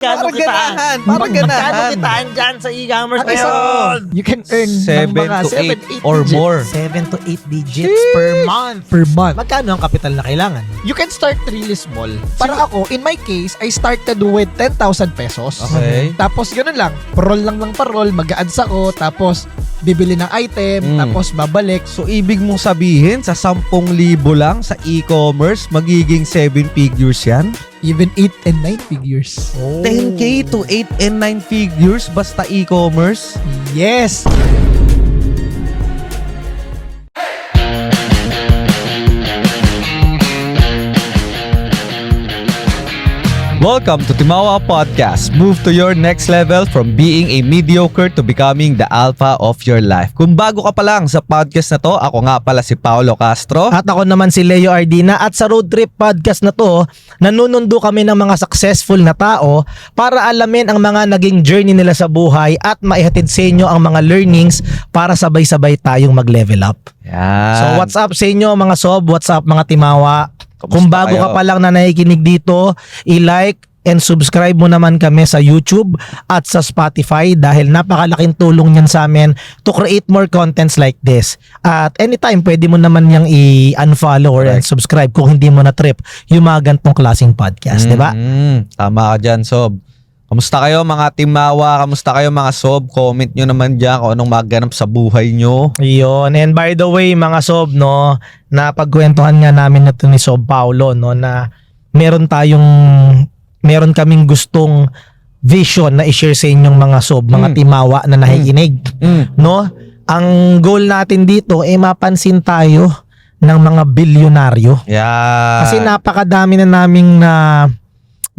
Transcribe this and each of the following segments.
Para ganahan. Magkano kitaan dyan sa e-commerce At isa, you can earn 7 ng mga to 7, 8 or digits. more. 7 to 8 digits per month. Per month. Magkano ang kapital na kailangan? You can start really small. Para ako, in my case, I started with 10,000 pesos. Okay. Tapos ganun lang. Parol lang ng parol. Mag-a-ads ako. Tapos bibili ng item. Tapos babalik. So, ibig mong sabihin, sa 10,000 lang sa e-commerce, magiging 7 figures yan? Even 8 and 9 figures. 10K to 8 and 9 figures basta e-commerce? Yes! Welcome to Timawa Podcast. Move to your next level from being a mediocre to becoming the alpha of your life. Kung bago ka pa lang sa podcast na to, ako nga pala si Paolo Castro. At ako naman si Leo Ardina, at sa Road Trip Podcast na to, nanunundo kami ng mga successful na tao para alamin ang mga naging journey nila sa buhay at maihatid sa inyo ang mga learnings para sabay-sabay tayong mag-level up. Yan. So what's up sa inyo mga sob? What's up mga timawa? Kamusta Kung bago kayo? ka pa lang na nakikinig dito, i-like and subscribe mo naman kami sa YouTube at sa Spotify dahil napakalaking tulong niyan sa amin to create more contents like this. At anytime, pwede mo naman niyang i-unfollow or Correct. subscribe kung hindi mo na trip yung mga gantong klaseng podcast, di ba? Tama ka dyan, Sob. Kamusta kayo mga Timawa? Kamusta kayo mga Sob? Comment nyo naman dyan kung anong maganap sa buhay nyo. Yun. And by the way, mga sob, no, napagkwentuhan nga namin na ni Sob Paulo, no, na meron kaming gustong vision na i-share sa inyong mga sob, mga timawa na nakikinig, no? Ang goal natin dito ay mapansin tayo ng mga bilyonaryo. Yeah. Kasi napakadami na naming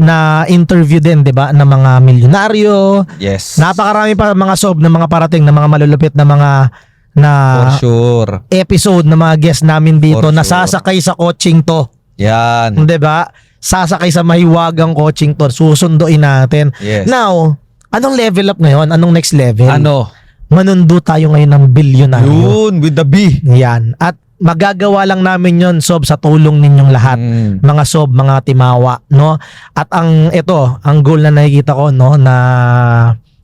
na interview din, 'di ba, ng mga milyonaryo. Yes. Napakarami pa mga sob, ng mga parating na mga malulupit na mga For sure. episode ng mga guest namin dito For na sure. sasakay sa coaching to. Yan. 'Di ba? Sasakay sa mahiwagang coaching to. Susunduin natin. Yes. Now, anong level up ngayon? Anong next level? Ano? Manundo tayo ngayon ng bilyonaryo. Yun, with the B. Yan. At magagawa lang namin yon sob sa tulong ninyong lahat. Mga sob, mga timawa, no? At ang goal na nakikita ko, no, na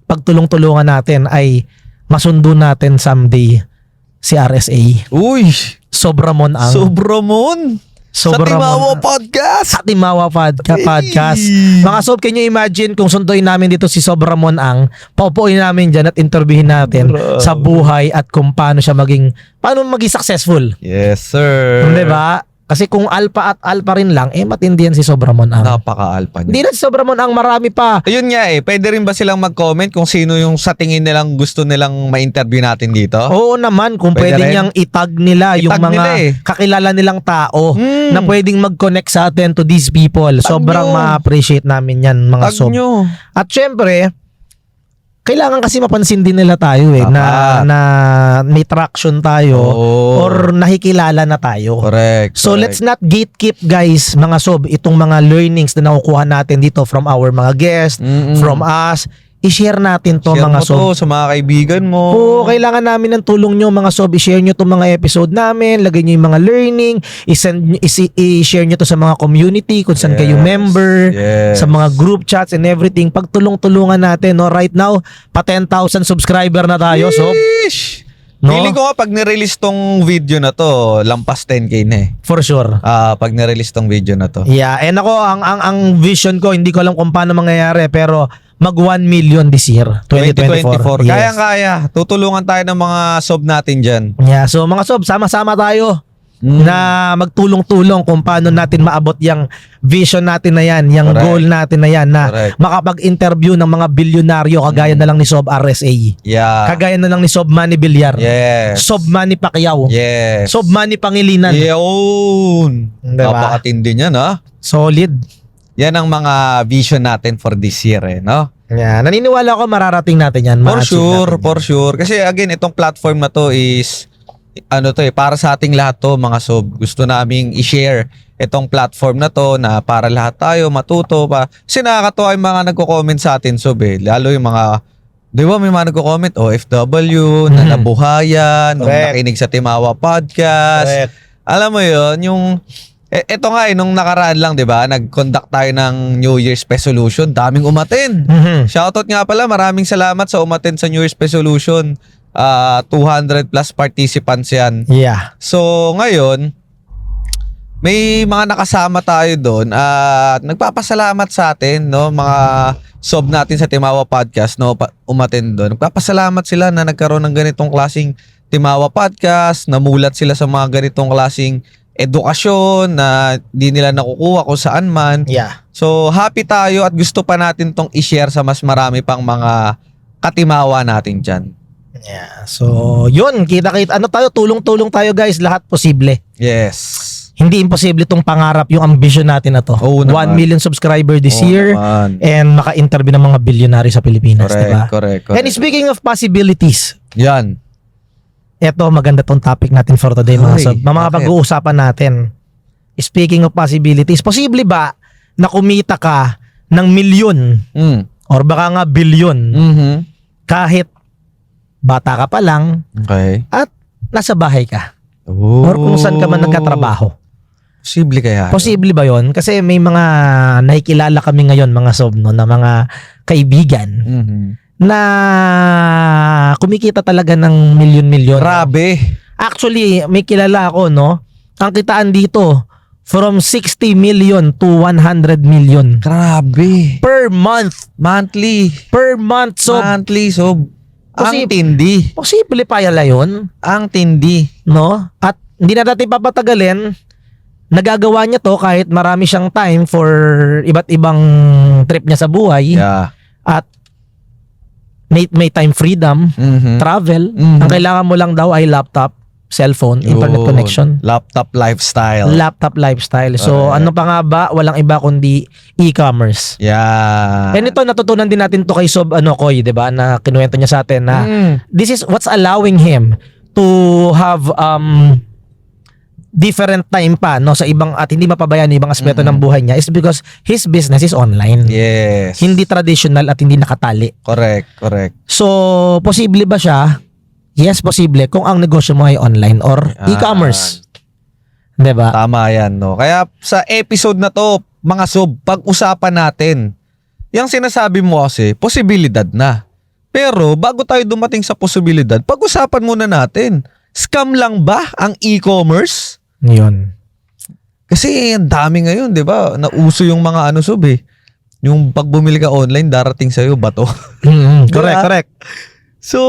pagtulong-tulungan natin ay masundo natin someday si RSA. Uy! Sobramon ang Sobramon! Sa Timawa Podcast! Sa Timawa Podcast. Mga sob, can you imagine kung sunduin namin dito si Sobramon ang, paupuin namin dyan at interviewin natin sa buhay at kung paano paano maging successful. Yes, sir. Di ba? Kasi kung alpha at alpha rin lang, matindi yan si Sobramon ang. Napaka-alpha niya. Hindi na si Sobramon ang, marami pa. Ayun nga pwede rin ba silang mag-comment kung sino yung sa tingin nilang gusto nilang ma-interview natin dito? Oo naman, kung Pwede pwede rin. niyang itag nila yung Itag mga nila kakilala nilang tao Mm. na pwedeng mag-connect sa atin to these people. Sobrang nyo. ma-appreciate namin yan mga Tag sob. nyo. At syempre, kailangan kasi mapansin din nila tayo na may traction tayo Oo. or nakikilala na tayo. Correct. So let's not gatekeep guys, mga sob, itong mga learnings na nakukuha natin dito from our mga guests, from us. I-share natin to Share mga mo sob. to sa mga kaibigan mo. Oo, kailangan namin ng tulong nyo mga sob. I-share nyo itong mga episode namin, lagay nyo yung mga learning, i-share nyo to sa mga community kung saan kayo member, Yes. sa mga group chats and everything. Pagtulong-tulungan natin, no? Right now, pa 10,000 subscriber na tayo, sob. Yeesh! No? Feeling ko nga pag nirelease tong video na to, lampas 10K na For sure. pag nirelease tong video na to. Yeah, and ako, ang vision ko, hindi ko alam kung paano mangyayari, pero mag 1 million this year, 2024. Yes. Kaya. Tutulungan tayo ng mga sob natin dyan. Yeah, so mga sob, sama-sama tayo na magtulong-tulong kung paano natin maabot yung vision natin na yan, yung Correct. goal natin na yan, na Correct. makapag-interview ng mga bilyonaryo kagaya na lang ni Sob RSA. Yeah. Kagaya na lang ni Sob Manny Villar. Yes. Sob Manny Pacquiao. Yes. Sob Manny Pangilinan. Yun. Diba? Napakatindi niyan, ha? Solid. Yan ang mga vision natin for this year, no? Yeah, naniniwala ako mararating natin yan. For ma-achieve sure, natin yan. for sure. Kasi again, itong platform na to is para sa ating lahat to, mga sob. Gusto naming i-share itong platform na to na para lahat tayo matuto pa. Kasi nakakatuwa yung mga nagko-comment sa atin, sob, Lalo yung mga, di ba, may mga nagko-comment, OFW, na nabuhayan, nung Correct. nakinig sa Timawa Podcast. Correct. Alam mo yon, yung Eto nga nung nakaraan lang, 'di ba? Nag-conduct tayo ng New Year's resolution. Daming umattend. Shoutout nga pala, maraming salamat sa umattend sa New Year's resolution. 200 plus participants 'yan. Yeah. So, ngayon, may mga nakasama tayo doon at nagpapasalamat sa atin, no, mga sob natin sa Timawa Podcast, no, umattend doon. Nagpapasalamat sila na nagkaroon ng ganitong klaseng Timawa Podcast, namulat sila sa mga ganitong klaseng edukasyon na di nila nakukuha kung saan man. Yeah. So, happy tayo at gusto pa natin tong i-share sa mas marami pang mga katimawa natin dyan. Yeah. So, yun, kita-kita. Ano tayo, tulong-tulong tayo guys, lahat posible. Yes. Hindi imposible itong pangarap, yung ambition natin na to. Oo 1 naman. million subscriber this Oo year naman. and maka-interview ng mga bilyonary sa Pilipinas, diba? Correct. And speaking of possibilities, Yan. eto maganda tong topic natin for today mga Ay, sob. Mga bakit? pag-uusapan natin. Speaking of possibilities, posible ba na kumita ka ng milyon or baka nga bilyon kahit bata ka pa lang Okay. at nasa bahay ka Oh. or kung saan ka man nagkatrabaho? Posible kaya? Posible ba yon? Kasi may mga nakikilala kami ngayon mga sob, no, na mga kaibigan na kumikita talaga ng milyon-milyon. Grabe. Actually, may kilala ako, no? Ang kitaan dito from 60 million to 100 million Grabe. per month. Monthly. Per month. So, Monthly, so ang Posib- tindi. posible pa yala yun, Ang tindi. no? At hindi na natin papatagalin. Nagagawa niya to kahit marami siyang time for iba't ibang trip niya sa buhay. Yeah. At may time freedom, travel. Ang kailangan mo lang daw ay laptop, cellphone, internet Yun. connection. Laptop lifestyle. Laptop lifestyle. So, Correct. ano pa nga ba? Walang iba kundi e-commerce. Yeah. And ito, natutunan din natin to kay Sob Koy, di ba? Na kinuwento niya sa atin na this is what's allowing him to have different time pa, no, sa ibang at hindi mapabayaan yung ibang aspeto ng buhay niya is because his business is online. Yes. Hindi traditional at hindi nakatali. Correct. So, posible ba siya? Yes, posible kung ang negosyo mo ay online or Yan. e-commerce. 'Di ba? Tama yan, no? Kaya sa episode na to, mga sob, pag-usapan natin. Yung sinasabi mo kasi, posibilidad na. Pero bago tayo dumating sa posibilidad, pag-usapan muna natin. Scam lang ba ang e-commerce? 'Yun. Kasi ang dami ngayon, di ba? Nauso yung mga ano sob eh. Yung pag bumili ka online, darating sa'yo bato. Correct, correct. So,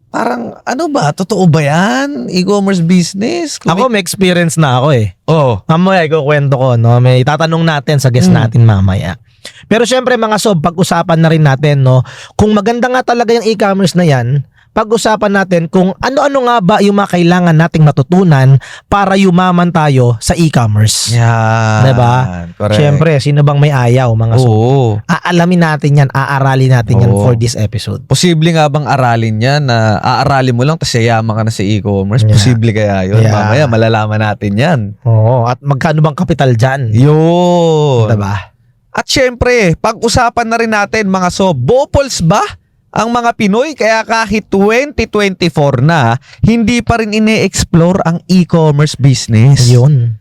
parang ano ba? Totoo ba yan? E-commerce business? Ako may experience na ako eh. Oh. Mamaya ikukwento ko, no? May tatanong natin sa guest natin mamaya. Pero syempre mga sob, pag-usapan na rin natin, no? Kung maganda nga talaga yung e-commerce na yan, pag-usapan natin kung ano-ano nga ba yung mga kailangan nating matutunan para yumaman tayo sa e-commerce. Yan. Diba? Correct. Syempre, sino bang may ayaw mga sob? Oo. Aalamin natin yan, aaralin natin yan Oo. for this episode. Posible nga bang aralin yan na aaralin mo lang tapos yayaman ka na sa e-commerce? Yeah. Posible kaya yun? Yeah. Mamaya malalaman natin yan. Oo, at magkano bang kapital dyan? Yun. Diba? At syempre, pag-usapan na rin natin mga sob, bopols ba ang mga Pinoy? Kaya kahit 2024 na, hindi pa rin ine-explore ang e-commerce business. Yun.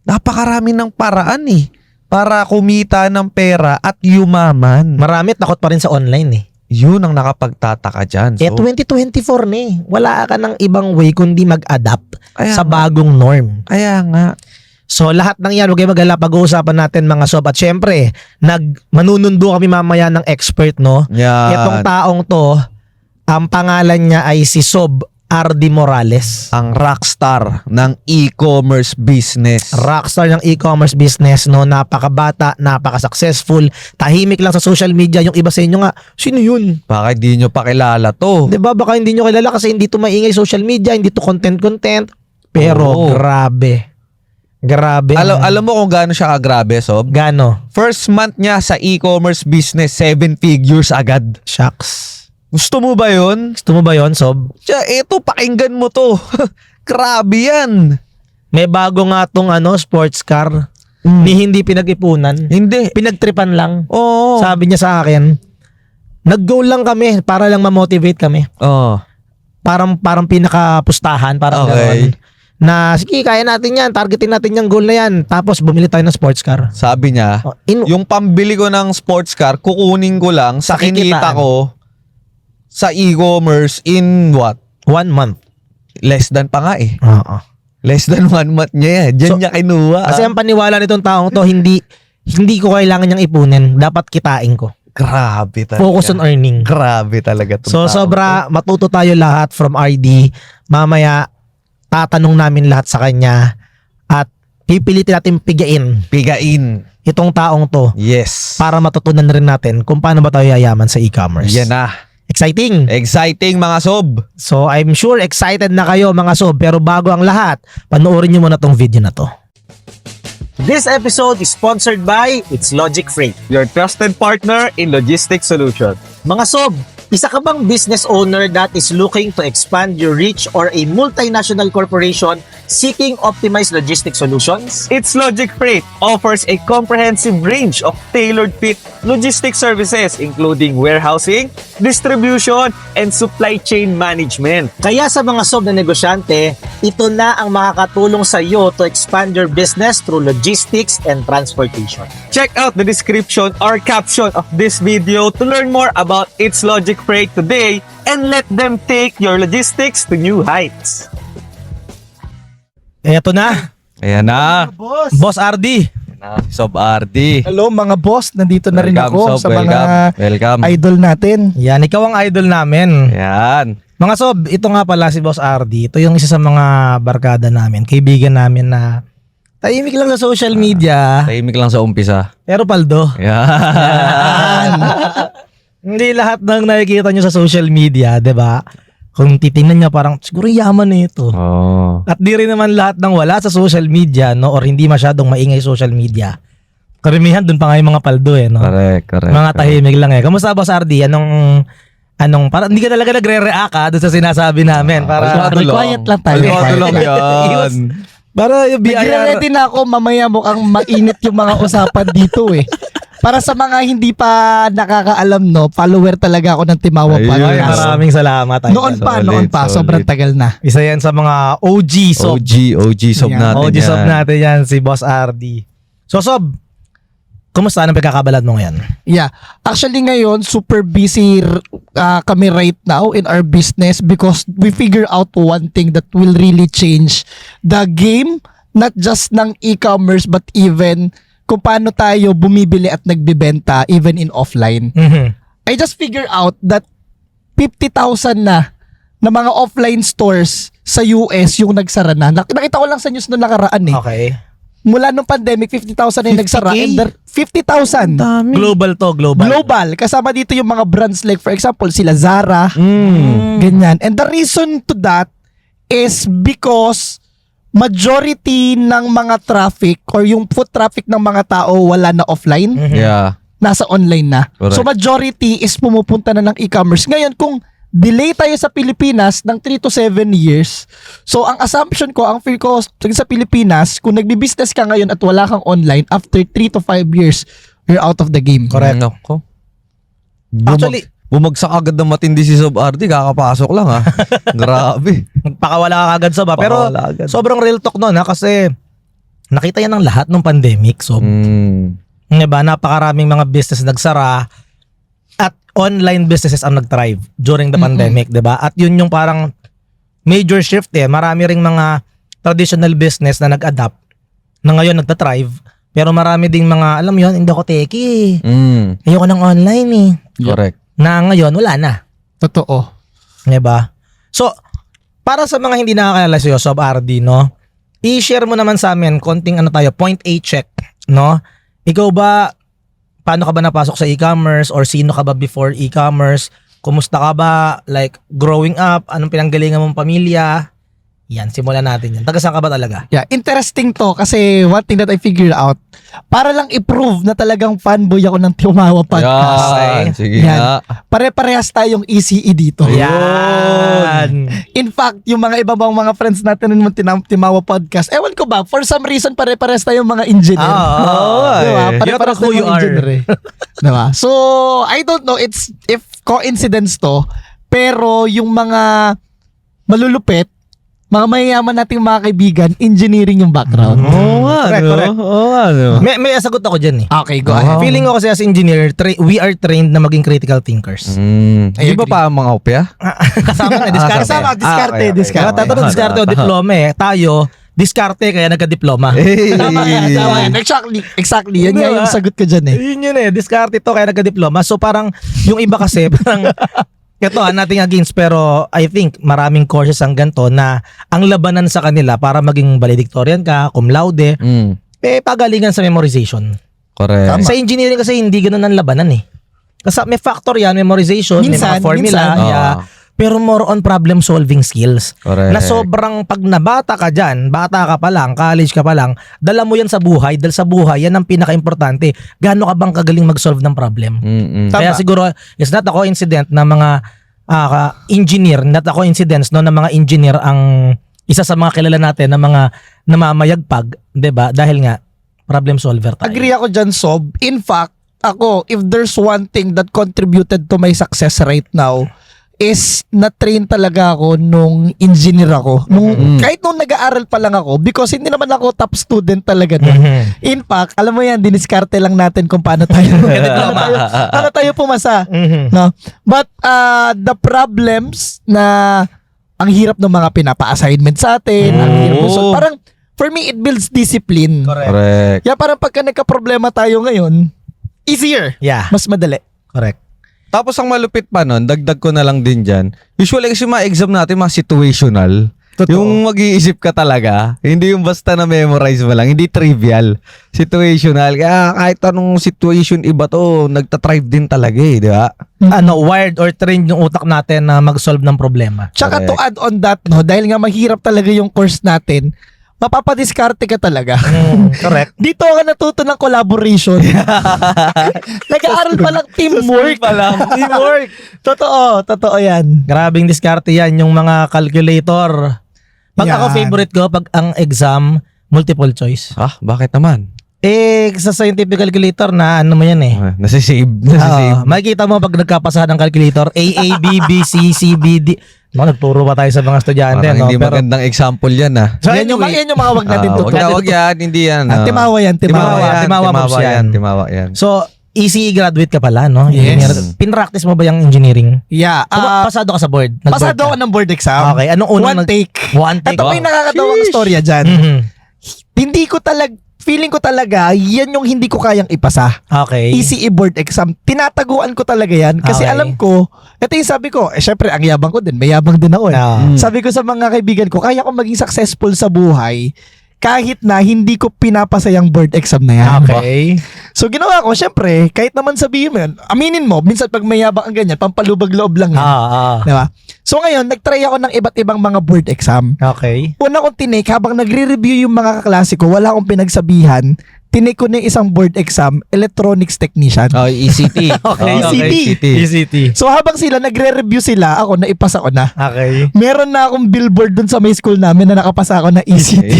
Napakarami ng paraan eh para kumita ng pera at yumaman. Marami takot pa rin sa online eh. Yun ang nakapagtataka dyan. So, 2024 na eh. Wala ka ng ibang way kundi mag-adapt Kaya sa nga. bagong norm. Kaya nga. So lahat ng yan, huwag kayo mag-alala, pag-uusapan natin mga sob. At syempre, manunundo kami mamaya ng expert, no? Yan. Itong taong to, ang pangalan niya ay si Sob R.D. Morales. Ang rockstar ng e-commerce business. Rockstar ng e-commerce business, no? Napakabata, napaka-successful, tahimik lang sa social media. Yung iba sa inyo nga, sino yun? Baka di nyo pa kilala to. Diba? Baka hindi nyo kilala kasi hindi to maingay social media, hindi to content. Pero Oo. grabe. Grabe. Alam mo kung gaano siya kagrabe, Sob? Gano? First month niya sa e-commerce business, 7 figures agad. Shucks. Gusto mo ba yun? Gusto mo ba yon, Sob? Siya, eto, pakinggan mo to. Grabe yan. May bago nga tong sports car ni hindi pinag-ipunan. Hindi. Pinagtripan lang. Oo. Sabi niya sa akin, nag-goal lang kami para lang ma-motivate kami. Oo. Parang pinakapustahan, parang Okay. gano'n. na sige, kaya natin yan, targetin natin yung goal na yan, tapos bumili tayo ng sports car. Sabi niya, Oh, yung pambili ko ng sports car, kukunin ko lang sa kinita Kikitaan. ko sa e-commerce in what? 1 month. Less than pa nga eh. Oo. Less than 1 month niya eh. Diyan So, niya kinuha. Kasi ang paniwala nitong taong to, hindi ko kailangan niyang ipunin, dapat kitain ko. Grabe talaga. Focus on earning. Grabe talaga. So sobra matuto tayo lahat from RD. Mamaya tatanong namin lahat sa kanya at pipilitin natin pigain Pigain. itong taong to Yes. para matutunan rin natin kung paano ba tayo yayaman sa e-commerce. Yan na. Exciting! Exciting mga sob. So I'm sure excited na kayo mga sob, pero bago ang lahat, panoorin nyo muna tong video na to. This episode is sponsored by It's Logic Freight. Your trusted partner in logistics solution. Mga sob, isa ka bang business owner that is looking to expand your reach or a multinational corporation seeking optimized logistics solutions? It's Logic Freight offers a comprehensive range of tailored fit logistics services including warehousing, distribution, and supply chain management. Kaya sa mga sob na negosyante, ito na ang makakatulong sa iyo to expand your business through logistics and transportation. Check out the description or caption of this video to learn more about It's Logic Freight today and let them take your logistics to new heights. Eto na, Ayan na. Boss RD. Sob RD. Hello mga boss, nandito na rin Welcome, ako Sob. sa mga Welcome. idol natin. Yan, ikaw ang idol namin. Ayan. Mga sob, ito nga pala si Boss RD. Ito yung isa sa mga barkada namin, kaibigan namin na tahimik lang sa social media, Tahimik lang sa umpisa. pero paldo. Ayan. Hindi lahat ng nakikita nyo sa social media, 'di ba? Kung titingnan niya parang siguro yaman na ito. Oh. At di rin naman lahat ng wala sa social media, no, or hindi masyadong maingay social media. Karamihan dun pa nga yung mga paldo eh, no. Correct. Mga tahimik lang eh. Kamusta Boss RD? Anong para hindi ka talaga nagre-react doon sa sinasabi namin para quiet lang tayo. Quiet lang yan. para yung BIR. Nagre-ready na ako, mamaya mukhang mainit yung mga usapan dito eh. Para sa mga hindi pa nakakaalam, no, follower talaga ako ng Timawa Ayun. Ay, Podcast. maraming salamat. Idol. Noon pa, Solid. sobrang tagal na. Isa yan sa mga OG sob. OG sob Yan. natin OG yan. sob natin yan, si Boss RD. So sob, kumusta? Anong pagkakabalad mo ngayon? Yeah. Actually ngayon, super busy kami right now in our business because we figure out one thing that will really change the game, not just ng e-commerce but even kung paano tayo bumibili at nagbibenta even in offline. I just figure out that 50,000 na mga offline stores sa US yung nagsara na. Nakita ko lang sa news noong nakaraan eh. Okay. Mula nung pandemic, 50,000 na yung nagsara. 50K? And 50,000. Global to, global. Global. Kasama dito yung mga brands like for example, sila Zara. Mm. Ganyan. And the reason to that is because majority ng mga traffic or yung foot traffic ng mga tao wala na offline. Yeah. Nasa online na. Correct. So majority is pumupunta na ng e-commerce. Ngayon kung delay tayo sa Pilipinas ng 3 to 7 years. So ang assumption ko, ang fear ko sa Pilipinas, kung nagbi-business ka ngayon at wala kang online, after 3 to 5 years, you're out of the game. Correct. Nako. Actually, Bumagsak agad ng matindi si Sob RD, kakapasok lang ha. Grabe. magpakawala ka agad sob. Pero Pakawala agad. sobrang real talk nun ha, kasi nakita yan ng lahat ng pandemic. So, diba, napakaraming mga business nagsara at online businesses ang nag-thrive during the pandemic, diba? At yun yung parang major shift eh. Marami ring mga traditional business na nag-adapt na ngayon nagta-thrive. Pero marami ding mga, alam mo yun, hindi ako teki. Ayoko ng online eh. Correct. Na ngayon, wala na. Totoo. Diba? So, para sa mga hindi nakakilala sa'yo, Sob RD, no? I-share mo naman sa amin, konting point A check, no? Ikaw ba, paano ka ba napasok sa e-commerce or sino ka ba before e-commerce? Kumusta ka ba? Like, growing up, anong pinanggalingan mong pamilya? Yan, simulan natin yan. Taga saan ka ba talaga? Yeah, interesting to kasi one thing that I figured out, para lang i-prove na talagang fanboy ako ng Timawa Podcast. Yan. Sige Yan. nga. Pare-parehas tayong ECE dito. Yan! In fact, yung mga iba bang mga friends natin ng Timawa Podcast, ewan ko ba, for some reason pare-parehas tayong mga engineer. Oo. Diba? eh. Pare-parehas You're who tayong you mga are. engineer eh. Diba? So, I don't know if coincidence to, pero yung mga malulupit mga mayayaman nating mga kaibigan, engineering yung background. Oo nga, Correct, no? correct. Oo nga, no? May sagot ako dyan eh. Okay, go ahead. Feeling ko kasi as engineer, we are trained na maging critical thinkers. Di ba pa ang mga opya? Kasama na, diskarte. Kasama, diskarte, okay. diskarte. Tatanong diskarte o diploma eh. Tayo, diskarte kaya nagka-diploma. Tama yan, tama yan. Exactly. Yan nga yung sagot ko dyan eh. Yun eh, diskarte to kaya nagka-diploma. So parang yung iba kasi parang ito nating against pero I think maraming courses ang ganito na ang labanan sa kanila para maging valedictorian ka, cum laude, pagalingan sa memorization. Correct. Sa engineering kasi hindi ganun ang labanan eh. Kasi may factor yan, memorization, may Minsan, mga formula, minsan. yeah. Pero more on problem solving skills. Correct. Na sobrang pag nabata ka dyan, bata ka pa lang, college ka pa lang, dala mo yan sa buhay, dahil sa buhay, yan ang pinaka-importante. Gaano ka bang kagaling mag-solve ng problem? Kaya siguro, it's not a coincidence na mga engineer, not a coincidence no, na mga engineer ang isa sa mga kilala natin na mga namamayagpag, 'di ba? Dahil nga, problem solver tayo. Agree ako dyan, Sob. In fact, ako, if there's one thing that contributed to my success right now, is na-train talaga ako nung engineer ako. Kahit nung nag-aaral pa lang ako, because hindi naman ako top student talaga nun. In fact, alam mo yan, diniskarte lang natin kung paano tayo, paano tayo pumasa. No? But the problems na ang hirap ng mga pinapa-assignment sa atin, ang hirap so, parang for me, it builds discipline. Correct. Kaya parang pagka nagka-problema tayo ngayon, easier. Yeah, Mas madali. correct. Tapos ang malupit pa nun, dagdag ko na lang din dyan. Usually kasi mga exam natin, mga situational. Totoo. Yung mag-iisip ka talaga, hindi yung basta na memorize mo lang, hindi trivial. Situational. Kaya kahit anong situation iba to, nagtatrive din talaga eh, di ba? Wired or trained yung utak natin na mag-solve ng problema. Tsaka to Correct. add on that, no, dahil nga mahirap talaga yung course natin, mapapadiskarte ka talaga. Correct. Dito ka natuto ng collaboration. Nag-aaral pa lang teamwork. Teamwork. Totoo yan. Grabing diskarte yan, yung mga calculator. Pag Yan. ako favorite ko, pag ang exam, multiple choice. Bakit naman? Sa scientific calculator na ano mo yan eh. Nasisave. Makikita mo pag nagkapasa ng calculator, A, B, B, C, C, B, D. Nagturo pa tayo sa mga estudyante. Parang No? hindi Pero, magandang example yan So yan, yung mga wag natin Wag tutunan. na, wag yan, hindi yan. Timawa yan, timawa. Timawa yan. so, ECE graduate ka pala, no? Yes. Engineer. Pinractice mo ba yung engineering? Yeah. Pasado ka sa board? Pasado ako ng board exam. Okay, anong unang One take. One take. Ito pa yung nakakatawang storya dyan. Mhm. Feeling ko talaga, yan yung hindi ko kayang ipasa. Okay. ECE board exam. Tinataguan ko talaga yan. Kasi Okay. alam ko, ito yung sabi ko, syempre ang yabang ko din, may yabang din ako eh. Sabi ko sa mga kaibigan ko, kaya ko maging successful sa buhay kahit na hindi ko pinapasa yung board exam na yan. Okay. So ginawa ko, syempre, kahit naman sabihin mo yun, aminin mo, minsan pag may yabang ang ganyan, pampalubag loob lang yan. Diba? So ngayon, nagtry ako ng iba't ibang mga board exam. Okay. Una kong tinake, habang nagre-review yung mga kaklase ko, wala akong pinagsabihan, tinake ko na yung isang board exam, electronics technician. ECT. Okay, ECT. ECT. So habang sila, nagre-review sila, ako, naipasa ko na. Okay. Meron na akong billboard dun sa may school namin na nakapasa ako na ECT.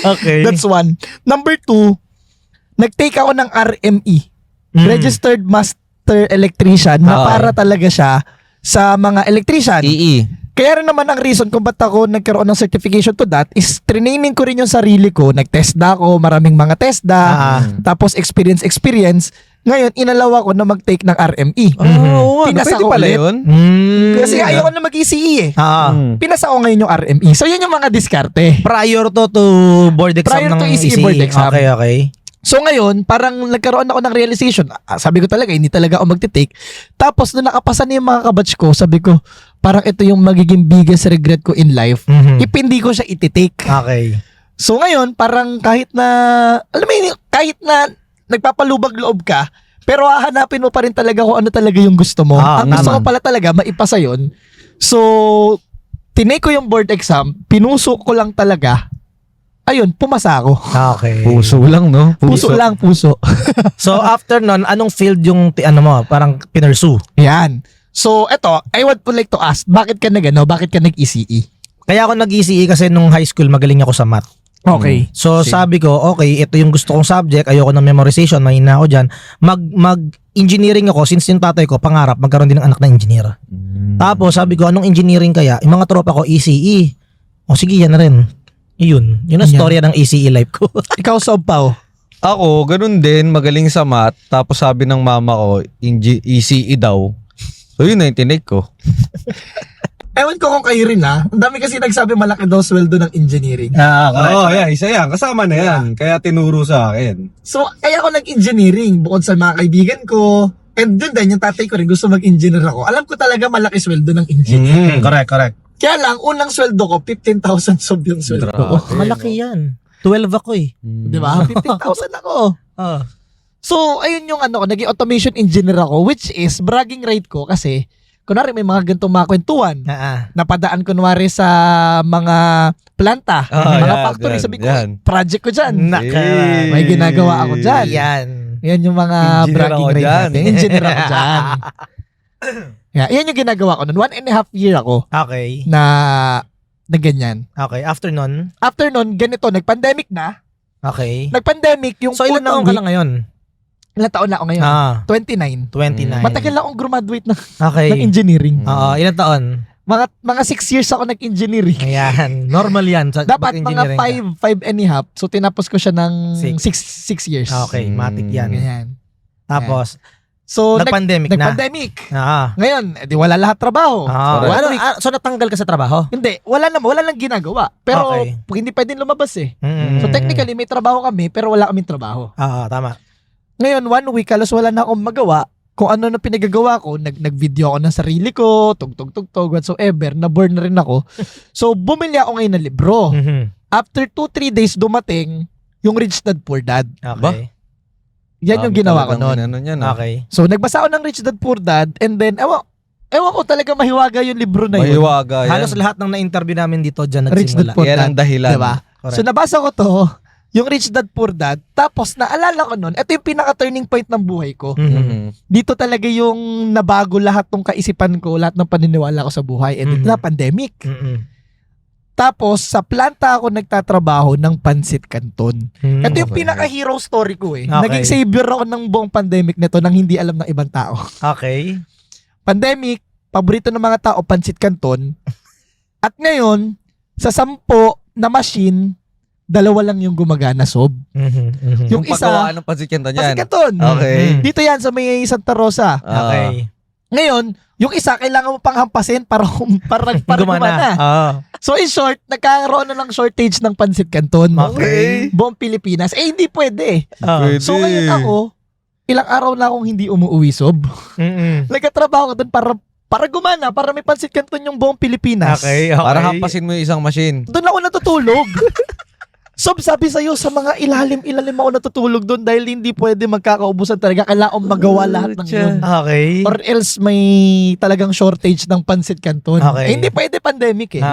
Okay. That's one. Number two, nag-take ako ng RME. Registered Master Electrician na para talaga siya sa mga electrician. EE. Kaya rin naman ang reason kung ba't ako nagkaroon ng certification to that is training ko rin yung sarili ko. Nag-TESDA ako, maraming mga TESDA, tapos experience. Ngayon, inalaw ako na mag-take ng RME. Oo, Pinasa pwede ko pala ulit. yun. Kasi ayoko na mag-ECE eh. Pinasa ko ngayon yung RME. So, yan yung mga diskarte. Prior to board exam Prior ng to ECE board exam. Okay. So ngayon, parang nagkaroon ako ng realization. Sabi ko talaga, hindi talaga ako magte-take. Tapos nung nakapasa na yung mga kabatch ko, sabi ko, parang ito yung magiging biggest regret ko in life. Mhm. If hindi ko siya iti-take. Okay. So ngayon, parang kahit na, alam mo yun, kahit na nagpapalubag loob ka, pero hahanapin mo pa rin talaga kung ano talaga yung gusto mo. Ang gusto ko pala talaga, maipasa yun. So, tinake ko yung board exam, pinuso ko lang talaga. Ayun, pumasa ako. Okay. Puso lang, no? Puso lang, puso. So after nun, anong field yung parang pinursue? Yan. So, eto, I would like to ask, bakit ka bakit ka nag-ECE? Kaya ako nag-ECE kasi nung high school magaling ako sa math. Okay. So sabi ko, okay, ito yung gusto kong subject, ayoko ng memorization, mahina ako dyan. Mag-engineering ako since yung tatay ko, pangarap, magkaroon din ng anak na engineer. Tapos sabi ko, anong engineering kaya? Yung mga tropa ko, ECE. O sige, yan na rin. Yun ang Yan. storya ng ECE life ko. Ikaw, Sob Pao. Ako, ganun din, magaling sa math. Tapos sabi ng mama ko, ECE daw. So yun na yung tinake ko. Ewan ko kung kayo rin ha. Ang dami kasi nagsabi malaki daw sweldo ng engineering. Oo, yan. Isa yan. Kasama na yan. Kaya tinuro sa akin. So, kaya ako nag-engineering bukod sa mga kaibigan ko. And dun din, yung tatay ko rin gusto mag-engineer ako. Alam ko talaga malaki sweldo ng engineer. Correct. Kaya lang, unang sweldo ko, 15,000 Sob yung sweldo ko. Malaki yan. 12 ako eh. Di ba? 15,000 ako. Ah. So, ayun yung ano ko, naging automation engineer ako, which is bragging right ko kasi, kunwari may mga ganitong mga kwentuhan. Napadaan kunwari sa mga planta, mga factory, sabi ko, project ko dyan. May ginagawa ako dyan. Yan yung mga Engineer bragging ako right dyan. natin. Engineer ako dyan. Yan yung ginagawa ko nun. 1.5 year ako Okay. na ganyan. Okay. After nun? After nun, ganito, nag-pandemic na. Okay. Nag-pandemic, yung So, ilan taon ka lang ngayon? Ilang taon na ako ngayon? 29. 29. Matagal na akong graduate ng Okay. engineering. Oo, ilan taon? Mga 6 years ako nag-engineering. Ayan. Normal yan. Sa Dapat mga engineering 5 and a half. So tinapos ko siya ng Six. 6 years. Okay, matik yan. Ganyan. Tapos, So nag-pandemic na. nag-pandemic. Ah. Ngayon, di wala lahat trabaho. So natanggal ka sa trabaho? Hindi, wala lang ginagawa. Pero Okay. hindi pwedeng lumabas eh. Mm. So technically may trabaho kami pero wala kaming trabaho. Tama. Ngayon, 1 week halos wala na akong magawa. Kung ano na pinagagawa ko, nag-video ako ng sarili ko, tugtog, whatsoever, na-burn na rin ako. So, bumili ako ngayon ng libro. After 2-3 days dumating, yung Rich Dad Poor Dad. Okay. Yan yung ginawa ko noon. Okay. So, nagbasa ako ng Rich Dad Poor Dad and then, ewan ko talaga mahiwaga yung libro na yun. Mahiwaga yan. Halos lahat ng na-interview namin dito dyan Rich nagsimula. Dad Poor Yan ang dahilan. Diba? Correct. So, nabasa ko to, yung Rich Dad Poor Dad, tapos naalala ko noon, ito yung pinaka-turning point ng buhay ko. Mhm. Dito talaga yung nabago lahat ng kaisipan ko, lahat ng paniniwala ko sa buhay. And ito na, pandemic. Mhm. Tapos, sa planta ako nagtatrabaho ng Pansit Canton. Mhm. Ito yung Okay. pinaka-hero story ko eh. Okay. Naging savior ako ng buong pandemic nito nang hindi alam ng ibang tao. Okay. Pandemic, paborito ng mga tao, Pansit Canton. At ngayon, sa 10 na machine, 2 lang yung gumagana, Sob. Mhm. Mhm. Yung Yung isa, paggawa ng pansikyanta Pansit niyan. Canton. Okay. Dito yan sa may Santa Rosa. Okay. Ngayon, yung isa, kailangan mo pang hampasin para gumana. So in short, nagkakaroon na ng shortage ng Pansit Canton. Okay. Buong Pilipinas. Hindi pwede. Pwede. So ngayon ako, ilang araw na akong hindi umuwi, Sob. Mhm. Nagkatrabaho ko doon para gumana, para may Pansit Canton yung buong Pilipinas. Okay. Para hampasin mo yung isang machine. Doon ako natutulog. Sob, sabi sa'yo, sa mga ilalim ako natutulog doon dahil hindi pwede magkakaubusan talaga. Kailangan magawa lahat ng yun. Okay. Or else may talagang shortage ng Pansit Canton. Okay. Hindi pwede pandemic eh.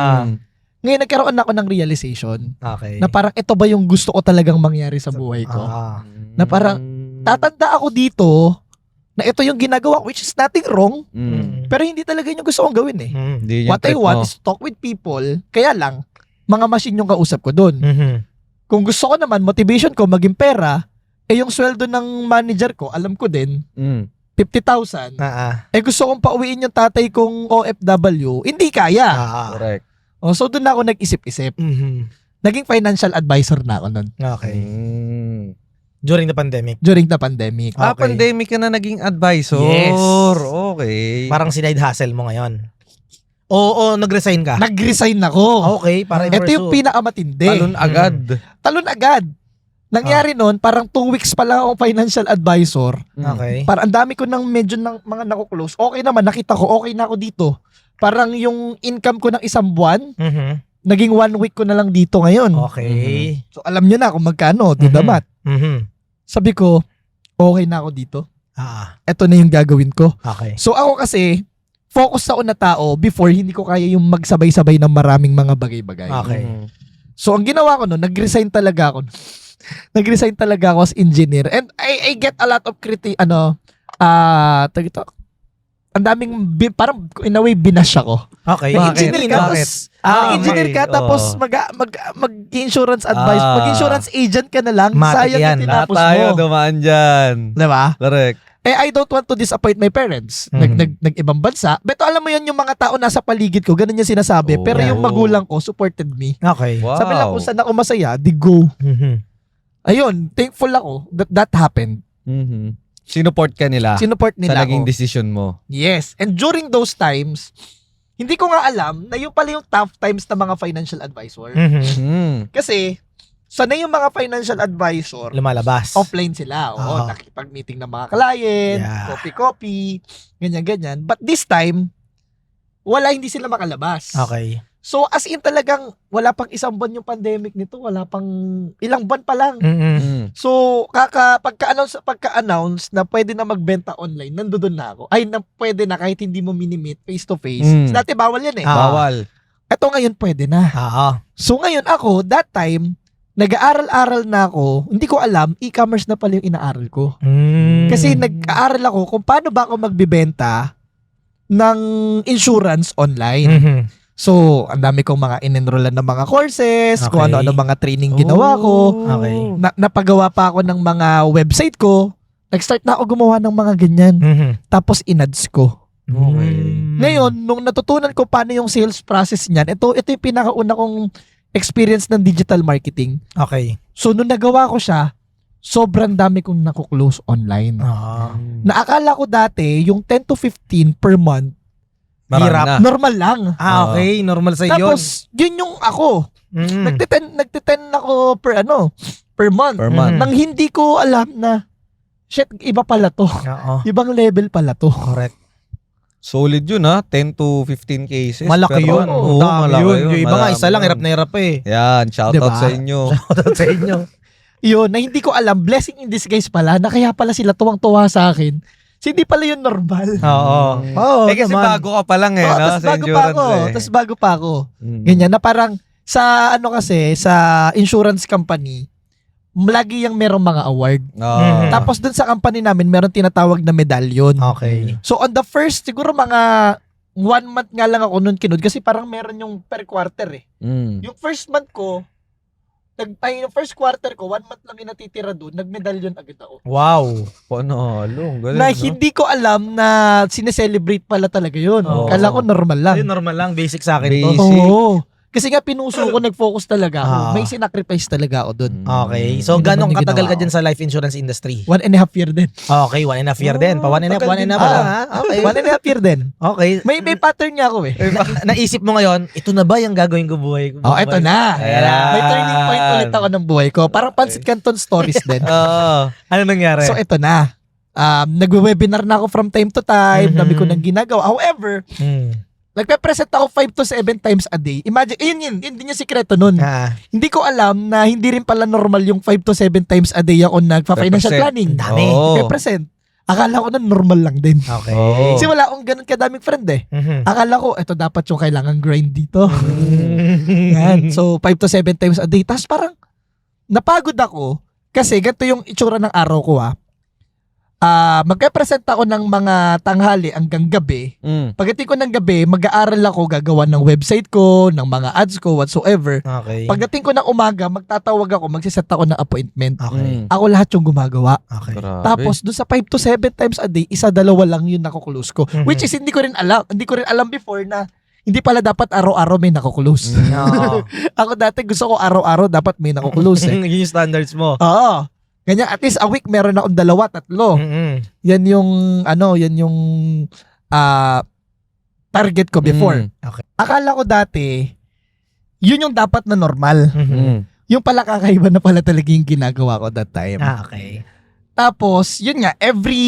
Ngayon nagkaroon ako ng realization Okay. na parang ito ba yung gusto ko talagang mangyari sa buhay ko. Na parang tatanda ako dito na ito yung ginagawa ko, which is nothing wrong, pero hindi talaga yun yung gusto kong gawin eh. Hindi niya What I trip want mo. is to talk with people, kaya lang, mga machine yung kausap ko doon. Kung gusto ko naman, motivation ko, maging pera, yung sweldo ng manager ko, alam ko din, 50,000. Gusto kong pauwiin yung tatay kong OFW, hindi kaya. Correct. So doon na ako nag-isip-isip. Naging financial advisor na ako noon Okay. During the pandemic. during the pandemic. Okay. Pandemic ka na naging advisor. Yes. Okay. Parang side hustle mo ngayon. Oo, nag-resign ka. Nag-resign ako. Okay, para Ito yung pinakamatindi. Talon agad. Talon agad. Nangyari noon, parang 2 weeks pa lang ako financial advisor. Okay. Parang ang dami ko ng medyo ng mga nakuklose. Okay naman, nakita ko, okay na ako dito. Parang yung income ko ng isang buwan, naging 1 week ko na lang dito ngayon. Okay. So alam nyo na kung magkano, di ba, Matt? Sabi ko, okay na ako dito. Ito na yung gagawin ko. Okay. So ako kasi, focus ako na tao before hindi ko kaya yung magsabay-sabay ng maraming mga bagay-bagay. Okay. So ang ginawa ko noon, nag-resign talaga ako. Nag-resign talaga ako as engineer. And I get a lot of ang daming, parang in a way, binash ako. Okay. Engineer ka, tapos, engineer ka, okay. tapos mag-insurance advice, mag-insurance agent ka na lang, Matik sayang yan. yung Lahat tinapos tayo mo. dumaan dyan. Diba? Correct. I don't want to disappoint my parents. Nag-ibang bansa. Pero alam mo yun, yung mga tao nasa paligid ko, ganun yung sinasabi. Oh. Pero yung magulang ko supported me. Okay. Wow. Sabi lang kung saan ako masaya, di go. Mhm. Ayun, thankful ako that happened. Mhm. Sinuport ka nila Sinuport sa nila naging ako. decision mo. Yes. And during those times, hindi ko nga alam na yung pala yung tough times ng mga financial advisor. Mhm. Mm. Kasi, sanay yung mga financial advisor, Lumalabas. offline sila. Oo, Oo. nakikipag-meeting ng mga client, Yeah. coffee, ganyan-ganyan. But this time, hindi sila makalabas. Okay. So, as in talagang, wala pang isang buwan yung pandemic nito, wala pang ilang buwan pa lang. Mhm. Mm. So, pagka-announce na pwede na magbenta online, nandoon na ako. Ay, na pwede na kahit hindi mo minimit face-to-face. Mm. Dati bawal yan eh. Ah. Bawal. Ito ngayon pwede na. Oo. So, ngayon ako, that time, nag-aaral-aral na ako, hindi ko alam, e-commerce na pala yung inaaral ko. Mm. Kasi nag-aaral ako kung paano ba ako magbibenta ng insurance online. Mhm. So, ang dami kong mga in-enrollan ng mga courses, kung Okay. ano-ano mga training ginawa ko. Okay. Napagawa pa ako ng mga website ko. Nag-start na ako gumawa ng mga ganyan. Mhm. Tapos inads ko. Okay. Ngayon, nung natutunan ko paano yung sales process niyan, ito yung pinakauna kong experience ng digital marketing. Okay. So, nung nagawa ko siya, sobrang dami kong nakuklose online. Oo. Naakala ko dati, yung 10 to 15 per month, Marami Hirap. na. normal lang. Ah, okay. Normal sa yun. Tapos, yun yung ako. Mhm. Nagtiten ako per month. Per month. Nang hindi ko alam na, shit, iba pala to. Oo. Ibang level pala to. Correct. Solid yun ha. 10 to 15 cases. Malaki per yun. month. Oo, Oo, dami malaki yun. Yung iba nga, Malaki isa lang, yun. hirap na hirap eh. Yan, shoutout Diba? sa inyo. Shoutout sa inyo. Yun, na hindi ko alam, blessing in disguise pala, na kaya pala sila tuwang-tuwa sa akin. So, hindi pala yun normal. Oo. Oo, Eh kasi naman. bago ka pa lang eh, Oo, no? tas Sa bago pa endurance ako. eh. Tas bago pa ako. Mm. Ganyan, na parang, sa insurance company, lagi yung merong mga award. Oo. Tapos dun sa company namin, meron tinatawag na medallion. Okay. So, on the first, siguro mga 1 month nga lang ako nun kinud kasi parang meron yung per quarter eh. Mm. Yung first month ko, yung first quarter ko, 1 month lang yung natitira doon, nag-medallion agad ako. Wow. Panalo. Galing, Na no? hindi ko alam na sineselebrate pala talaga yun. Oo. Kala ko normal lang. Ayun, normal lang. Basic sa akin to. Basic. Oo. Kasi nga pinuso ko, nag-focus talaga ako. Ah. May sinacrifice talaga ako doon. Mm. Okay. So, Yun naman ganong yung katagal ginawa ka ko. dyan sa life insurance industry? 1.5 year din. Okay, 1.5 year din. Pa 1.5 tagal din pa lang ah. ha? Okay. 1.5 year din. Okay. May pattern niya ako eh. Naisip mo ngayon, ito na ba yung gagawin ko buhay ko? Oh, eto na. Ayan na. May turning point ulit ako ng buhay ko. Parang Pansit Canton stories din. Oo. Ano nangyari? So, eto na. Nagwe-webinar na ako from time to time. Mhm. Dami ko nang ginagawa. However, nagpe-present ako 5 to 7 times a day. Imagine, yun din yung sikreto nun. Ah, Hindi ko alam na hindi rin pala normal yung 5 to 7 times a day ako nagpa-financial Represent. planning. Dami. Oo. Nagpe-present. Akala ko na normal lang din. okay. Oo. Kasi wala akong ganun kadaming friend eh. Mhm. Akala ko, ito dapat yung kailangan grind dito. Yan. So, 5 to 7 times a day. Tapos parang, napagod ako kasi ganito yung itsura ng araw ko magpe-present ako ng mga tanghali hanggang gabi. Mm. Pagdating ko ng gabi, mag-aaral ako, gagawa ng website ko, ng mga ads ko, whatsoever. Okay. Pagdating ko ng umaga, magtatawag ako, magsiset ako ng appointment. Okay. Mm. Ako lahat yung gumagawa. Okay. Grabe. Tapos, doon sa 5 to 7 times a day, 1-2 lang yun nakuklose ko. Mhm. Which is, hindi ko rin alam before na hindi pala dapat araw-araw may nakuklose. Oo. Ako dati gusto ko araw-araw dapat may nakuklose eh. Yun yung standards mo. Oo. Ganyan, at least a week meron akong 2-3. Mhm. Yan yung target ko before. Mm. Akala ko dati, yun yung dapat na normal. Mhm. Mm. Yung pala kakaiba na pala talaga yung ginagawa ko that time. Ah, okay. Tapos, yun nga, every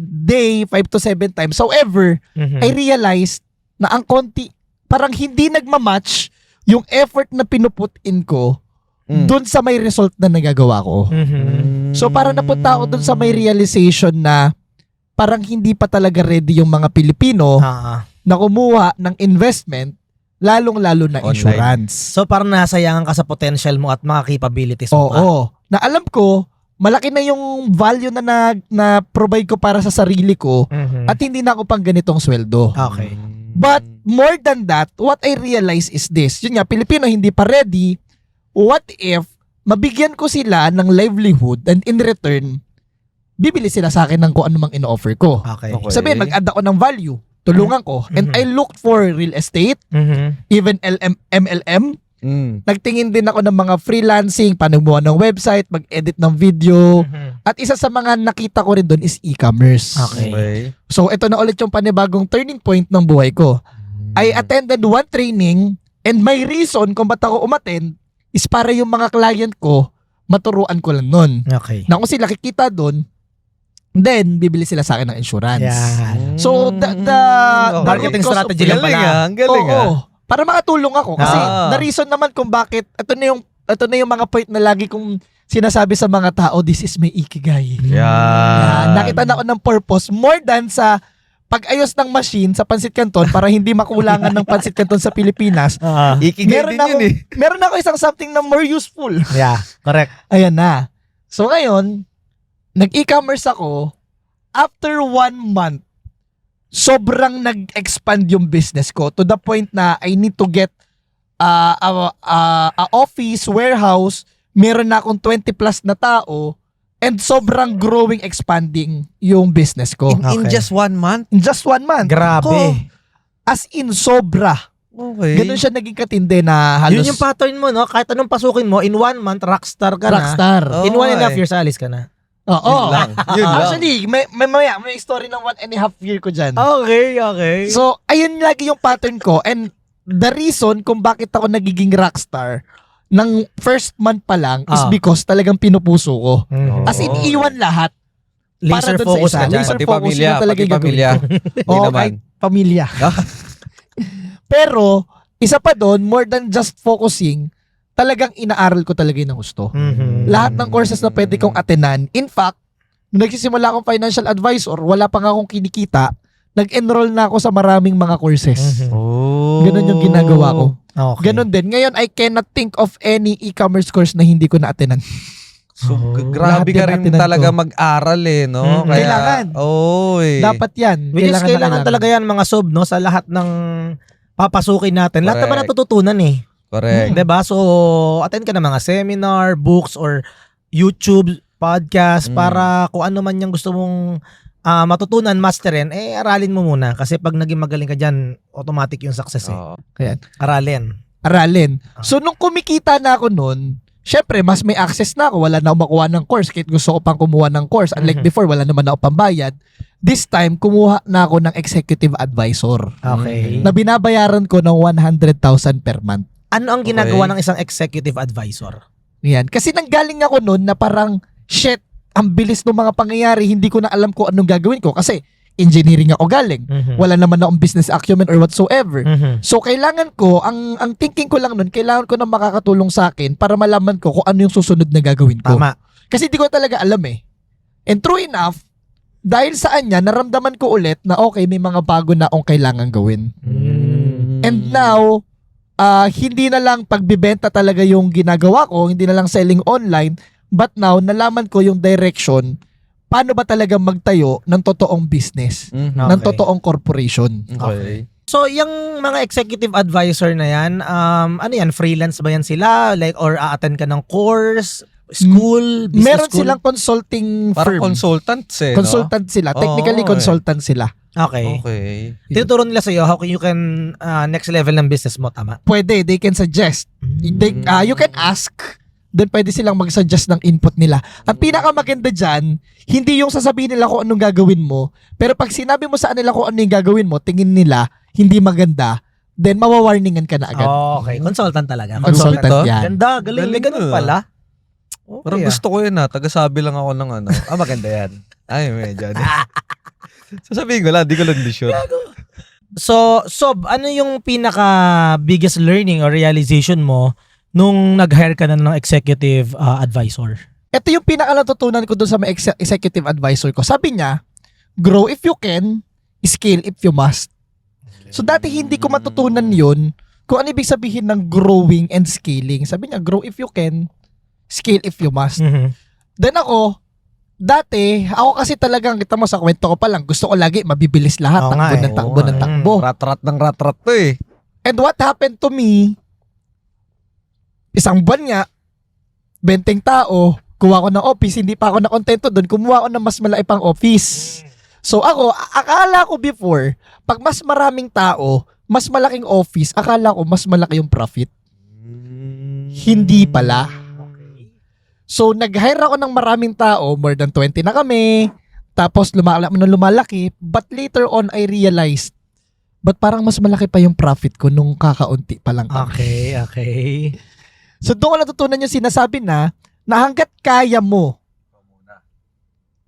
day, 5 to 7 times. However, Mhm. I realized na ang konti, parang hindi nagmamatch yung effort na pinuput in ko Mm. dun sa may result na nagagawa ko. Mhm. So parang napunta ako dun sa may realization na parang hindi pa talaga ready yung mga Pilipino Ah. na kumuha ng investment, lalong-lalo na Online. insurance. So parang nasayangan ka sa potential mo at mga capabilities mo pa. Oo. Na alam ko, malaki na yung value na provide ko para sa sarili ko Mhm. at hindi na ako pang ganitong sweldo. Okay. But more than that, what I realize is this. Yun nga, Pilipino hindi pa ready. What if mabigyan ko sila ng livelihood and in return, bibili sila sa akin ng kung ano mang ino-offer ko. Okay. Okay. Sabihin, mag-add ako ng value, tulungan ko. And Mhm. I looked for real estate, even MLM. Nagtingin din ako ng mga freelancing, paano gumawa ng website, mag-edit ng video. At isa sa mga nakita ko rin doon is e-commerce. Okay. So ito na ulit yung panibagong turning point ng buhay ko. I attended one training and my reason kung ba't ako umattend is para yung mga client ko, maturuan ko lang nun. Okay. Na kung sila kikita doon, then bibili sila sa akin ng insurance. Yan. So the Marketing root cause of- strategy lang Galing pala. Ang galing Oo, para makatulong ako kasi the reason naman kung bakit ito na yung mga point na lagi kong sinasabi sa mga tao, this is my ikigai. Yan. Nakita na ako ng purpose more than sa pag-ayos ng machine sa Pansit Canton para hindi makulangan ng Pansit Canton sa Pilipinas. Ikigay din yun eh. Meron ako isang something na more useful. Yeah, correct. Ayan na. So ngayon, nag-e-commerce ako. After 1 month, sobrang nag-expand yung business ko to the point na I need to get a office, warehouse, meron na akong 20 plus na tao, and sobrang growing, expanding yung business ko. In Okay. just 1 month? In just 1 month. Grabe. Ko, as in, sobra. Okay. Ganun siya naging katindi na halos Yun yung pattern mo, no? Kahit anong pasukin mo, in 1 month, rockstar ka na. rockstar. Oh. In 1.5 years, alis ka na. Oo. Yun lang. Yun lang. Actually, may story ng 1.5 year ko dyan. Okay, okay. So, ayun lagi yung pattern ko. And the reason kung bakit ako nagiging rockstar ng first month pa lang is Ah. because talagang pinupuso ko. As in, Oo. iwan lahat. Laser para dun sa focus isa. ka dyan. Laser Pati focus pamilya, na talaga pati yung gagawin pamilya. ko. Hindi Oo, naman. kahit pamilya. Pero, isa pa doon, more than just focusing, talagang inaaral ko talaga yung gusto. Mhm. Lahat ng courses na pwede kong atenan. In fact, nung nagsisimula akong financial advisor, wala pa nga akong kinikita, nag-enroll na ako sa maraming mga courses. Mhm. Oh. Ganun yung ginagawa ko. Okay. Ganon din. Ngayon, I cannot think of any e-commerce course na hindi ko na-attenan. So, Oh. grabe ka Lahat rin din talaga natin mag-aral eh, no? Mm. Kailangan. Oo eh. Dapat yan. Which is kailangan talaga yan mga sob, no? Sa lahat ng papasukin natin. Lahat naman Correct. natututunan eh. Correct. Diba? So, attend ka ng mga seminar, books, or YouTube, podcast, para kung ano man yung gusto mong matutunan, masterin, aralin mo muna. Kasi pag naging magaling ka dyan, automatic yung success eh. Oo. Aralin. Aralin. So, nung kumikita na ako nun, syempre, mas may access na ako. Wala na ako makuha ng course. Kahit gusto ko pang kumuha ng course. Unlike Mhm. before, wala naman ako pambayad. This time, kumuha na ako ng executive advisor Okay. na binabayaran ko ng 100,000 per month. Ano ang ginagawa Okay. ng isang executive advisor? Yan. Kasi nanggaling ako nun na parang, shit, ang bilis ng mga pangyayari. Hindi ko na alam kung anong gagawin ko. Kasi, engineering ako galing. Wala naman akong business acumen or whatsoever. Mhm. So kailangan ko, ang thinking ko lang nun, kailangan ko na makakatulong sa akin para malaman ko kung ano yung susunod na gagawin ko. Tama. Kasi di ko talaga alam eh. And true enough, dahil sa kanya, naramdaman ko ulit na okay, may mga bago na akong kailangan gawin. And now, hindi na lang pagbibenta talaga yung ginagawa ko, hindi na lang selling online, but now, nalaman ko yung direction, paano ba talaga magtayo ng totoong business, Mhm. ng Okay. totoong corporation. Okay. So, yung mga executive advisor na yan, ano yan, freelance ba yan sila? Like, or a-attend ka ng course, school, business Meron school? silang consulting Parang firm. consultants eh, no? Consultant sila. Technically, Oo, consultant sila. Okay. Okay. Tinuturo nila sa'yo how you can next level ng business mo, tama? Pwede, they can suggest. You can ask, then pwede silang mag-suggest ng input nila. Ang pinakamaganda dyan, hindi yung sasabihin nila kung anong gagawin mo, pero pag sinabi mo sa kanila kung ano yung gagawin mo, tingin nila, hindi maganda, then mawawarningan ka na agad. Okay. Consultant talaga. Consultant to? yan. Ganda, galing. May Galing ganun ah. pala. Okay, Parang gusto ko yun Tagasabi lang ako ng ano. Maganda yan. Ay, medyo. Sasabihin ko lang, di ko lang di sure. So, Sob, ano yung pinaka biggest learning or realization mo nung nag-hire ka na ng executive advisor? Ito yung pinaka-natutunan ko dun sa may executive advisor ko. Sabi niya, grow if you can, scale if you must. So dati hindi ko matutunan yun kung ano ibig sabihin ng growing and scaling. Sabi niya, grow if you can, scale if you must. Then ako kasi talagang, kita mo sa kwento ko pa lang, gusto ko lagi mabibilis lahat. Oo Takbo nga ng eh. takbo ng Oo nga. takbo. Rat-rat ng rat-rat to eh. And what happened to me, isang buwan nga, 20 tao, kuha ko ng office, hindi pa ako nakontento doon, kumuha ko ng mas malaki pang office. So ako, akala ko before, pag mas maraming tao, mas malaking office, akala ko mas malaki yung profit. Hindi pala. So nag-hire ako ng maraming tao, more than 20 na kami, tapos lumalaki, but later on I realized, but parang mas malaki pa yung profit ko nung kakaunti pa lang kami. Okay. So doon ko natutunan yung sinasabi na hanggat kaya mo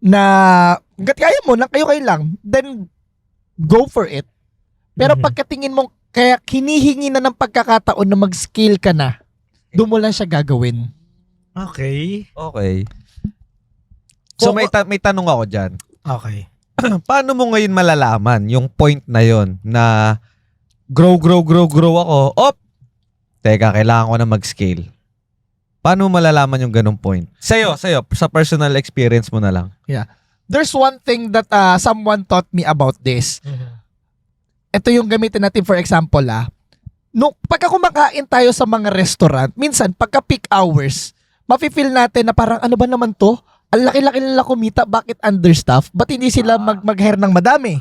na kayo lang, then go for it. Pero Mhm. pagkatingin mo, kaya hinihingi na ng pagkakataon na mag-scale ka na, doon mo lang siya gagawin. Okay. Okay. So may tanong ako dyan. Okay. Paano mo ngayon malalaman yung point na yon na grow ako? Teka, kailangan ko na mag-scale. Paano mo malalaman yung ganung point? Sa'yo, sa personal experience mo na lang. There's one thing that someone taught me about this. Ito yung gamitin natin for example nung pagka kumakain tayo sa mga restaurant, minsan pagka peak hours, mafe-feel natin na parang ano ba naman to? Ang laki-laki nila kumita, bakit understaffed? Ba't hindi sila mag-hire ng madami?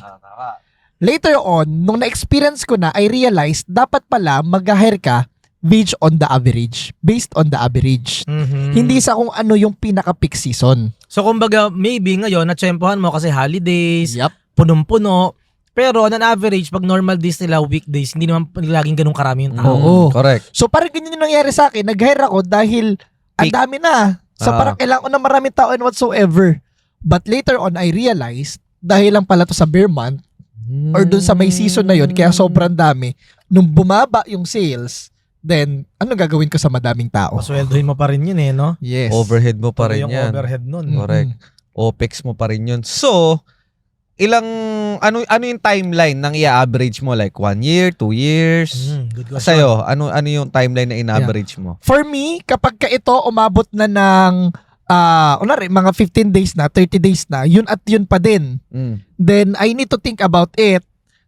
Later on, nung na-experience ko na, I realized dapat pala mag-hire ka based on the average. Hindi sa kung ano yung pinaka-peak season. So kumbaga, maybe ngayon, natsyempohan mo kasi holidays, Yup. punong-puno. Pero on an average, pag normal days nila, weekdays, hindi naman laging ganun karami yung tao. Oo. Correct. So parang ganyan yung nangyari sa akin. Nag-hire ako dahil ang Peak. dami na. So parang kailangan ko na maraming tao and whatsoever. But later on, I realized, dahil lang pala to sa bear month, or dun sa may season na yun, kaya sobrang dami. Nung bumaba yung sales, then, ano gagawin ko sa madaming tao? Pasweldohin mo pa rin yun no? Yes. Overhead mo pa rin yung yan. overhead nun. Correct. OPEX mo pa rin yun. So, ano yung timeline ng i-average mo? Like 1 year, 2 years? Good question. Sa'yo, ano yung timeline na in-average mo? For me, kapag ka ito umabot na ng, mga 15 days na, 30 days na, yun at yun pa din. Then, I need to think about it.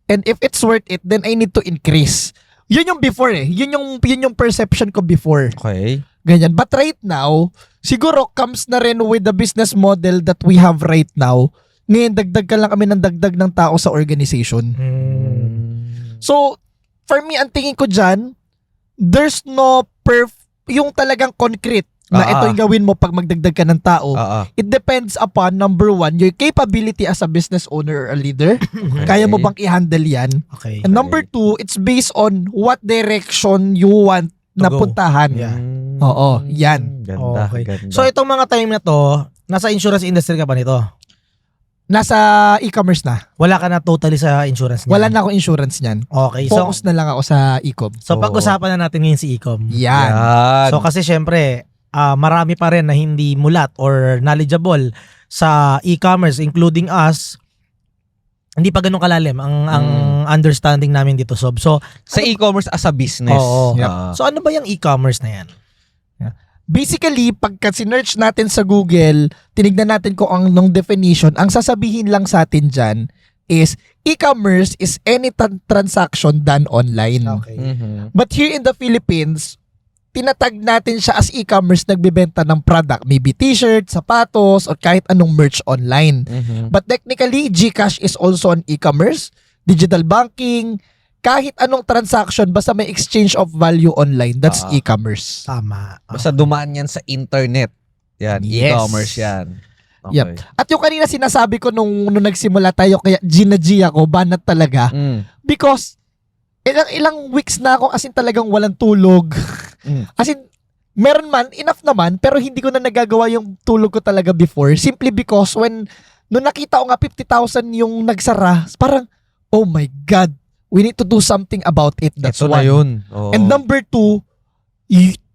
And if it's worth it, then I need to increase. Yun yung before Yun yung perception ko before. Okay. Ganyan. But right now, siguro comes na rin with the business model that we have right now. Ngayon, dagdag ka lang kami ng dagdag ng tao sa organization. So, for me, ang tingin ko dyan, there's no yung talagang concrete na ito yung gawin mo pag magdagdag ka ng tao. It depends upon, number one, your capability as a business owner or a leader. Kaya mo bang i-handle yan? Okay. And number two, it's based on what direction you want na go. puntahan. Yeah. Oo, yan. Ganda, Okay. ganda. So itong mga time na to, nasa insurance industry ka ba nito? Nasa e-commerce na. Wala ka na totally sa insurance niya? Wala na akong insurance niyan. Okay. So, Focus na lang ako sa e-com. pag-usapan na natin ngayon si Ecom. Yan. Yan. So kasi syempre, marami pa rin na hindi mulat or knowledgeable sa e-commerce, including us. Hindi pa ganun kalalim ang understanding namin dito, Sob. So sa e-commerce as a business. Oo. Ah. So ano ba yung e-commerce na yan? Basically, pagka sinearch natin sa Google, tinignan natin kung anong definition, ang sasabihin lang sa atin dyan is e-commerce is any transaction done online. Okay. Mhm. But here in the Philippines, tinatag natin siya as e-commerce, nagbebenta ng product. Maybe t-shirt, sapatos, or kahit anong merch online. Mhm. But technically, GCash is also an e-commerce, digital banking, kahit anong transaction, basta may exchange of value online, that's e-commerce. Tama. Basta dumaan yan sa internet. Yan, Yes. e-commerce yan. Okay. Yep. At yung kanina sinasabi ko nung nagsimula tayo, kaya G ako, banat talaga. Because, ilang weeks na ako as in talagang walang tulog. As in, meron man, enough naman, pero hindi ko na nagagawa yung tulog ko talaga before. Simply because nung nakita ko nga 50,000 yung nagsara, parang, oh my God, we need to do something about it. That's Ito one. na yun. Oo. And number two,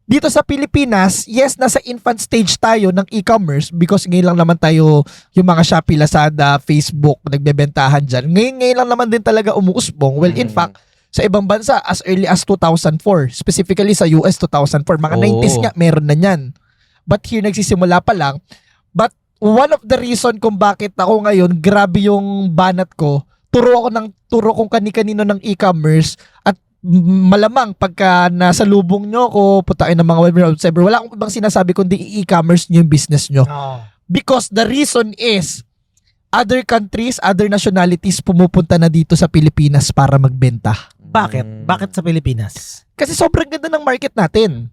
dito sa Pilipinas, yes, nasa infant stage tayo ng e-commerce because ngayon lang naman tayo yung mga Shopee, Lazada, Facebook, nagbebentahan dyan. Ngayon lang naman din talaga umuusbong. Well, in fact, sa ibang bansa, as early as 2004, specifically sa US 2004, mga 90s nga, meron na yan. But here, nagsisimula pa lang. But one of the reason kung bakit ako ngayon, grabe yung banat ko, turo kung kani-kanino ng e-commerce at malamang pagka nasa lubong nyo ako, putain ng mga website, wala akong ibang sinasabi kundi i-commerce nyo yung business nyo. Because the reason is, other countries, other nationalities pumupunta na dito sa Pilipinas para magbenta. Bakit? Bakit sa Pilipinas? Kasi sobrang ganda ng market natin.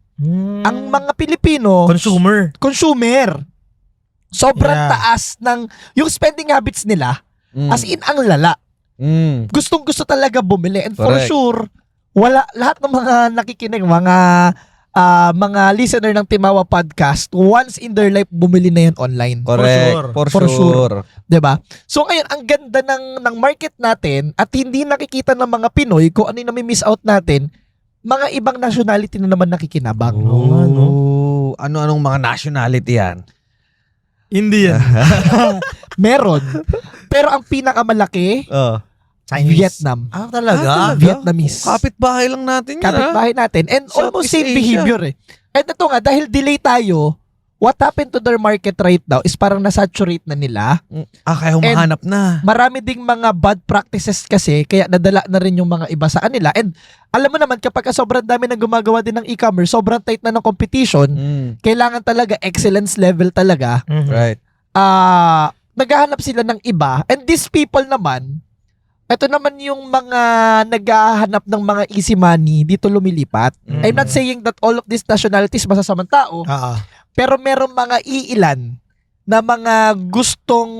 Ang mga Pilipino, consumer, sobrang Yeah. taas ng, yung spending habits nila, as in ang lala. Gustong gusto talaga bumili. And for Correct. sure, wala, lahat ng mga nakikinig, mga listener ng Timawa Podcast, once in their life, bumili na yan online. Correct. For For sure. 'Di ba? So ngayon, ang ganda ng market natin at hindi nakikita ng mga Pinoy kung ano yung nami-miss out natin, mga ibang nationality na naman nakikinabang. Oo nga, no? Ano-anong mga nationality yan? Indian. Meron. Pero ang pinakamalaki, Chinese. Vietnam. Talaga? Vietnamese. Kapit-bahay lang natin yan. Kapitbahay natin. And almost Southeast same Asia. behavior eh. And ito nga, dahil delay tayo, what happened to their market right now is parang nasaturate na nila. Kaya humahanap na. Marami ding mga bad practices kasi, kaya nadala na rin yung mga iba sa kanila. And alam mo naman, kapag sobrang dami na gumagawa din ng e-commerce, sobrang tight na ng competition, kailangan talaga excellence level talaga. Right. Naghahanap sila ng iba. And these people naman, ito naman yung mga naghahanap ng mga easy money dito lumilipat. I'm not saying that all of these nationalities masasamang tao, pero merong mga iilan na mga gustong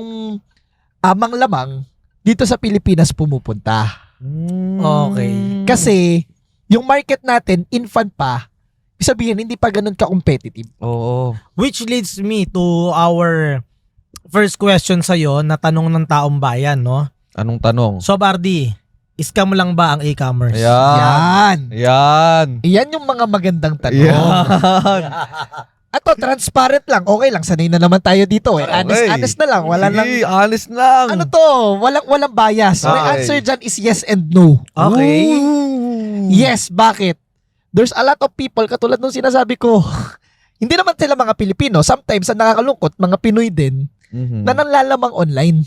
manglamang dito sa Pilipinas pumupunta. Okay. Kasi yung market natin, infant pa, ibig sabihin hindi pa ganun ka-competitive. Oo. Which leads me to our first question sa'yo na tanong ng taong bayan, no? Anong tanong? So, Bardi, scam lang ba ang e-commerce? Yan. Yan yung mga magandang tanong. Yan. Ato, transparent lang. Okay lang, sanay na naman tayo dito eh. Honest na lang. Wala lang. Sige, honest lang. Ano to? Walang bias. My Okay. answer dyan is yes and no. Okay. Yes, bakit? There's a lot of people, katulad nung sinasabi ko, hindi naman sila mga Pilipino. Sometimes, ang nakakalungkot, mga Pinoy din, na nanlalamang online.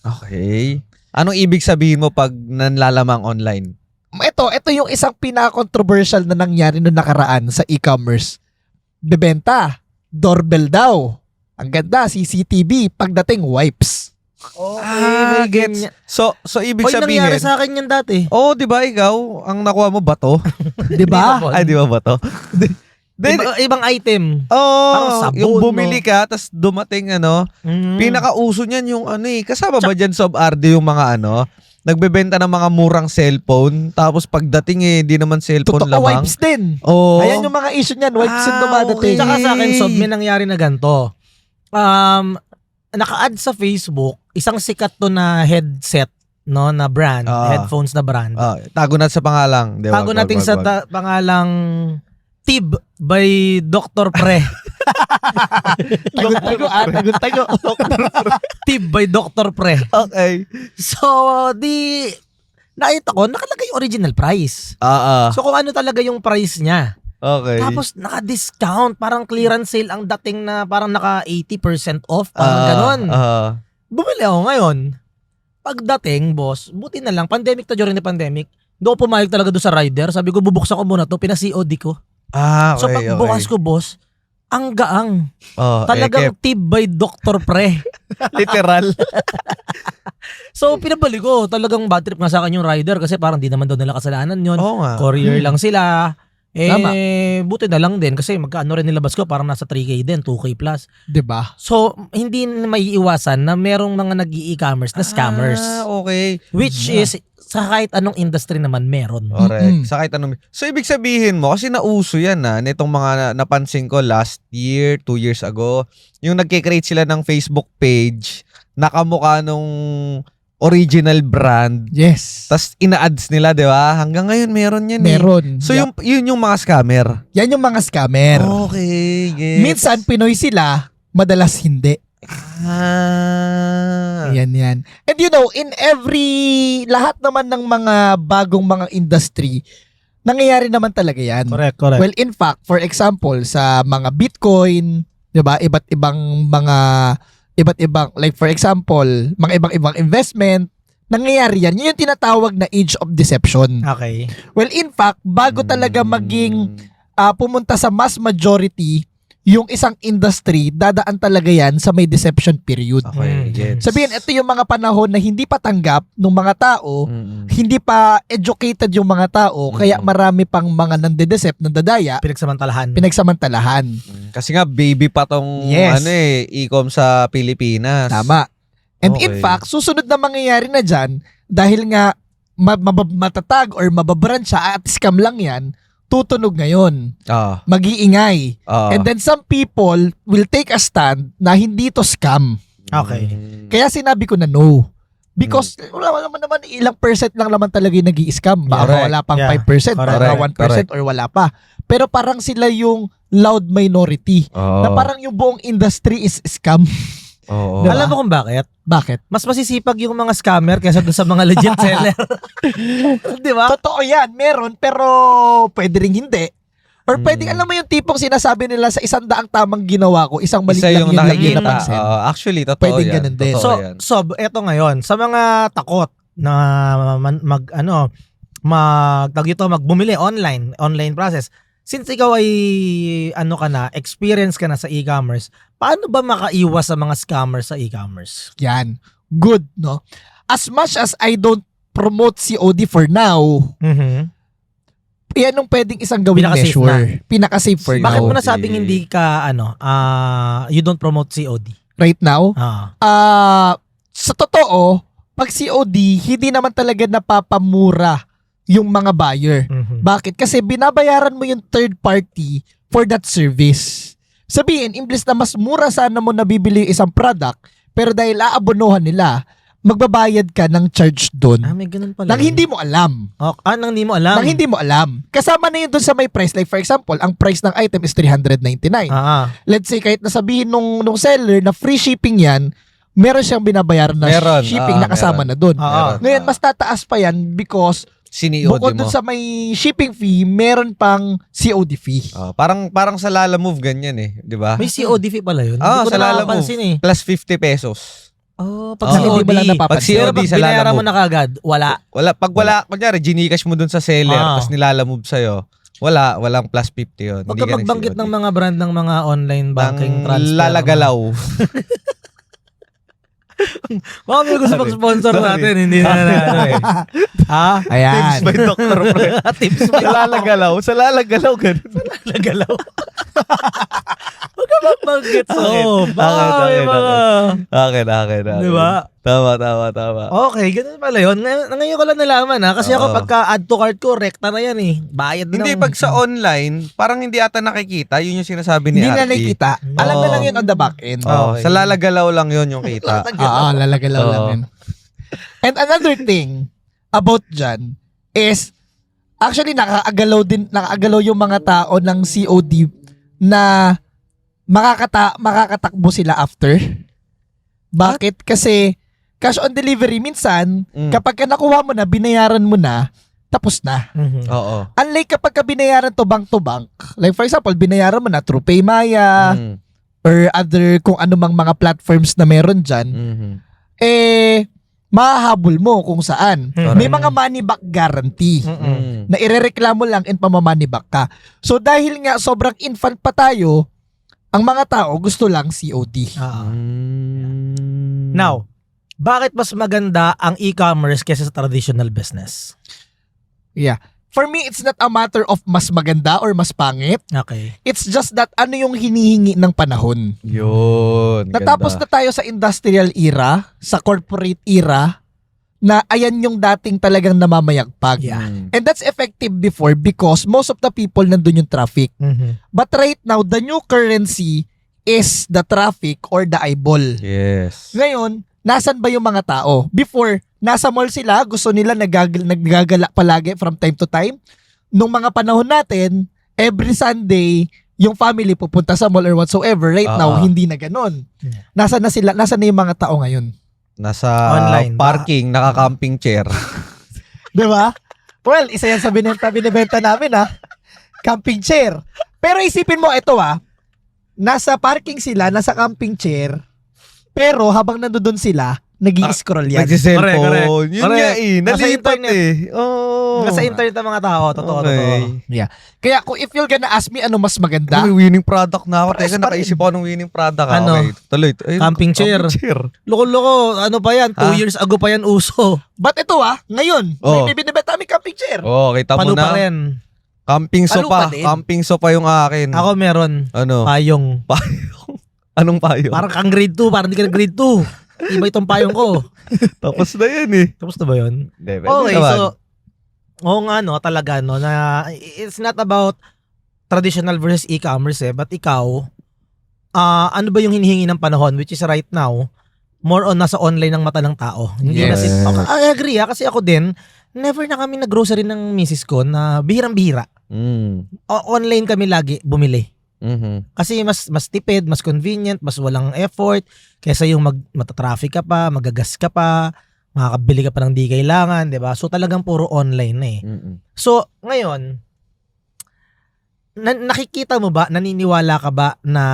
Okay. Anong ibig sabihin mo pag nanlalamang online? Ito yung isang pinaka-controversial na nangyari noong nakaraan sa e-commerce. Bebenta, doorbell daw. Ang ganda, CCTV, pagdating wipes. May gets. So ibig sabihin. Nangyari sa akin yan dati. Oh, di ba ikaw, ang nakuha mo bato? 'Di ba? Ay, di ba bato? Ibang item. Parang Oh, sabon, yung bumili ka, tas dumating pinakauso niyan yung kasama ba dyan Sob RD yung mga nagbebenta ng mga murang cellphone, tapos pagdating hindi naman cellphone Totoo, lamang. wipes din. Oh. Ayan yung mga issue niyan, wipes yung dumadating. Tsaka sa akin, Sob, may nangyari na ganito. Naka-add sa Facebook, isang sikat to na headset, no, na brand, headphones na brand. Tago natin sa pangalang. Di ba? Tago natin sa pangalang Tib by Dr. Pre. Tago. Tib by Dr. Pre. Okay. So, nakita ko, nakalagay yung original price. So, kung ano talaga yung price niya. Okay. Tapos, naka-discount. Parang clearance sale ang dating na parang naka 80% off. Parang ganon. Bumili ako ngayon. Pagdating, boss, buti na lang. Pandemic to, during the pandemic. Doon pumayag talaga doon sa rider. Sabi ko, bubuksan ko muna to. Pina-COD ko. Okay, So pagbukas ko, boss, ang gaang. Oh, Talagang Tib by Dr. Pre. literal. So pinabalik ko, talagang bad trip nga sa akin yung rider kasi parang di naman daw nila kasalanan yun. Oo nga. Courier lang sila. Tama. Buti na lang din kasi magkaano rin nilabas ko, parang nasa 3K din, 2K plus. 'Di ba? So hindi na maiiwasan na merong mga nag-i-e-commerce na scammers. Okay. Which is sa kahit anong industry naman meron. Correct. Sa kahit anong... So, ibig sabihin mo, kasi nauso yan nitong mga napansin ko last year, 2 years ago, yung nagkikreate sila ng Facebook page, nakamukha nung original brand, Yes. tas ina-ads nila, di ba? Hanggang ngayon, meron yan Meron. So, Yup. yun yung mga scammer. Yan yung mga scammer. Okay, yes. Minsan, Pinoy sila, madalas hindi. Yan. And you know, in lahat naman ng mga bagong mga industry, nangyayari naman talaga yan. Correct. Well, in fact, for example, sa mga Bitcoin, 'di ba? Iba't ibang like for example, mga ibang investment, nangyayari yan. Yun yung tinatawag na age of deception. Okay. Well, in fact, bago talaga maging pumunta sa mass majority, yung isang industry, dadaan talaga yan sa may deception period. Okay, gets. Sabihin, ito yung mga panahon na hindi pa tanggap ng mga tao, hindi pa educated yung mga tao, kaya marami pang mga nandedecept, nandadaya, pinagsamantalahan. Kasi nga baby pa tong Yes. e-com sa Pilipinas. Tama. And in Okay. fact, susunod na mangyayari na dyan, dahil nga matatag or mababrand siya at scam lang yan, tutunog ngayon. Ah. Mag-iingay. Ah. And then some people will take a stand na hindi to scam. Okay. Kaya sinabi ko na no. Because wala naman ilang percent lang naman talaga yung nag-i-scam. Baka Correct. wala pang Yeah. 5%, baka Correct. 1% or wala pa. Pero parang sila yung loud minority. Oo. Na parang yung buong industry is scam. Oo. Diba? Alam mo kung bakit? Bakit? Mas masisipag yung mga scammer kaysa doon sa mga legit seller. Di ba? Totoo yan, meron, pero pwede rin hindi. Or pwedeng, alam mo yung tipong sinasabi nila sa 100 tamang ginawa ko, isang mali Isa lang yung yun lang yung nakikita. napansin. Actually, totoo Pwedeng yan. ganun din. Totoo yan. So, eto ngayon, sa mga takot na magbumili online process. Since ikaw ay experience ka na sa e-commerce, paano ba makaiwas sa mga scammers sa e-commerce? Yan. Good, no? As much as I don't promote COD for now, yan ang pwedeng isang gawing Pinaka-safe measure. Pinaka-safe for Sige. Bakit now. mo nasabing hindi ka you don't promote COD? Right now, Ah. sa totoo, pag COD, hindi naman talaga napapamura yung mga buyer. Bakit? Kasi binabayaran mo yung third party for that service. Sabihin, imbes na mas mura sana mo nabibili yung isang product, pero dahil aabonohan nila, magbabayad ka ng charge doon. May ganun pala. Nang hindi mo alam. nang hindi mo alam. Nang hindi mo alam. Kasama na yun doon sa may price. Like for example, ang price ng item is $399. Let's say kahit nasabihin nung seller na free shipping yan, meron siyang binabayaran na Meron. shipping na kasama na doon. Meron. Ngayon, mas tataas pa yan because Sini-OD bukod mo. doon sa may shipping fee, meron pang COD fee. Parang sa Lala Move ganyan di ba? May COD fee pala yun. Oo, Hindi ko sa Lala Move. napapansin Plus 50 pesos. Pag Hindi mo lang Pag napapansin. Pero COD pag sa Lala binayaran mo Move. na kagad, wala. Pag wala, kunyari, Gcash mo dun sa seller, tapos Nilala Move sa'yo, walang plus 50 yun. Huwag Hindi ka magbanggit ng mga brand ng mga online banking transfer. Lalagalaw. Baka may gusto mag-sponsor natin, hindi na Ayan. By Dr. Pre. Tips Sa lalagalaw. Sa lalagalaw, ganun. Nagalaw. Huwag ka magbanggit sa Akin. Di ba? Tama. Okay, ganun pala yun. Ngayon ko lang nalaman kasi ako pagka add to cart ko, rekta na yan Bayad na. Hindi, pag sa online, parang hindi ata nakikita. Yun yung sinasabi ni Hindi na RT. nakikita. Alam na lang yun on the back end. Sa lalagalaw lang yun yung kita. Lalagalaw lang yun. And another thing about dyan is actually nakakagalaw yung mga tao ng COD na makakatakbo sila after. Bakit? Kasi cash on delivery minsan kapag ka nakuha mo na, binayaran mo na, tapos na. Oo. Unlike kapag ka binayaran to bank, like for example, binayaran mo na through Paymaya or other kung ano mang mga platforms na meron dyan, mahahabol mo kung saan. May mga money back guarantee na irereklamo lang and pamamoney back ka. So dahil nga sobrang infant pa tayo, ang mga tao gusto lang COD. Now, bakit mas maganda ang e-commerce kaysa sa traditional business? Yeah. For me, it's not a matter of mas maganda or mas pangit. Okay. It's just that ano yung hinihingi ng panahon. Yun. Natapos na tayo sa industrial era, sa corporate era, na ayan yung dating talagang namamayagpag. And that's effective before because most of the people nandun yung traffic. But right now, the new currency is the traffic or the eyeball. Yes. Ngayon, nasan ba yung mga tao? Before, nasa mall sila, gusto nila naggagala palagi from time to time. Nung mga panahon natin, every Sunday, yung family pupunta sa mall or whatsoever. Right now, hindi na ganun. Nasaan na sila? Nasaan na yung mga tao ngayon? Nasa Online ba? parking, naka-camping chair. Di ba? Well, isa yan sa binibenta namin camping chair. Pero isipin mo, ito nasa parking sila, nasa camping chair, pero habang nandoon sila, nag-i-scroll yan. Nagsiselfone. Correct. Yun nga eh. Nasa Nalipat internet. eh. Oh. Nasa internet ang mga tao. Totoo. Yeah. Kaya kung if you're gonna ask me ano mas maganda, May winning product na ako. Pares Teka, pa nakaisip ako ng winning product. Ano? Okay, tuloy. Ayun, Camping chair. Loko-loko, ano pa yan? 2 years ago pa yan uso. but ito ngayon, Oh. may binibenta kami camping chair. Oh, kita mo Palo pa na. rin. Camping Palo sopa. pa din. Camping sopa yung akin. Ako meron. Ano? Payong. Anong payo? Parang kang grade 2. Parang di ka na grade 2. Iba itong payong ko. Tapos na yan eh. Tapos na ba yun? Hindi, pwede Okay, naman. so, oo nga no, talaga no, na it's not about traditional versus e-commerce but ikaw, ano ba yung hinihingi ng panahon, which is right now, more on nasa online ng mata ng tao. Hindi na Yes. okay, I agree kasi ako din, never na kami nag-grocery ng misis ko na bihirang-bihira. Online kami lagi bumili. Mhm. Kasi mas tipid, mas convenient, mas walang effort kaysa yung matatraffic ka pa, magagas ka pa, makakabili ka pa ng di kailangan, 'di ba? So talagang puro online na eh. Mhm. So ngayon, nakikita mo ba, naniniwala ka ba na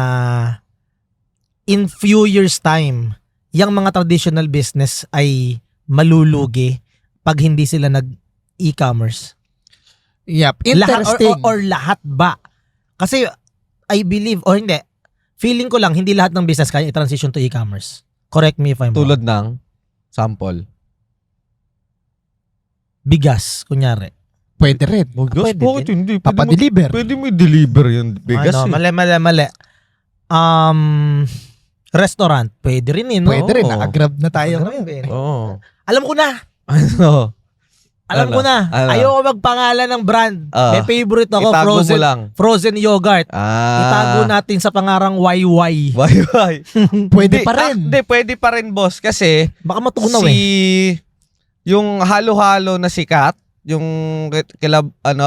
in few years time, yung mga traditional business ay malulugi pag hindi sila nag-e-commerce? Yep, Lahat interesting. or lahat ba? Kasi I believe or hindi, feeling ko lang hindi lahat ng business kaya i-transition to e-commerce. Correct me if I'm wrong. Tulad ng sample. Bigas, kunyari. Pwede rin. Bigas? Pwede Bakit hindi? Papadeliver. Pwede mo i-deliver yung bigas Ano, eh. mali. Restaurant, pwede rin eh, no? Pwede rin. Oo. Naka-grab na tayo Pwede ngayon. rin. Oo. Alam ko na. Ano? Alam ko na. Ano? Ayoko magpangalan ng brand. May favorite ako, Itago mo lang. frozen yogurt. Itago natin sa pangarang YY. Bye-bye. Pwede pa rin. Hindi, pwede pa rin, boss. Kasi Baka matunaw si eh. yung halo-halo na sikat, yung kila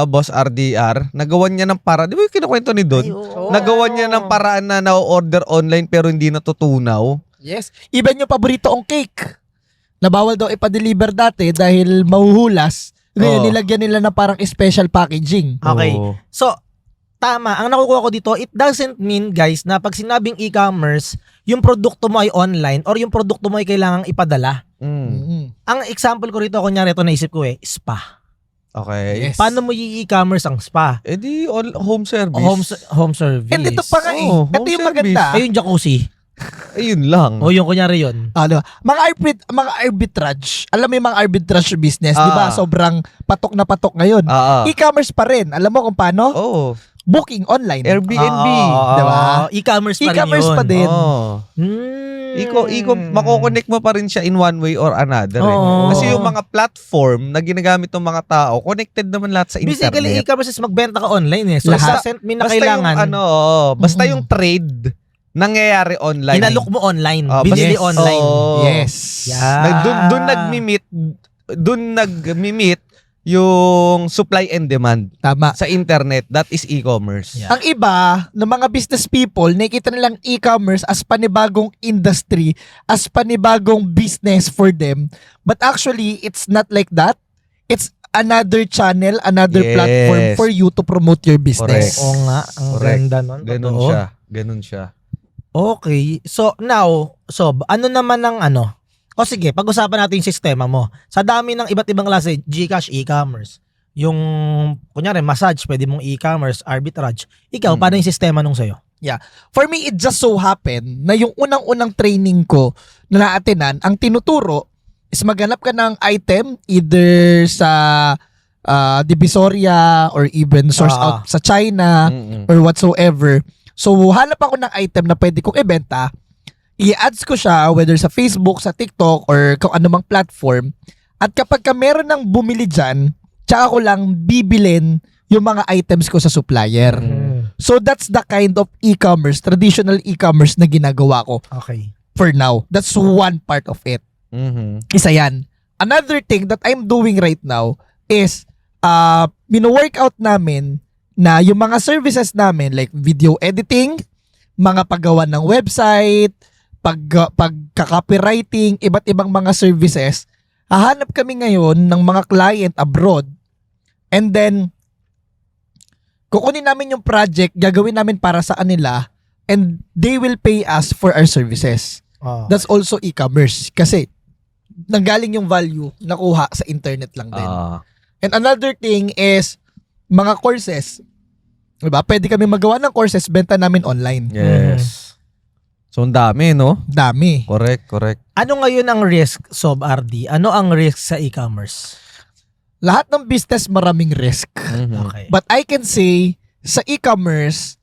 boss RDR, nagawan niya ng para, di ba yung kinukwento ni Don? Nagawan niya ng paraan na na-order online pero hindi natutunaw. Yes. Even yung paborito ong cake. Na bawal daw ipa-deliver dati dahil mahuhulas. Ngayon, Oo. nilagyan nila na parang special packaging. Okay. Oo. So, tama. Ang nakukuha ko dito, it doesn't mean, guys, na pag sinabing e-commerce, yung produkto mo ay online or yung produkto mo ay kailangang ipadala. Mm. Ang example ko rito, kunyari ito naisip ko spa. Okay. Yes. Paano mo i-e-commerce ang spa? Eh di home service. Home service. And ito pa nga eh. Oo, Ito home yung service. maganda. Ayun, jacuzzi. Ayun lang. O yung kunyari yun. Ano, mga arbitrage. Alam mo yung mga arbitrage business, di ba? Ah. Sobrang patok na patok ngayon. E-commerce pa rin. Alam mo kung paano? Oh, Booking online. Airbnb. Diba? E-commerce pa rin E-commerce yun. pa din. Oh. Makokonect mo pa rin siya in one way or another. Oo. Kasi yung mga platform na ginagamit ng mga tao, connected naman lahat sa internet. Basically, e-commerce is magbenta ka online eh. So, Lahat. doesn't mean na Basta kailangan. basta yung trade nangyayari online. Inalok mo online. Ah, Binili yes. online. Oo. Yes. Yeah. Doon nagmi-meet yung supply and demand Tama. sa internet. That is e-commerce. Yeah. Ang iba ng mga business people, nakikita nilang e-commerce as panibagong industry, as panibagong business for them. But actually, it's not like that. It's another channel, another Yes. platform for you to promote your business. Correct. Oo nga. Ang Correct. ganda nun. Ganun Totoo. siya. Ganun siya. Okay. So, now, ano naman ang ano? O sige, pag-usapan natin yung sistema mo. Sa dami ng iba't ibang klase, GCash, e-commerce. Yung, kunyari, massage, pwede mong e-commerce, arbitrage. Ikaw, paano yung sistema nung sa'yo? For me, it just so happened na yung unang-unang training ko na naatinan, ang tinuturo is maghanap ka ng item either sa Divisoria or even source out sa China Mm-mm. or whatsoever. So, hanap ako ng item na pwede kong ibenta, i-ads ko siya whether sa Facebook, sa TikTok, or kung anumang platform. At kapag ka meron ng bumili dyan, tsaka ko lang bibilin yung mga items ko sa supplier. So, that's the kind of e-commerce, traditional e-commerce na ginagawa ko Okay. for now. That's one part of it. Mhm. Isa yan. Another thing that I'm doing right now is mino-workout namin na yung mga services namin like video editing, mga paggawa ng website, pagka-copywriting, iba't ibang mga services, hahanap kami ngayon ng mga client abroad and then kukunin namin yung project, gagawin namin para sa kanila and they will pay us for our services. That's also e-commerce kasi nanggaling yung value nakuha sa internet lang din. Ah. And another thing is mga courses. Diba? Pwede kami magawa ng courses, benta namin online. Yes. So, ang dami, no? Dami. Correct. Ano ngayon ang risk, Sob RD? Ano ang risk sa e-commerce? Lahat ng business maraming risk. Mhm. Okay. But I can say, sa e-commerce,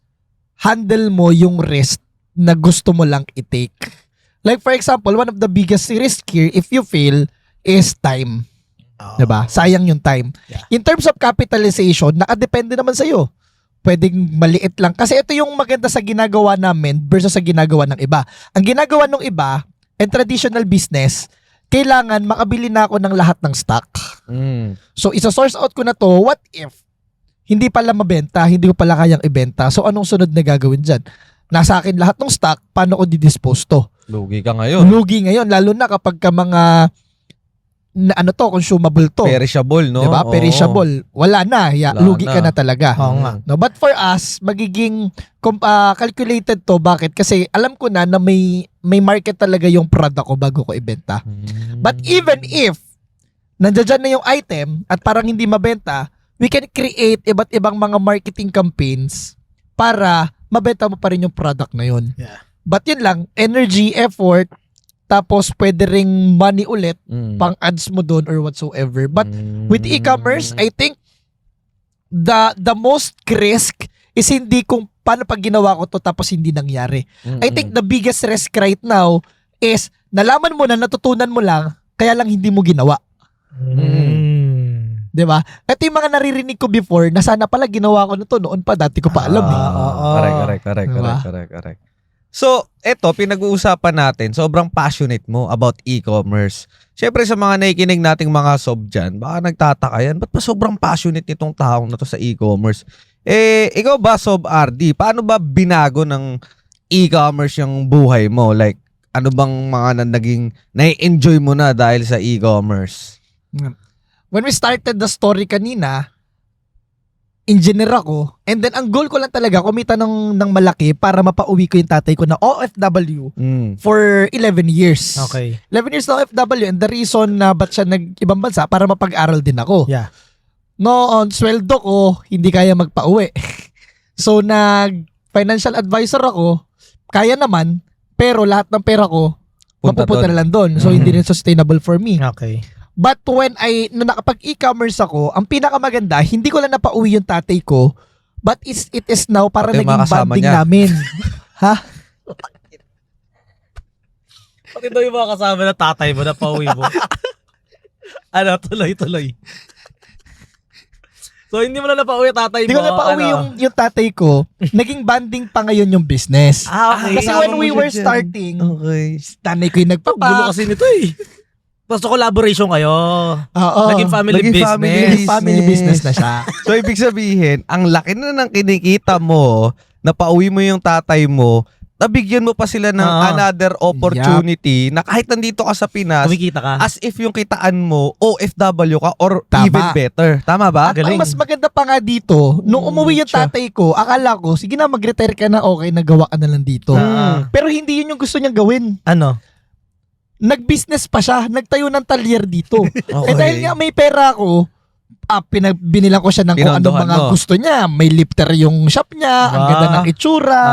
handle mo yung risk na gusto mo lang i-take. Like for example, one of the biggest risk here, if you fail, is time. Diba? Sayang yung time. Yeah. In terms of capitalization, nakadepende naman sa'yo. Pwedeng maliit lang. Kasi ito yung maganda sa ginagawa namin versus sa ginagawa ng iba. Ang ginagawa ng iba, and traditional business, kailangan makabili na ako ng lahat ng stock. Mm. So, isa-source out ko na to, what if hindi pala mabenta, hindi ko pala kayang ibenta. So, anong sunod na gagawin dyan? Nasa akin lahat ng stock, paano ko didispose to? Lugi ka ngayon. Lugi ngayon, lalo na kapag ka mga consumable to. Perishable, no? Diba? Oo. Perishable. Wala na. Wala Lugi na. ka na talaga. Oo nga. No, but for us, magiging calculated to. Bakit? Kasi alam ko na may market talaga yung product ko bago ko ibenta. Mm. But even if nandiyan na yung item at parang hindi mabenta, we can create iba't ibang mga marketing campaigns para mabenta mo pa rin yung product na yun. Yeah. But yun lang, energy, effort, tapos pwede ring money ulit, Mm. pang ads mo doon or whatsoever. But Mm. with e-commerce, I think the most risk is hindi kung paano pag ginawa ko to tapos hindi nangyari. I think the biggest risk right now is nalaman mo na, natutunan mo lang, kaya lang hindi mo ginawa. Mm. 'Di ba? Ito yung mga naririnig ko before na sana pala ginawa ko na to noon pa, dati ko pa alam eh. oo. Correct. Diba? So, eto, pinag-uusapan natin, sobrang passionate mo about e-commerce. Siyempre, sa mga nakikinig nating mga sob dyan, baka nagtataka yan, ba't pa sobrang passionate nitong taong na to sa e-commerce? Ikaw ba, Sob RD, paano ba binago ng e-commerce yung buhay mo? Like, ano bang mga naging nai-enjoy mo na dahil sa e-commerce? When we started the story kanina, engineer ako, and then ang goal ko lang talaga kumita ng malaki para mapauwi ko yung tatay ko na OFW for 11 years. Okay. 11 years na OFW, and the reason na ba't siya nag-ibang bansa para mapag-aral din ako. Yeah. Noon, sweldo ko, hindi kaya magpauwi. So, financial advisor ako, kaya naman, pero lahat ng pera ko, Punta mapupunta doon. na lang doon. So, hindi rin sustainable for me. Okay. But nung nakapag e-commerce ako, ang pinakamaganda, hindi ko lang napauwi yung tatay ko, but it is now para Pati yung naging mga kasama bonding niya. namin. Ha? Pati daw yung mga kasama na tatay mo na pauwi mo. Ano, tuloy. So, hindi mo na napauwi tatay mo? Hindi ko napauwi yung tatay ko, naging bonding pa ngayon yung business. Okay. Kasi when we were starting, Okay. tanay ko yung Gulo nagpapak. kasi nito eh. Basta collaboration kayo. Oo. Naging family Naging business. family Family business na siya. So, ibig sabihin, ang laki na ng kinikita mo, na pauwi mo yung tatay mo, nabigyan mo pa sila ng Oo. another opportunity na kahit nandito ka sa Pinas, Kumikita ka. as if yung kitaan mo, OFW ka or Tama. even better. Tama ba? At ang mas maganda pa nga dito, nung umuwi yung tatay ko, akala ko, sige na mag-retire ka na, okay, nagawa ka na lang dito. Pero hindi yun yung gusto niyang gawin. Ano? Nag-business pa siya, nagtayo ng talyer dito. Okay. Eh dahil nga may pera ako, binilang ko siya ng kung anong Pinondohan mga mo. gusto niya. May lifter yung shop niya, ang ganda ng itsura.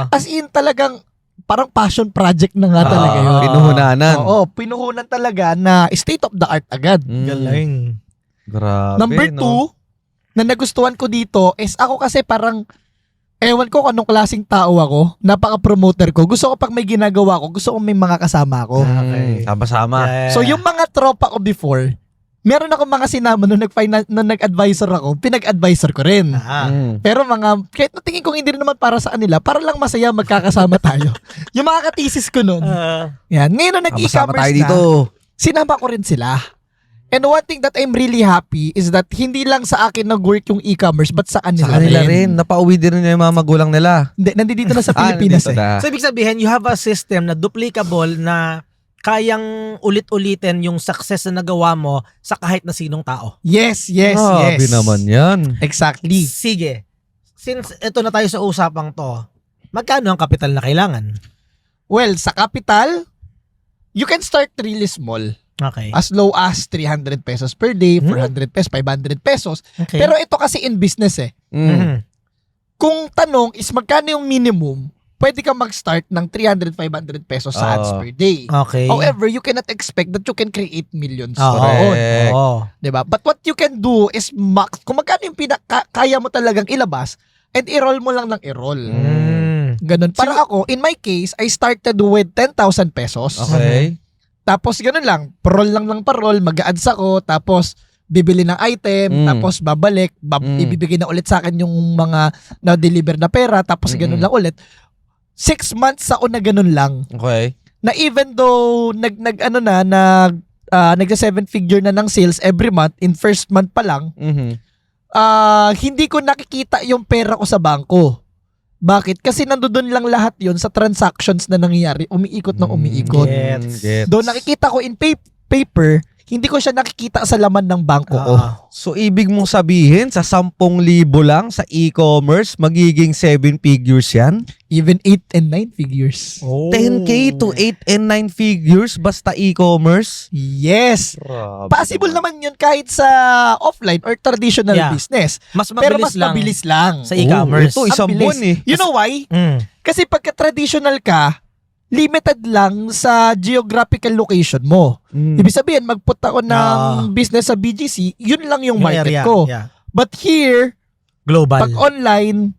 As in talagang parang passion project na nga talaga yun. Pinuhunanan. Oo, pinuhunan talaga na state of the art agad. Mm. Grabe, Number no? 2, na nagustuhan ko dito is ako kasi parang ewan ko kung anong klaseng tao ako, napaka-promoter ko. Gusto ko pag may ginagawa ko, gusto ko may mga kasama ako. Okay. Sama-sama. So yung mga tropa ko before, meron ako mga sinama nung nag-advisor ako, pinag-advisor ko rin. Pero kahit natingin kong hindi rin naman para sa kanila, para lang masaya magkakasama tayo. Yung mga katisis ko nun. Yan. Ngayon nung Sama-sama nag-e-commerce tayo na, dito. sinama ko rin sila. And one thing that I'm really happy is that hindi lang sa akin nag-work yung e-commerce, but sa kanila, Sa kanila rin. Napauwi din rin yung mga magulang nila. Hindi, nandito na sa Pilipinas nandito na. So, ibig sabihin, you have a system na duplicable na kayang ulit-ulitin yung success na nagawa mo sa kahit na sinong tao. Yes, yes, Grabe yes. naman yan. Exactly. Sige. Since ito na tayo sa usapang to, magkano ang kapital na kailangan? Well, sa capital, you can start really small. Okay. As low as 300 pesos per day, 400 pesos, 500 pesos. Okay. Pero ito kasi in business eh. Mhm. Kung tanong is magkano yung minimum, pwede ka mag-start ng 300, 500 pesos sa ads per day. Okay. However, you cannot expect that you can create millions. Oo. Correct. Oo. Diba? But what you can do is kung magkano yung kaya mo talagang ilabas, and i-roll mo lang ng i-roll. Mm. Ganun. Para ako, in my case, I started with 10,000 pesos. Okay. Tapos ganun lang, parol lang ng parol, mag-ads ako, tapos bibili ng item, tapos babalik, ibibigay na ulit sa akin yung mga na-deliver na pera, tapos ganun lang ulit. 6 months ako na ganun lang. Okay. Na even though nagsa 7 figure na ng sales every month, in first month pa lang, Mhm. hindi ko nakikita yung pera ko sa bangko. Bakit? Kasi nandoon lang lahat yon sa transactions na nangyayari, umiikot ng umiikot. Gets. Doon nakikita ko in paper, hindi ko siya nakikita sa laman ng bangko ko. So, ibig mong sabihin, sa 10,000 lang sa e-commerce, magiging 7 figures yan? Even 8 and 9 figures. Oh. 10K to 8 and 9 figures basta e-commerce? Yes! Possible naman yun kahit sa offline or traditional Yeah. business. Mas Pero mabilis mas lang mabilis lang. sa e-commerce. Ito, isang Ang bilis. buwan eh. You know why? Mm. Kasi pagka traditional ka, limited lang sa geographical location mo. Ibig sabihin, magpunta ako ng business sa BGC, yun lang yung market area, ko. yeah. But here, Global. pag online,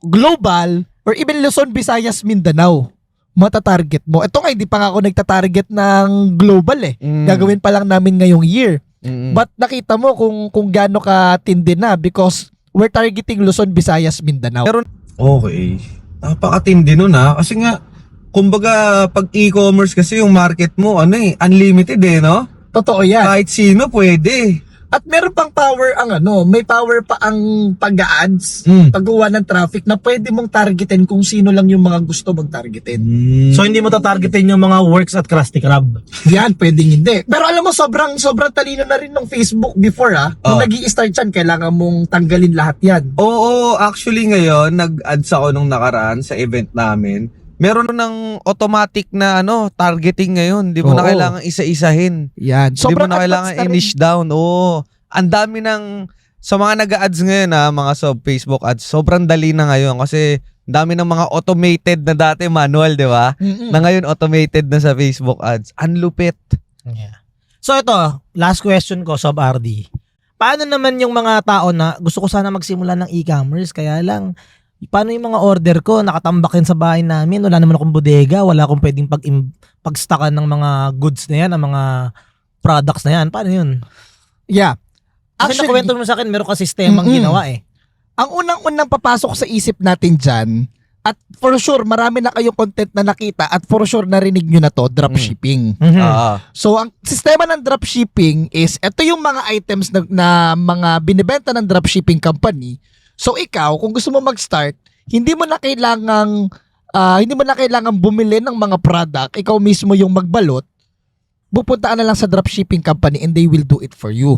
global, or even Luzon, Visayas, Mindanao, matatarget mo. Ito nga, hindi pa nga ako nagtatarget ng global eh. Gagawin pa lang namin ngayong year. But nakita mo kung gaano ka tindi na because we're targeting Luzon, Visayas, Mindanao. Okay. Napakatindi nun ha. Kasi nga, kumbaga, pag e-commerce kasi yung market mo, unlimited no? Totoo yan. Kahit sino pwede. At meron pang power may power pa ang pag-ads, paggawa ng traffic na pwede mong targetin kung sino lang yung mga gusto mong targetin. So hindi mo tatargetin yung mga works at Krusty Krab. Yan, pwedeng hindi. Pero alam mo, sobrang talino na rin ng Facebook before Nung nag-i-start yan, kailangan mong tanggalin lahat yan. Oo, actually ngayon, nag-ads ako nung nakaraan sa event namin. Meron ng automatic na targeting ngayon. Di mo na Oo. kailangan isa-isahin. Yan. Di mo na advanced kailangan na rin. i-niche down. Oo. Ang dami sa mga nag-ads ngayon mga Facebook ads, sobrang dali na ngayon kasi dami ng mga automated na dati manual, di ba? Na ngayon automated na sa Facebook ads. Ang lupit. Yeah. So ito, last question ko, Sob RD. Paano naman yung mga tao na gusto ko sana magsimula ng e-commerce, kaya lang, paano yung mga order ko, nakatambakin sa bahay namin, wala naman akong bodega, wala akong pwedeng pag-stockan ng mga goods na yan, ng mga products na yan, paano yun? Yeah. Kasi nakwento mo sa akin, meron ka sistemang ginawa eh. Ang unang-unang papasok sa isip natin dyan, at for sure, marami na kayong content na nakita at for sure narinig nyo na to, dropshipping. So, ang sistema ng dropshipping is, ito yung mga items na mga binibenta ng dropshipping company. So, ikaw, kung gusto mo mag-start, hindi mo na kailangang bumili ng mga product, ikaw mismo yung magbalot, pupunta ka na lang sa dropshipping company and they will do it for you.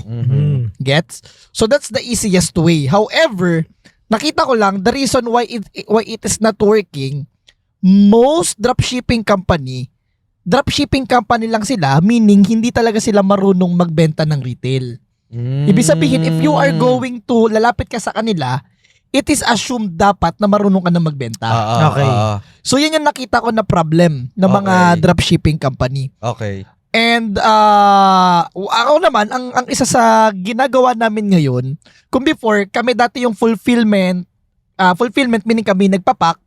Gets? So, that's the easiest way. However, nakita ko lang, the reason why it is not working, most dropshipping company lang sila, meaning hindi talaga sila marunong magbenta ng retail. Ibig sabihin, if you are going to lalapit ka sa kanila, it is assumed dapat na marunong ka na magbenta. Okay. So, yan yung nakita ko na problem ng mga Okay. dropshipping company. Okay. And ako naman, ang isa sa ginagawa namin ngayon, kung before, kami dati yung fulfillment meaning kami nagpapak,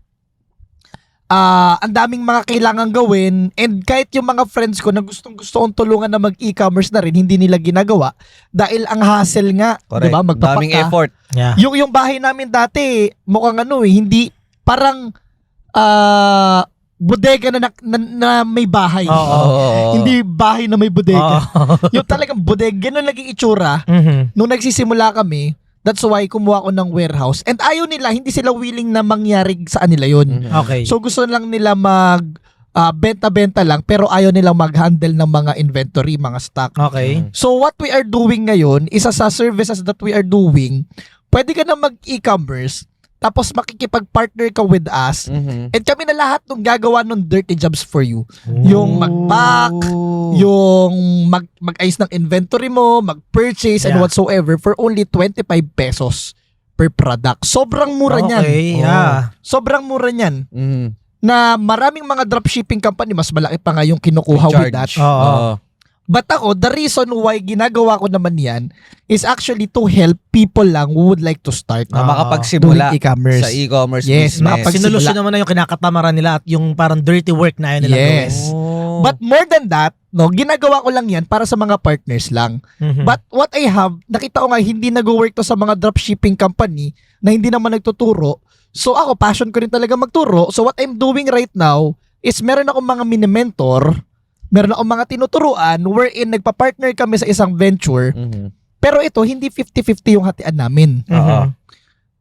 ang daming mga kailangan gawin, and kahit yung mga friends ko na gusto kong tulungan na mag-e-commerce na rin, hindi nila ginagawa dahil ang hassle nga, Correct. 'di ba? Magpapak Daming ka. effort. Yeah. Yung bahay namin dati, mukhang hindi parang bodega na may bahay. Oo. Hindi bahay na may bodega. Oo. Yung talagang bodega, ganun naging itsura. Mhm. Nung nagsisimula kami, that's why kumuha ko ng warehouse. And ayaw nila, hindi sila willing na mangyari sa kanila yun. Okay. So gusto lang nila benta-benta lang, pero ayaw nilang mag-handle ng mga inventory, mga stock. Okay. So what we are doing ngayon, isa sa services that we are doing, pwede ka na mag-e-commerce, tapos makikipag-partner ka with us, and kami na lahat nung gagawa ng dirty jobs for you. Yung mag-pack, yung mag-ayos ng inventory mo, mag-purchase and Yeah. whatsoever for only 25 pesos per product. Sobrang mura niyan. Okay, yeah. Sobrang mura niyan. Mhm. Na maraming mga dropshipping company, mas malaki pa nga yung kinukuha with that. Charge. Oo. But ako, the reason why ginagawa ko naman yan is actually to help people lang who would like to start Na Ah, makapagsimula doing e-commerce. sa e-commerce Yes, business. makapagsimula. Sinulusyon naman na yung kinakatamaran nila at yung parang dirty work na yun nila Yes. Oh. But more than that, no, ginagawa ko lang yan para sa mga partners lang. gawin. But what I have, nakita ko nga hindi nag-work to sa mga dropshipping company na hindi naman nagtuturo. So ako, passion ko rin talaga magturo. So what I'm doing right now is meron akong mga mini-mentor, meron akong mga tinuturuan wherein nagpa-partner kami sa isang venture. Mhm. Pero ito, hindi 50-50 yung hatian namin. Oo.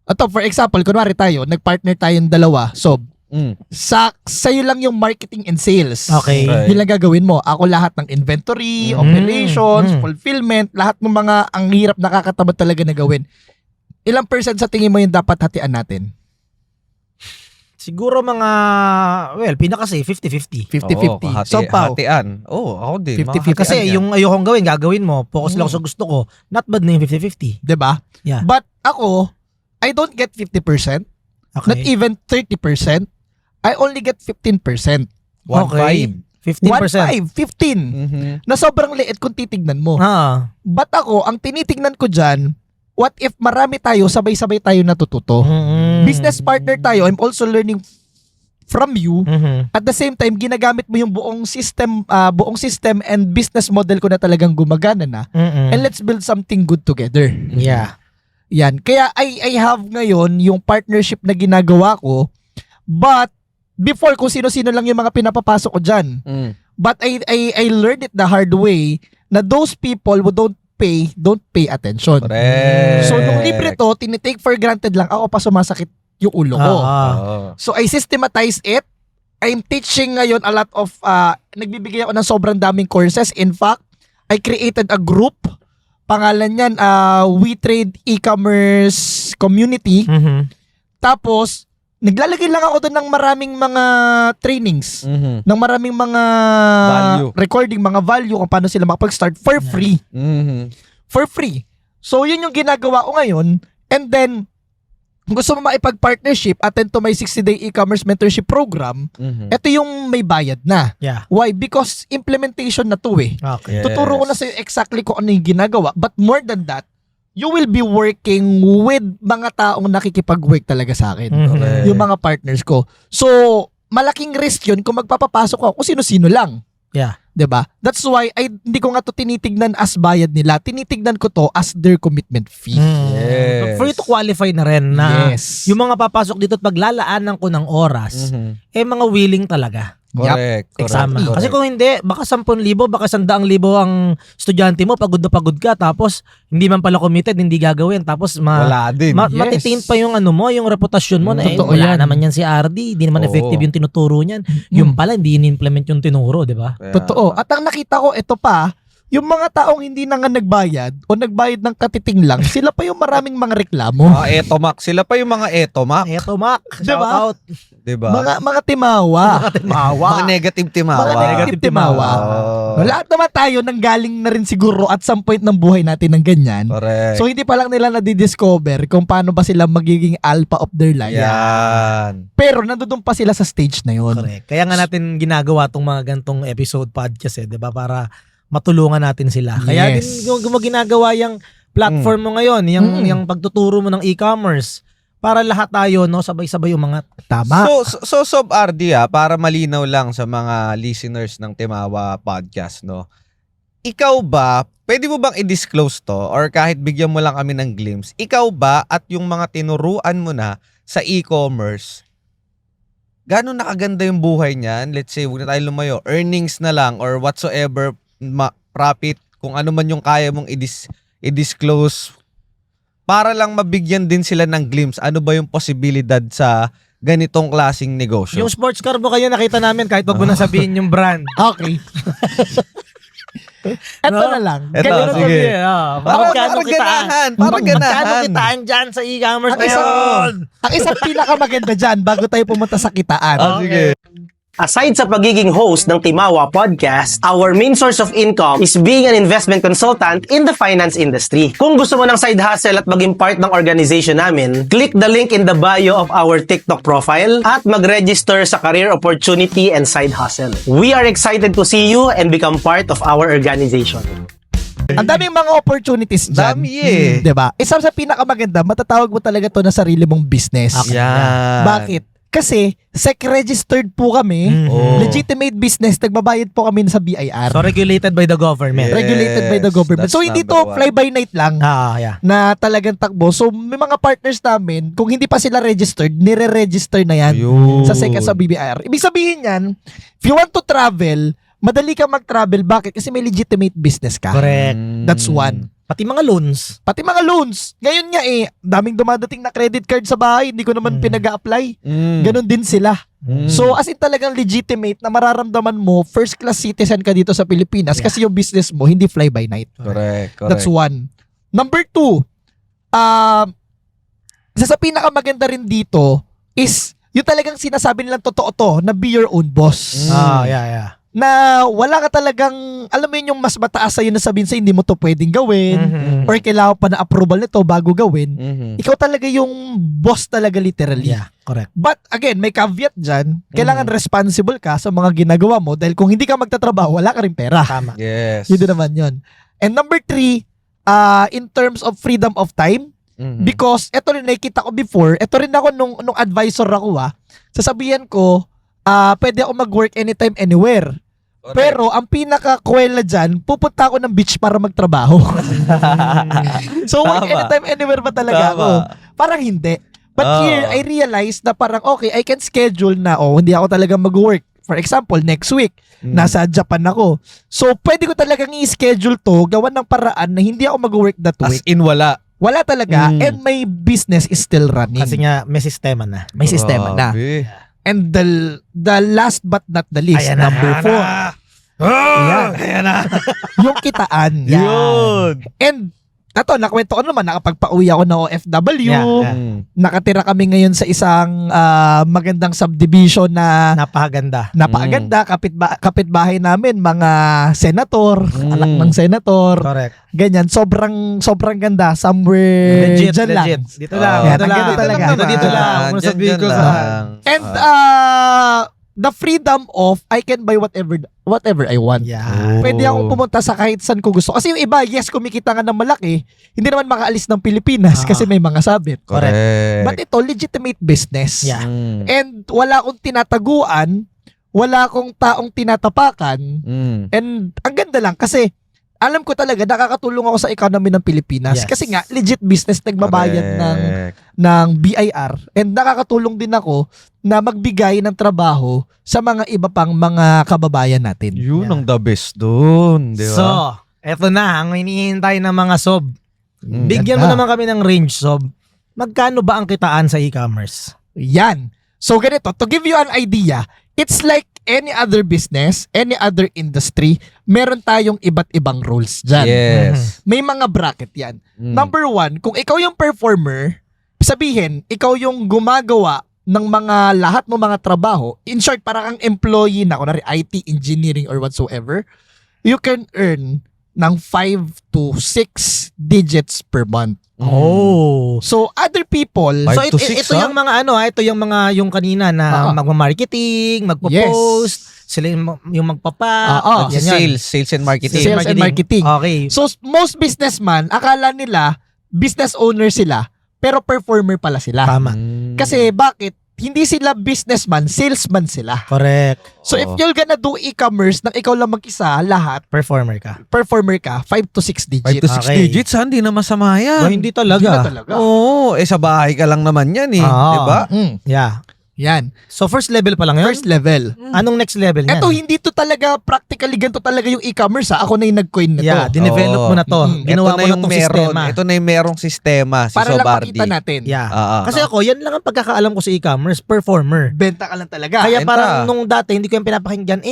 Ito, for example, kunwari tayo, nagpartner tayong dalawa. So, Mm. sa'yo lang yung marketing and sales. Okay. Right. Yun lang gagawin mo. Ako lahat ng inventory, operations, fulfillment, lahat ng mga ang hirap nakakatamad talaga na gawin. Ilang percent sa tingin mo yung dapat hatian natin? Siguro mga, pinaka safe, 50-50. 50-50. Oo, So, Pao, hatian. Ako din. 50-50. Kasi Hatian yan. yung ayokong gawin mo. Focus lang sa gusto ko. Not bad na yung 50-50. 'di ba? Yeah. But ako, I don't get 50%, not Okay. even 30%. I only get 15%. 1.5. 15%. 15. Mhm. Na sobrang liit kung titignan mo. Ah. But ako, ang tinitignan ko dyan, what if marami tayo, sabay-sabay tayo natututo? Business partner tayo, I'm also learning from you. At the same time, ginagamit mo yung buong system and business model ko na talagang gumagana na. And let's build something good together. Yeah. Yan. Kaya I have ngayon yung partnership na ginagawa ko. But before, kung sino-sino lang yung mga pinapapasok ko dyan. Mm. But I learned it the hard way na those people who don't pay attention. Correct. So, nung libre to, tinitake for granted lang, ako pa sumasakit yung ulo ko. Oo. So, I systematize it. I'm teaching ngayon a lot of, nagbibigay ako ng sobrang daming courses. In fact, I created a group. Pangalan yan, We Trade E-Commerce Community. Tapos, naglalagay lang ako doon ng maraming mga trainings. Mhm. Ng maraming mga Value. recording, mga value kung paano sila makapag-start for free. Mhm. For free. So, yun yung ginagawa ko ngayon. And then, kung gusto mo maipag-partnership, attend to my 60-day e-commerce mentorship program, Mhm. ito yung may bayad na. Yeah. Why? Because implementation na to eh. Okay. Yes. Tuturo ko na sa'yo exactly kung ano yung ginagawa. But more than that, you will be working with mga taong nakikipag-work talaga sa akin. Correct. Yung mga partners ko. So, malaking risk yun kung magpapapasok ako kung sino-sino lang. Yeah. 'Di ba? That's why hindi ko nga to tinitignan as bayad nila. Tinitignan ko to as their commitment fee. Yes. For you to qualify na rin na Yes. yung mga papasok dito at paglalaanan ko ng oras, Mhm. mga willing talaga. Correct. Exam. Correct. Kasi kung hindi, baka 10,000, baka 100,000 ang estudyante mo, pagod na pagod ka, tapos hindi man pala committed, hindi gagawin, tapos Wala din. Yes. matitain pa yung yung reputasyon mo na Totoo wala yan. naman yan si RD, hindi naman Oo. effective yung tinuturo niyan. Yung pala, hindi in-implement yung tinuro, di ba? Kaya- Totoo. At ang nakita ko, ito pa, yung mga taong hindi na nga nagbayad o nagbayad ng katiting lang, sila pa yung maraming mga reklamo. Etomac. Sila pa yung mga Etomac. Eto, Mac. Diba? Shout out. Diba? Mga timawa. Mga negative timawa. Mga negative timawa. Oh. Lahat naman tayo nanggaling na rin siguro at some point ng buhay natin ng ganyan. Correct. So hindi pa lang nila na-discover kung paano ba sila magiging alpha of their life. Yan. Pero nandoon pa sila sa stage na yun. Correct. Kaya nga natin ginagawa tong mga gantong episode podcast 'di ba? Para matulungan natin sila. Kaya Yes. din yung ginagawa yung platform mo ngayon, yung pagtuturo mo ng e-commerce para lahat tayo sabay-sabay umangat. Tama. So Sob RD, para malinaw lang sa mga listeners ng Timawa Podcast, no? Ikaw ba, pwede mo bang i-disclose to or kahit bigyan mo lang kami ng glimpse, ikaw ba at yung mga tinuruan mo na sa e-commerce, gano'n nakaganda yung buhay niyan? Let's say, huwag na tayo lumayo, earnings na lang or whatsoever, profit, kung ano man yung kaya mong i-disclose para lang mabigyan din sila ng glimpse, ano ba yung posibilidad sa ganitong klaseng negosyo? Yung sports car mo kayo nakita namin kahit wag mo na sabihin yung brand. Okay. Eto na lang. Eto, Ganito sige. sabihin. Parang ganahan. Parang Magkano ganahan. kitaan dyan sa e-commerce Ang isang, ang isang pinakamaganda dyan bago tayo pumunta sa kitaan. Sige. Aside sa pagiging host ng Timawa Podcast, our main source of income is being an investment consultant in the finance industry. Kung gusto mo ng side hustle at maging part ng organization namin, click the link in the bio of our TikTok profile at mag-register sa career opportunity and side hustle. We are excited to see you and become part of our organization. Ang daming mga opportunities dyan. Dami eh. Diba? Isa sa pinakamaganda, matatawag mo talaga to na sarili mong business. Yan. Bakit? Kasi SEC-registered po kami, Oh. legitimate business, nagbabayad po kami sa BIR. So regulated by the government. Yeah. Regulated by the Yes, government. that's So hindi to number one. fly-by-night lang Yeah. na talagang takbo. So may mga partners namin, kung hindi pa sila registered, nire-register na yan Ayun. sa SEC at sa BIR. Ibig sabihin yan, if you want to travel, madali ka mag-travel. Bakit? Kasi may legitimate business ka. Correct. That's one. Pati mga loans. Pati mga loans. Ngayon nga daming dumadating na credit card sa bahay, hindi ko naman pinag-a-apply. Ganon din sila. So as in talagang legitimate na mararamdaman mo, first class citizen ka dito sa Pilipinas kasi yung business mo hindi fly by night. Correct. That's one. Number two, isa sa pinakamaganda rin dito is yung talagang sinasabi nilang totoo to na be your own boss. Yeah. Na wala ka talagang, alam mo yun yung mas mataas sa'yo na sabihin sa'yo, hindi mo to pwedeng gawin or kailangan pa na approval nito bago gawin. Ikaw talaga yung boss talaga literally. Yeah, correct. But again, may caveat dyan. Kailangan responsible ka sa mga ginagawa mo dahil kung hindi ka magtatrabaho, wala ka rin pera. Tama. Yes. Yun din naman yun. And number three, in terms of freedom of time, because eto rin nakikita ko before, eto rin ako nung advisor ako sasabihan ko, pwede ako mag-work anytime, anywhere. Correct. Pero ang pinaka-kwela dyan, pupunta ako ng beach para magtrabaho. So work Tama. anytime, anywhere ba talaga Tama. ako? Parang hindi. But Oo. here, I realized na parang okay, I can schedule na, hindi ako talaga mag-work. For example, next week, nasa Japan ako. So pwede ko talagang i-schedule to, gawan ng paraan na hindi ako mag-work that As week. in wala. Wala talaga, and my business is still running. Kasi nga, may sistema na. May sistema na. Grabe. And the last but not the least, Ayan na, number ayan 4. Yan. Ayan na. Yung kitaan. Yun. And nakwento ko naman, nakapagpa-uwi ako na OFW. Yeah. Nakatira kami ngayon sa isang magandang subdivision na Napakaganda. napakaganda. Kapitbahay namin, mga senator, anak ng senator. Correct. Ganyan, sobrang ganda. Somewhere Legit, dyan lang. legit. Dito lang. Yan, Dito ang lang. ganda talaga. Dito lang. Kung Dyan, sabihin ko dyan sa... lang. And the freedom of I can buy whatever I want. Yeah. Pwede akong pumunta sa kahit saan ko gusto. Kasi yung iba, yes, kumikita nga ng malaki, hindi naman makaalis ng Pilipinas kasi may mga sabit. Correct. But ito, legitimate business. Yeah. And wala akong tinataguan, wala akong taong tinatapakan, and ang ganda lang kasi alam ko talaga nakakatulong ako sa economy ng Pilipinas. Yes. Kasi nga, legit business nagbabayad ng BIR, and nakakatulong din ako na magbigay ng trabaho sa mga iba pang mga kababayan natin. Yun ang the best dun. Di ba? So, eto na, ang hinihintay ng mga sob. Bigyan mo Ganda. naman kami ng range, sob. Magkano ba ang kitaan sa e-commerce? Yan. So ganito, to give you an idea, it's like any other business, any other industry, meron tayong iba't ibang rules dyan. Yes. May mga bracket yan. Number one, kung ikaw yung performer, sabihin, ikaw yung gumagawa ng mga lahat mo mga trabaho, in short, parang kang employee na, kunwari IT, engineering, or whatsoever, you can earn ng 5 to 6 digits per month. Oh. So, other people, Five So to six, ito yung mga ito yung mga yung kanina na magma-marketing, magpo-post, sila yung magpapa. yan yan. Sales and marketing. Sales and marketing. Okay. So, most businessman, akala nila, business owner sila, pero performer pala sila. Tama. Kasi bakit? Hindi sila businessman, salesman sila. Correct. So, if you're gonna do e-commerce nang ikaw lang mag-isa, lahat, Performer ka. performer ka, 5 to 6 5 digits. to 6 Okay. digits, hindi na masama yan. Hindi talaga. Hindi na talaga. Oo, sa bahay ka lang naman yan eh. Ah. Diba? Yeah. Yan. So first level pa lang yun? First level. Anong next level niyan? Ito, hindi to talaga, practically, ganito talaga yung e-commerce ha. Ako na yung nag-coin na to. Yeah, dinevelop mo na to. Ginawa mo na tong sistema. Ito na yung merong sistema, si Para lang Sobardi. makita natin. Yeah. Kasi Kasi ako, yan lang ang pagkakaalam ko sa e-commerce, performer. Benta ka lang talaga. Kaya benta. parang nung dati, hindi ko yung pinapakinggan,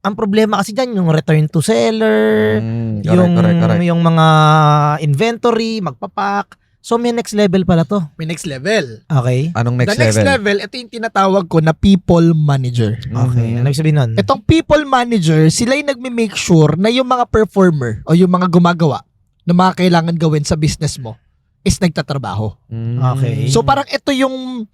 ang problema kasi dyan, yung return to seller, Correct. yung mga inventory, magpapak. So may next level pala to. May next level. Okay. Anong The next level, ito yung tinatawag ko na people manager. Okay. Ano ibig sabihin nun? Itong people manager, sila yung nagme-make sure na yung mga performer o yung mga gumagawa na mga kailangan gawin sa business mo is nagtatrabaho. Okay. So parang ito yung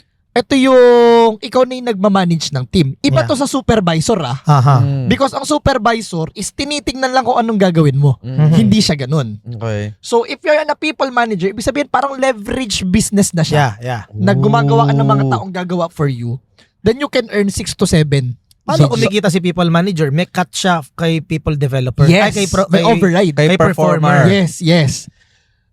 ikaw na yung nagmamanage ng team. Iba Yeah. to sa supervisor Aha. Because ang supervisor is tinitingnan lang kung anong gagawin mo. Hindi siya ganun. Okay. So if you're a people manager, ibig sabihin parang leverage business na siya. Yeah. Na gumagawa ka ng mga taong gagawa for you. Then you can earn 6 to 7. Paano kumikita si people manager? May cut siya kay people developer. Yes, Ay, may override. Kay performer. Yes.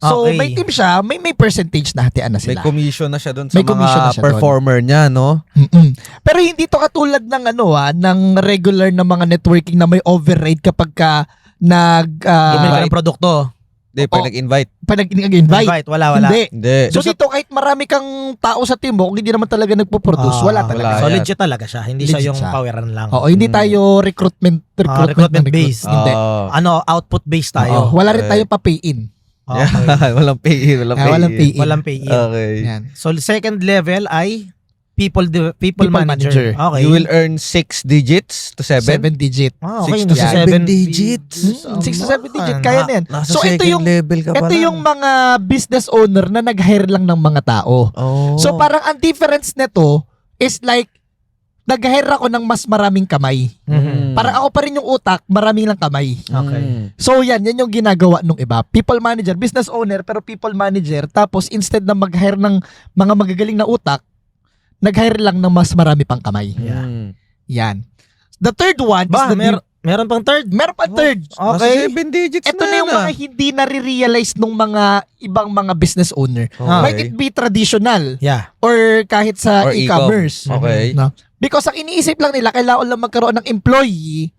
So Okay. may team siya, may percentage na hatian na May sila. commission na siya doon sa May commission na mga siya performer niya, no? Mm-mm. Pero hindi to katulad ng ng regular na mga networking na may override kapag ka Bumili ka ng produkto. Hindi, pag nag-invite. nag-invite. Wala. Hindi. Hindi. So dito kahit marami kang tao sa team mo, kung hindi naman talaga nagpo-produce, wala talaga. wala. So Yan. legit talaga siya. Hindi siya Legit yung siya. poweran lang. Oo, hindi tayo recruitment based. Hindi. Ano, output based tayo. Oo, wala rin Okay. tayong pa-pay-in. Okay. Walang pay-in. Walang pay-in. Walang pay-in. Okay. Yan. So second level ay people People manager. manager. Okay. You will earn 6 digits to 7. 7 digit. Okay, 6 to nasa 7 7 digits. 6 to 7 digit, kaya na yan. Nasa So ito yung level ka pa ito yung mga business owner na nag-hire lang ng mga tao. Oh. So parang ang difference nito is like nag-hire ako ng mas maraming kamay. Mhm. Parang ako pa rin yung utak, maraming lang kamay. Okay. So yan yung ginagawa nung iba. People manager, business owner pero people manager. Tapos instead na mag-hire ng mga magagaling na utak, nag-hire lang ng mas marami pang kamay. Yan. The third one is Ba, the meron pang third. meron pa third. Okay. 7 digits Ito na yung mga hindi nare-realize nung mga ibang mga business owner. Might it be traditional Yeah. or kahit sa Or e-commerce. Okay. No? Because ang iniisip lang nila, kailangan lang magkaroon ng employee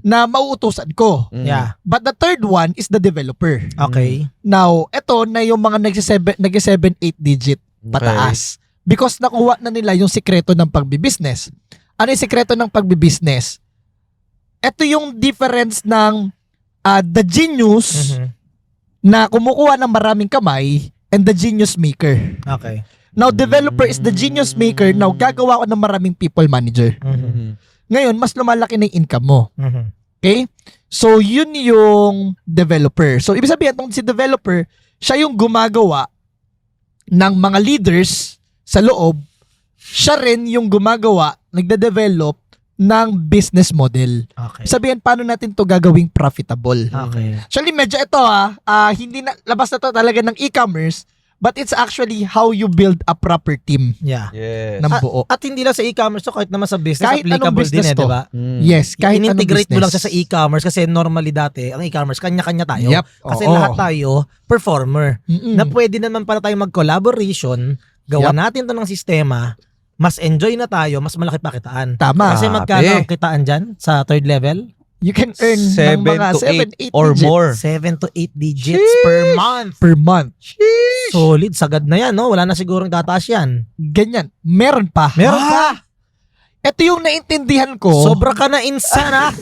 na mauutusan ko. Yeah. But the third one is the developer. Okay. Now, eto na yung mga nag-7-8 digit pataas. Because nakuha na nila yung sikreto ng pagbibusiness. Ano yung sikreto ng pagbibusiness? Ito yung difference ng the genius Mhm. na kumukuha ng maraming kamay and the genius maker. Okay. Now, developer is the genius maker. Now, gagawa ko ng maraming people manager. Mhm. Ngayon, mas lumalaki na yung income mo. Mhm. Okay? So, yun yung developer. So, ibig sabihin, itong si developer, siya yung gumagawa ng mga leaders sa loob. Siya rin yung gumagawa, nagde-develop ng business model. Okay. Sabihin, paano natin to gagawing profitable? Okay. Actually, medyo ito hindi na, labas na to talaga ng e-commerce, but it's actually how you build a proper team Yeah. Yes. ng buo. At hindi lang sa e-commerce to, kahit naman sa business, Kahit anong applicable business din to. di ba? Yes, kahit anong In-integrate mo business. lang siya sa e-commerce kasi normally dati, ang e-commerce, kanya-kanya tayo. Yep. Kasi Oo. lahat tayo, performer. Mm-mm. Na pwede naman pala tayong mag-collaboration, gawa Yep. natin to ng sistema, mas enjoy na tayo, mas malaki pa kitaan. Tama. Kasi magkano ang kitaan dyan sa third level? You can earn ng 7 mga to 8 7-8 or digits more. 7 to 8 digits per month. per month. Solid, sagad na yan, no? Wala na sigurong tataas yan. Ganyan. Meron pa. Meron pa! Ito yung naintindihan ko. Sobra ka na insana.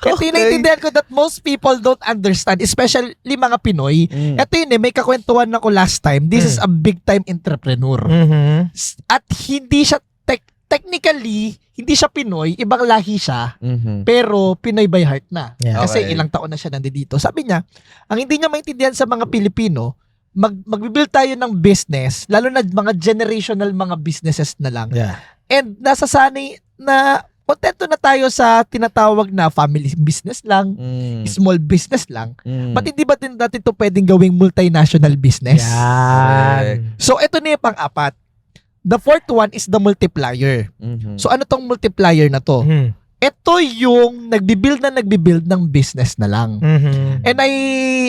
Ito yung naintindihan ko that most people don't understand, especially mga Pinoy. Ito yun may kakwentuhan ako last time. This is a big time entrepreneur. Mhm. At hindi siya technically, hindi siya Pinoy, ibang lahi siya, Mhm. pero Pinoy by heart na. Yeah. Kasi Okay. ilang taon na siya nandito. Sabi niya, ang hindi niya maintindihan sa mga Pilipino, magbibuild tayo ng business, lalo na mga generational mga businesses na lang. Yeah. And nasasanay na kontento na tayo sa tinatawag na family business lang, small business lang. Ba't hindi ba din natin ito pwedeng gawing multinational business? Yan. So, ito na yung pang-apat. The fourth one is the multiplier. So, ano tong multiplier na to? Mhm. Ito yung nagbibuild ng business na lang. Mhm. And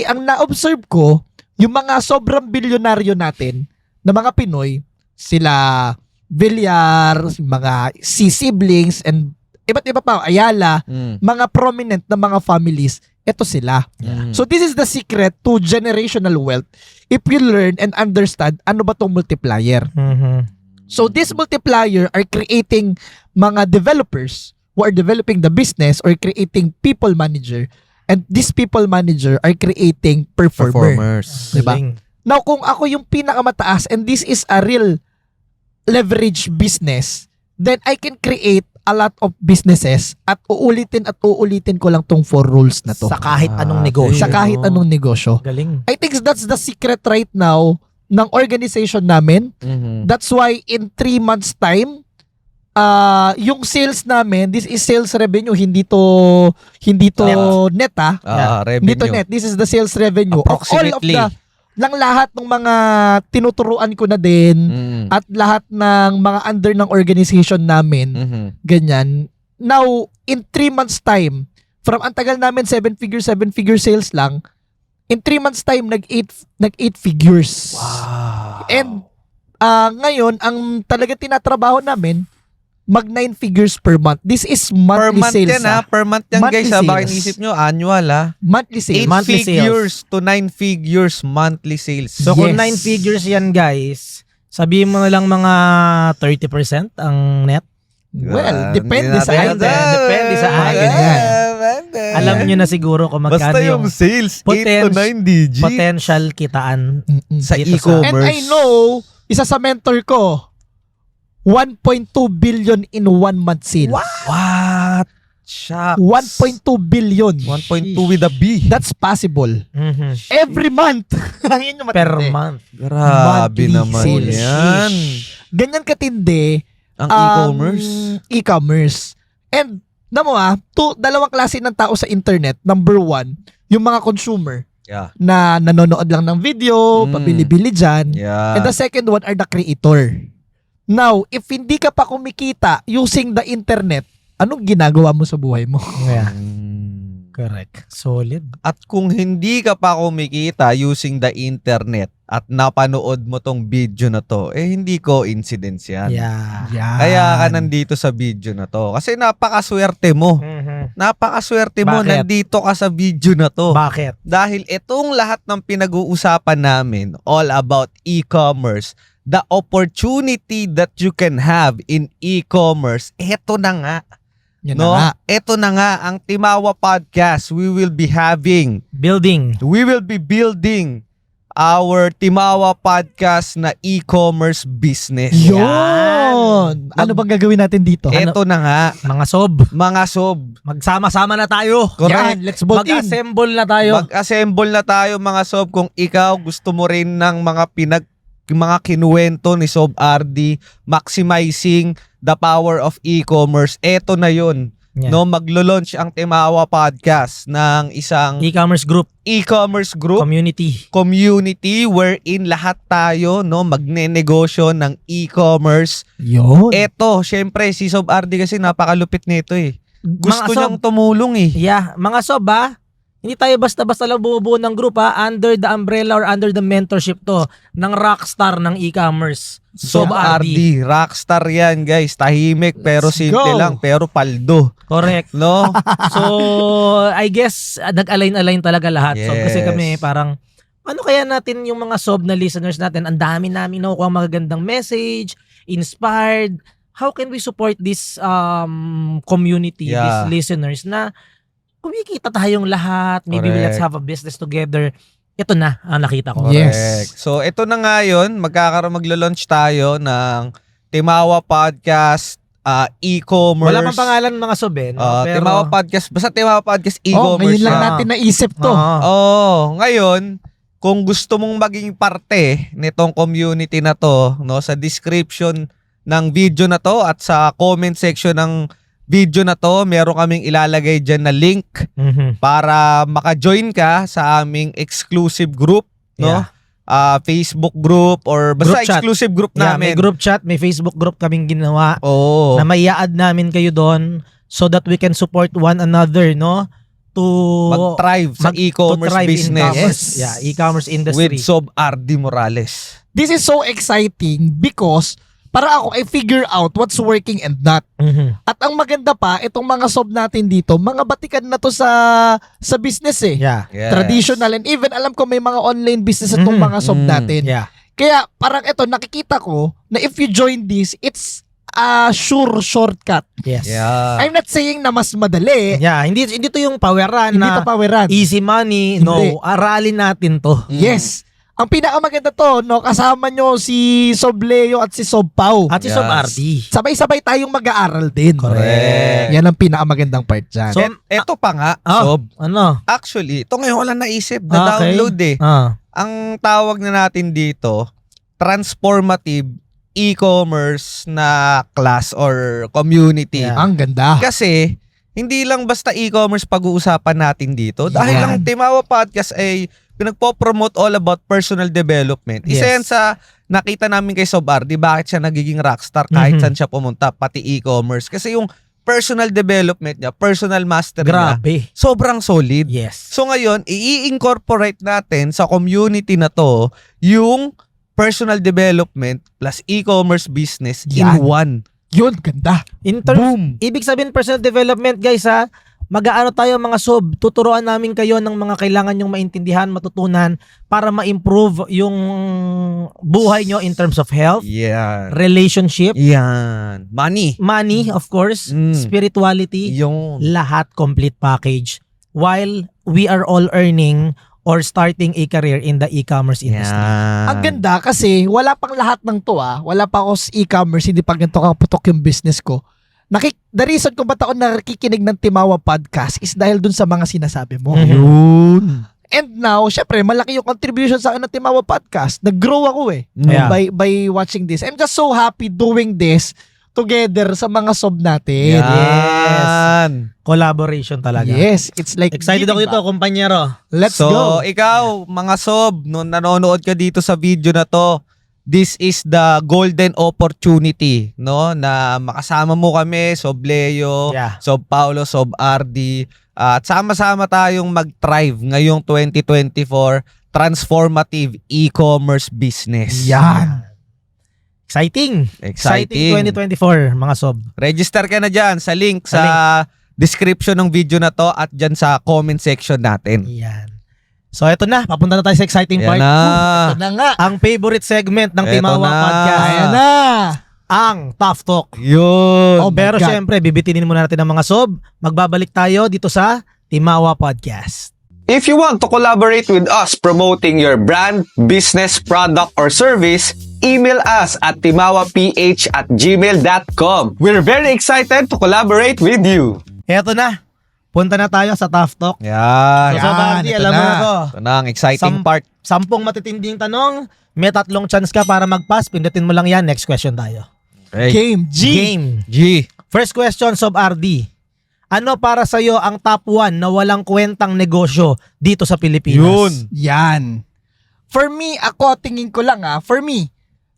ang na-observe ko, yung mga sobrang bilyonaryo natin na mga Pinoy, sila Villar, mga siblings, and iba't iba pa, Ayala, mga prominent na mga families, ito sila. So this is the secret to generational wealth if you learn and understand ano ba tong multiplier. Mhm. So this multiplier are creating mga developers who are developing the business or creating people manager, and this people manager are creating performer. Performers. Diba? Galing. Now, kung ako yung pinakamataas and this is a real leverage business, then I can create a lot of businesses at uulitin ko lang tong 4 rules na to. Sa kahit anong Ah, negosyo. Sa kahit no? anong negosyo. Galing. I think that's the secret right now ng organization namin. Mhm. That's why in 3 months time, yung sales namin, this is sales revenue, hindi to net Hindi to Revenue. net. This is the sales revenue of all of Approximately. ng lahat ng mga tinuturuan ko na din Mhm. at lahat ng mga under ng organization namin, Mhm. ganyan. Now, in 3 months time, from ang tagal namin 7-figure sales lang, in 3 months time, nag-8 figures. Wow. And ngayon, ang talaga tinatrabaho namin, mag 9 figures per month. This is Per monthly month sales. yan per month yan Monthly guys Baka sales. inisip nyo annual Monthly 8 sales. Monthly figures to 9 figures monthly sales. So kung Yes. 9 figures yan guys, sabihin mo na lang mga 30% ang net. Well, depende sa Hindi natin item. alam. Depende sa item yan. Alam nyo na siguro kung magkano Basta yung yung sales 8 to potential- 9 digits potential kitaan. Mm-mm. sa dito sa- e-commerce. And I know, isa sa mentor ko, 1.2 billion in 1 month sales. What? Shucks. 1.2 billion. 1.2 with a B. That's possible. Mhm. Every month. Yan yung Per matindi. month. Grabe Monthly naman sales. yan. Ganyan katindi Ang ang e-commerce. E-commerce. And, mo dalawang klase ng tao sa internet. Number 1, yung mga consumer Yeah. na nanonood lang ng video, Mm. pabili-bili dyan. Yeah. And the second one are the creator. Now, if hindi ka pa kumikita using the internet, anong ginagawa mo sa buhay mo? Yeah. Mm. Correct. Solid. At kung hindi ka pa kumikita using the internet at napanood mo tong video na to, hindi coincidence yan. Yeah. Kaya ka nandito sa video na to. Kasi napakaswerte mo. Mhm. Napakaswerte mo, Bakit? nandito ka sa video na to. Bakit? Dahil itong lahat ng pinag-uusapan namin, all about e-commerce, the opportunity that you can have in e-commerce, eto na nga. Yan No? na nga. Eto na nga ang Timawa Podcast. We will be building our Timawa Podcast na e-commerce business. Yun! Ano bang gagawin natin dito? Eto na nga, Mga sob. mga sob. Magsama-sama na tayo. Correct. Yan, let's bolt in. Mag-assemble na tayo. Mag-assemble na tayo mga sob kung ikaw gusto mo rin ng mga kinuwento ni Sob RD, maximizing the power of e-commerce. Eto na yun. Yeah. No, maglo-launch ang Timawa Podcast ng isang E-commerce group. e-commerce group Community. wherein lahat tayo magne-negosyo ng e-commerce. Yun. Eto, syempre si Sob RD kasi napakalupit nito Gusto Mga niyang sob. tumulong Yeah. Mga sob hindi tayo basta-basta lang bumubuo ng group under the umbrella or under the mentorship to ng rockstar ng e-commerce. Sob RD, rockstar yan guys. Tahimik pero Let's simple go. lang pero paldo. Correct. No? So, I guess, nag-align-align talaga lahat. So, kasi Yes. kami parang, ano kaya natin yung mga sob na listeners natin? Ang dami namin nakukuha magagandang message, inspired. How can we support this community, Yeah. these listeners na kumikita tayong lahat. Maybe Correct. let's have a business together. Ito na ang nakita ko. Yes. Correct. So ito na nga yun, maglo-launch tayo ng Timawa Podcast e-commerce. Wala pang pangalan mga sob no? Pero, Timawa Podcast, basta Timawa Podcast Oh, e-commerce. ngayon lang na. natin naisip to. Ngayon, kung gusto mong maging parte nitong community na to, no, sa description ng video na to at sa comment section ng video na to, meron kaming ilalagay dyan na link Mhm. para maka-join ka sa aming exclusive group, no? Facebook group or basta Group chat. exclusive group Yeah, may namin. group chat, may Facebook group kaming ginawa. Oo. Na may i-add namin kayo doon so that we can support one another, no? To Mag-thrive sa e-commerce thrive in business. commerce. Yes. Yeah, e-commerce industry. With Sob RD Morales. This is so exciting because para ako, I figure out what's working and not. Mhm. At ang maganda pa, itong mga sob natin dito, mga batikan na to sa business Yeah. Yes. Traditional, and even alam ko may mga online business itong Mhm. mga sob natin. Yeah. Kaya parang ito, nakikita ko na if you join this, it's sure shortcut. Yes. Yeah. I'm not saying na mas madali. Yeah, hindi to yung poweran Hindi na to poweran. easy money. Hindi. No, aralin natin to. Yes. Ang pinakamaganda to, no, kasama nyo si Sob Leo at si Sob Pau. At si Yes. Sob Ardi. Sabay-sabay tayong mag-aaral din. Correct. Yan ang pinakamagandang part dyan. So, Eto pa nga, Ah. Sob. Ano? Actually, ito ngayon wala naisip na download eh. Ang tawag na natin dito, transformative e-commerce na class or community. Yeah. Ang ganda. Kasi, hindi lang basta e-commerce pag-uusapan natin dito. Dahil Yan. ang Timawa Podcast ay pinagpo-promote all about personal development. Isa Yes. yan sa nakita namin kay Sob Ardi, bakit siya nagiging rockstar kahit Mhm. saan siya pumunta, pati e-commerce. Kasi yung personal development niya, personal mastery niya, Grabe. sobrang solid. Yes. So ngayon, i-incorporate natin sa community na to yung personal development plus e-commerce business Yan. in one. Yun, ganda. In terms, Boom. ibig sabihin personal development guys ha, mag-aano tayo mga sob, tuturuan namin kayo ng mga kailangan nyong maintindihan, matutunan para ma-improve yung buhay nyo in terms of health, Yan. relationship, Yan. Money. money of course, Mm. spirituality, Yung lahat complete package while we are all earning or starting a career in the e-commerce industry. Yan. Ang ganda kasi wala pang lahat ng to Wala pa ako sa e-commerce, hindi pa ganito kaputok yung business ko. The reason kung ba't ako nakikinig ng Timawa Podcast is dahil dun sa mga sinasabi mo. Mhm. Yun. And now, syempre, malaki yung contribution sa akin ng Timawa Podcast. Nag-grow ako Yeah. by watching this. I'm just so happy doing this together sa mga sob natin. Yan. Collaboration talaga. Yes, it's like Excited ako giving dito, back. kumpanyero. Let's So, go. ikaw, mga sob, nung nanonood ka dito sa video na to, this is the golden opportunity, no? Na makasama mo kami, Sob Leo, Yeah. Sob Paulo, Sob Ardi, at sama-sama tayong mag-thrive ngayong 2024 transformative e-commerce business. Yan. Exciting. Exciting. 2024, mga sob. Register ka na dyan sa link sa description ng video na to at dyan sa comment section natin. Yan. So, eto na. Papunta na tayo sa exciting Yan part. na. Ito na nga. Ang favorite segment ng Eto Timawa na. Podcast. Ayan na. Ang Tough Talk. Yun. Oh my Pero God. syempre, bibitinin muna natin ang mga sob. Magbabalik tayo dito sa Timawa Podcast. If you want to collaborate with us promoting your brand, business, product, or service, email us at timawaph@gmail.com. We're very excited to collaborate with you. Eto na. Punta na tayo sa Tough Talk. Yan. So, Bardi, ito alam mo na. na to. Ito na ang exciting part. 10 matitinding tanong. May 3 chance ka para mag-pass. Pindutin mo lang yan. Next question tayo. Okay. Game G. Game. G. First question, Sob RD. Ano para sa'yo ang top 1 na walang kwentang negosyo dito sa Pilipinas? Yun. Yan. For me, ako tingin ko lang for me,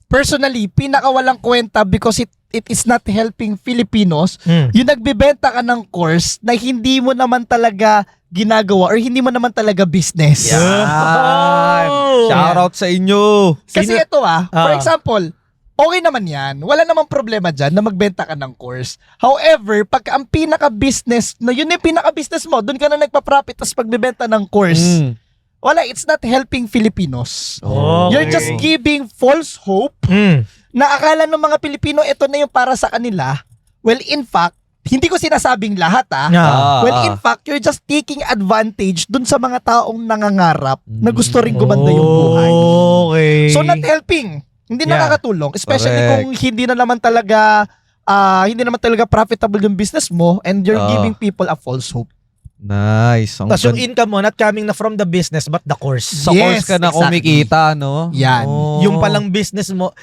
personally, pinakawalang kwenta because it is not helping Filipinos. Hmm. Yung nagbebenta ka ng course na hindi mo naman talaga ginagawa or hindi mo naman talaga business. Yan. Shoutout sa inyo. Kasi Sino- ito for Ah. example, okay naman yan. Wala namang problema dyan na magbenta ka ng course. However, pag ang pinaka-business, na yun yung pinaka-business mo, dun ka na nagpa-profit tapos pagbebenta ng course. Mm. Wala, it's not helping Filipinos. Okay. You're just giving false hope Hmm. na akala ng mga Pilipino ito na yung para sa kanila. Well, in fact, hindi ko sinasabing lahat Yeah. Well, in fact, you're just taking advantage dun sa mga taong nangangarap na gusto rin gumanda yung buhay. Okay. So, not helping. Hindi Yeah. nakakatulong. Especially Correct. kung hindi naman talaga profitable yung business mo and you're giving people a false hope. Nice. Ang Tapos yung ganda. income mo not coming na from the business but the course. Sa Yes, course ka na exactly. kumikita, no? Yan. Oh. Yung palang business mo,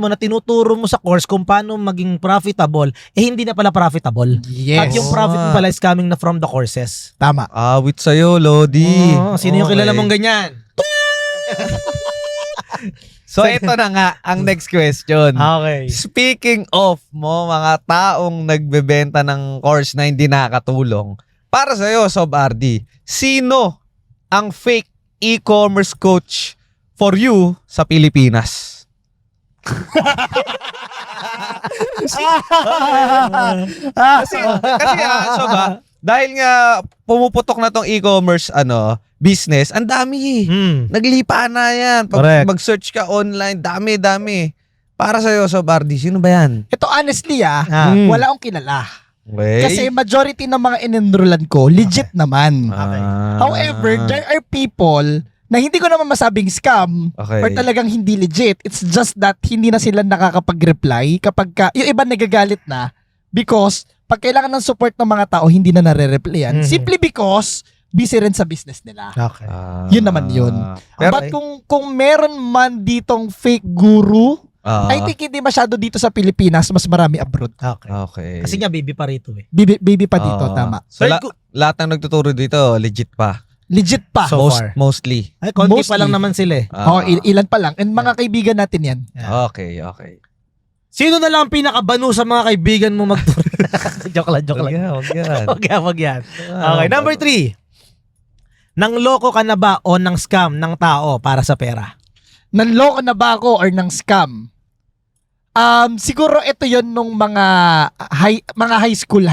na tinuturo mo sa course kung paano maging profitable, hindi na pala profitable. Yes. At yung profit mo pala is coming na from the courses. Tama. Awit sa'yo, Lodi. Sino yung kilala mong ganyan? So, ito na nga ang next question. Okay. Speaking of mo, mga taong nagbebenta ng course na hindi nakatulong, para sa'yo, Sob Ardi, sino ang fake e-commerce coach for you sa Pilipinas? kasi Sob, dahil nga pumuputok na tong e-commerce business, ang dami. Hmm. Naglipa na yan. Pag Correct. mag-search ka online, dami. Para sa'yo, Sob RD, sino ba yan? Ito honestly wala akong kilala. Okay. Kasi majority ng mga in-enrollan ko, legit naman. Ah. However, there are people na hindi ko naman masabing scam Okay. or talagang hindi legit. It's just that hindi na sila nakakapag-reply kapag yung iba nagagalit na because pag kailangan ng support ng mga tao, hindi na nare-replyan. Mhm. Simply because busy rin sa business nila. Okay. Yun naman yun. Pero, But kung meron man ditong fake guru, ah, I think hindi masyado dito sa Pilipinas, mas marami abroad. Okay. okay. Kasi nga baby pa rito eh. Baby pa dito, Ah. tama. So, Very lahat ng nagtuturo dito, legit pa. Legit pa. So far. Mostly. Ay, konti pa Mostly. lang naman sila eh. Ilan pa lang. And mga kaibigan natin yan. Okay, okay. Sino na lang ang pinakabanu sa mga kaibigan mo magturo? Joke lang. Wag yan. Wag yan. Okay, number 3. Nangloko ka na ba o ng scam ng tao para sa pera? Nanloko na ba ako or ng scam? Siguro ito yon nung mga high school.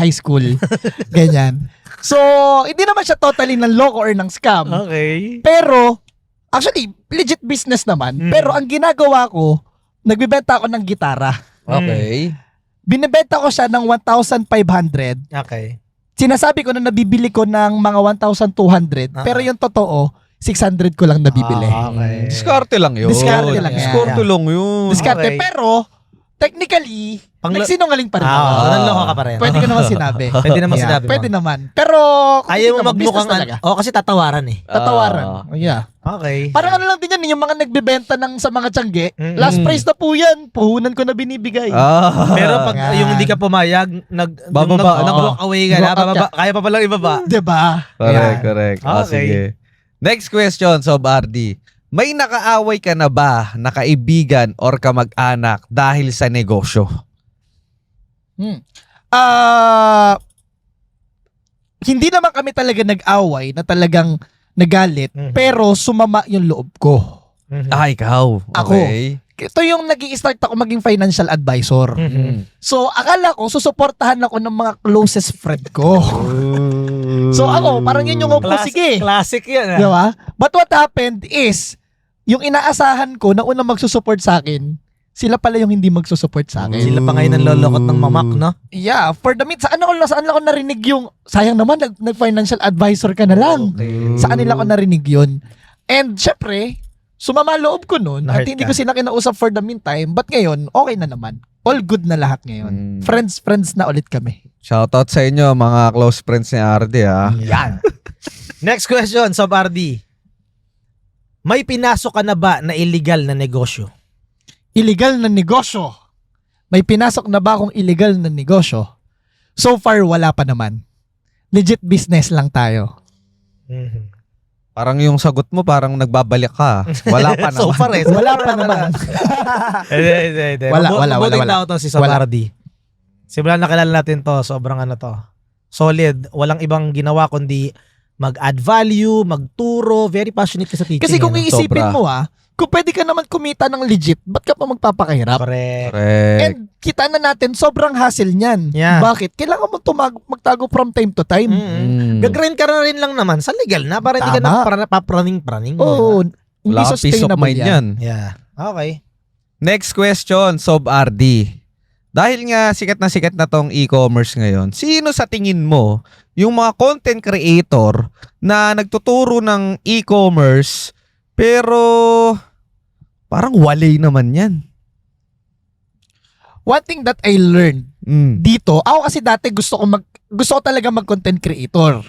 Ganyan. So, hindi naman siya totally nanloko or ng scam. Okay. Pero, actually, legit business naman. Pero ang ginagawa ko, nagbibenta ako ng gitara. Okay. Binibenta ko siya ng 1,500. Okay. Sinasabi ko na nabibili ko ng mga 1,200. Pero yung totoo, 600 ko lang nabibili. Okay. Diskarte lang yun. Diskarte lang yan. Diskarte lang yun. Diskarte. Okay. Pero, technically, nagsinungaling pa rin ako. Nanloko ka pa rin. Pwede ko naman sinabi. Pwede naman Yeah, sinabi mo. Pwede naman. Pero, kung Ayaw hindi mo naman, magmukhang business talaga. kasi tatawaran eh. Tatawaran. Yeah. Okay. Parang ano lang din yan, yung mga nagbebenta sa mga tiyangge, Mm-mm. last price na po yan, puhunan ko na binibigay. Pero pag Yan. yung hindi ka pumayag, Bababa, nag-walk away ka na, Walk out bababa, kaya pa palang ibaba. Diba? Correct, Yan. correct. Okay. Sige. Next question, Sob RD. May nakaaway ka na ba na kaibigan or kamag-anak dahil sa negosyo? Hindi naman kami talaga nag-away na talagang nagalit, Mhm. pero sumama yung loob ko. Ikaw. Ako. Okay. Ito yung nag-i-start ako maging financial advisor. Mm. So, akala ko, susuportahan ako ng mga closest friend ko. So, ako, parang yun yung sige. Classic yan. Di ba? But what happened is, yung inaasahan ko na unang magsusupport sa akin, sila pala yung hindi magsusupport sa akin. Sila pa ngayon ang lolokot ng mamak, no? Yeah, for the saan ako narinig yung, sayang naman, nag-financial advisor ka na lang. Sa kanila ko narinig yun. And syempre, sumama loob ko nun at Na-hurt hindi ka. ko sila kinausap for the meantime. But ngayon, okay na naman. All good na lahat ngayon. Friends na ulit kami. Shoutout sa inyo, mga close friends ni RD, ha? Yan. Next question, Sob RD. May pinasok ka na ba na illegal na negosyo? Illegal na negosyo. May pinasok na ba akong illegal na negosyo? So far, wala pa naman. Legit business lang tayo. Parang yung sagot mo, parang nagbabalik ka. Wala pa naman. So far eh. Wala pa naman. Wala. Mabuting tao to si Sob Wala. RD. Simula nakilala natin to, sobrang ano to. Solid. Walang ibang ginawa kundi mag-add value, magturo, very passionate ka sa teaching. Kasi kung eh, no? iisipin Sobra. mo kung pwede ka naman kumita ng legit, ba't ka pa magpapakahirap? Correct. Correct. And kita na natin, sobrang hassle niyan. Yeah. Bakit? Kailangan mo magtago from time to time. Gagrind ka na rin lang naman sa legal na para hindi ka Tama. na papraning-praning. Oo. Hindi Wala kang peace of sustainable mind yan. yan. Yeah. Okay. Next question, Sob RD. Dahil nga sikat na tong e-commerce ngayon, sino sa tingin mo yung mga content creator na nagtuturo ng e-commerce pero parang wale naman yan? One thing that I learned Mm. dito, ako kasi dati gusto ko talaga mag-content creator.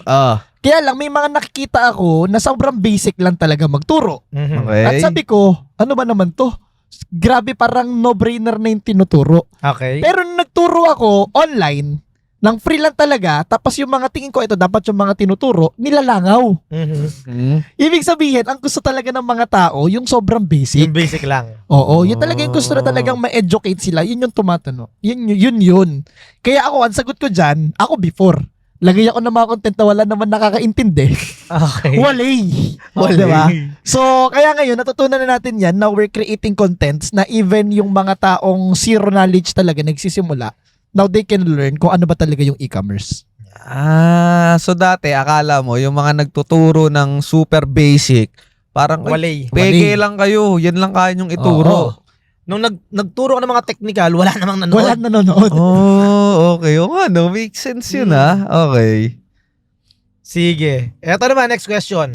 Kaya lang, may mga nakikita ako na sobrang basic lang talaga magturo. Okay. At sabi ko, ano ba naman to? Grabe, parang no-brainer na yung tinuturo. Okay. Pero nung nagturo ako online, ng free lang talaga, tapos yung mga tingin ko, ito dapat yung mga tinuturo, nilalangaw. Mm. Ibig sabihin, ang gusto talaga ng mga tao, yung sobrang basic. Yung basic lang. Oo, yun talaga yung gusto na talagang ma-educate sila. Yun yung tumatanong. Yun. Kaya ako, ang sagot ko dyan, ako before. Lagay ako ng mga content na wala naman nakakaintindi. Okay. Walay. Diba? So, kaya ngayon, natutunan na natin yan na we're creating contents na even yung mga taong zero knowledge talaga nagsisimula, now they can learn kung ano ba talaga yung e-commerce. So dati akala mo yung mga nagtuturo ng super basic, parang Walay. peke lang kayo, yan lang kaya nyong ituro. Oo. Nung nagturo ka ng mga technical, wala namang nanood. Wala nanonood. Oh, okay. O nga, no? Makes sense yun, Okay. Sige. Eto naman, next question.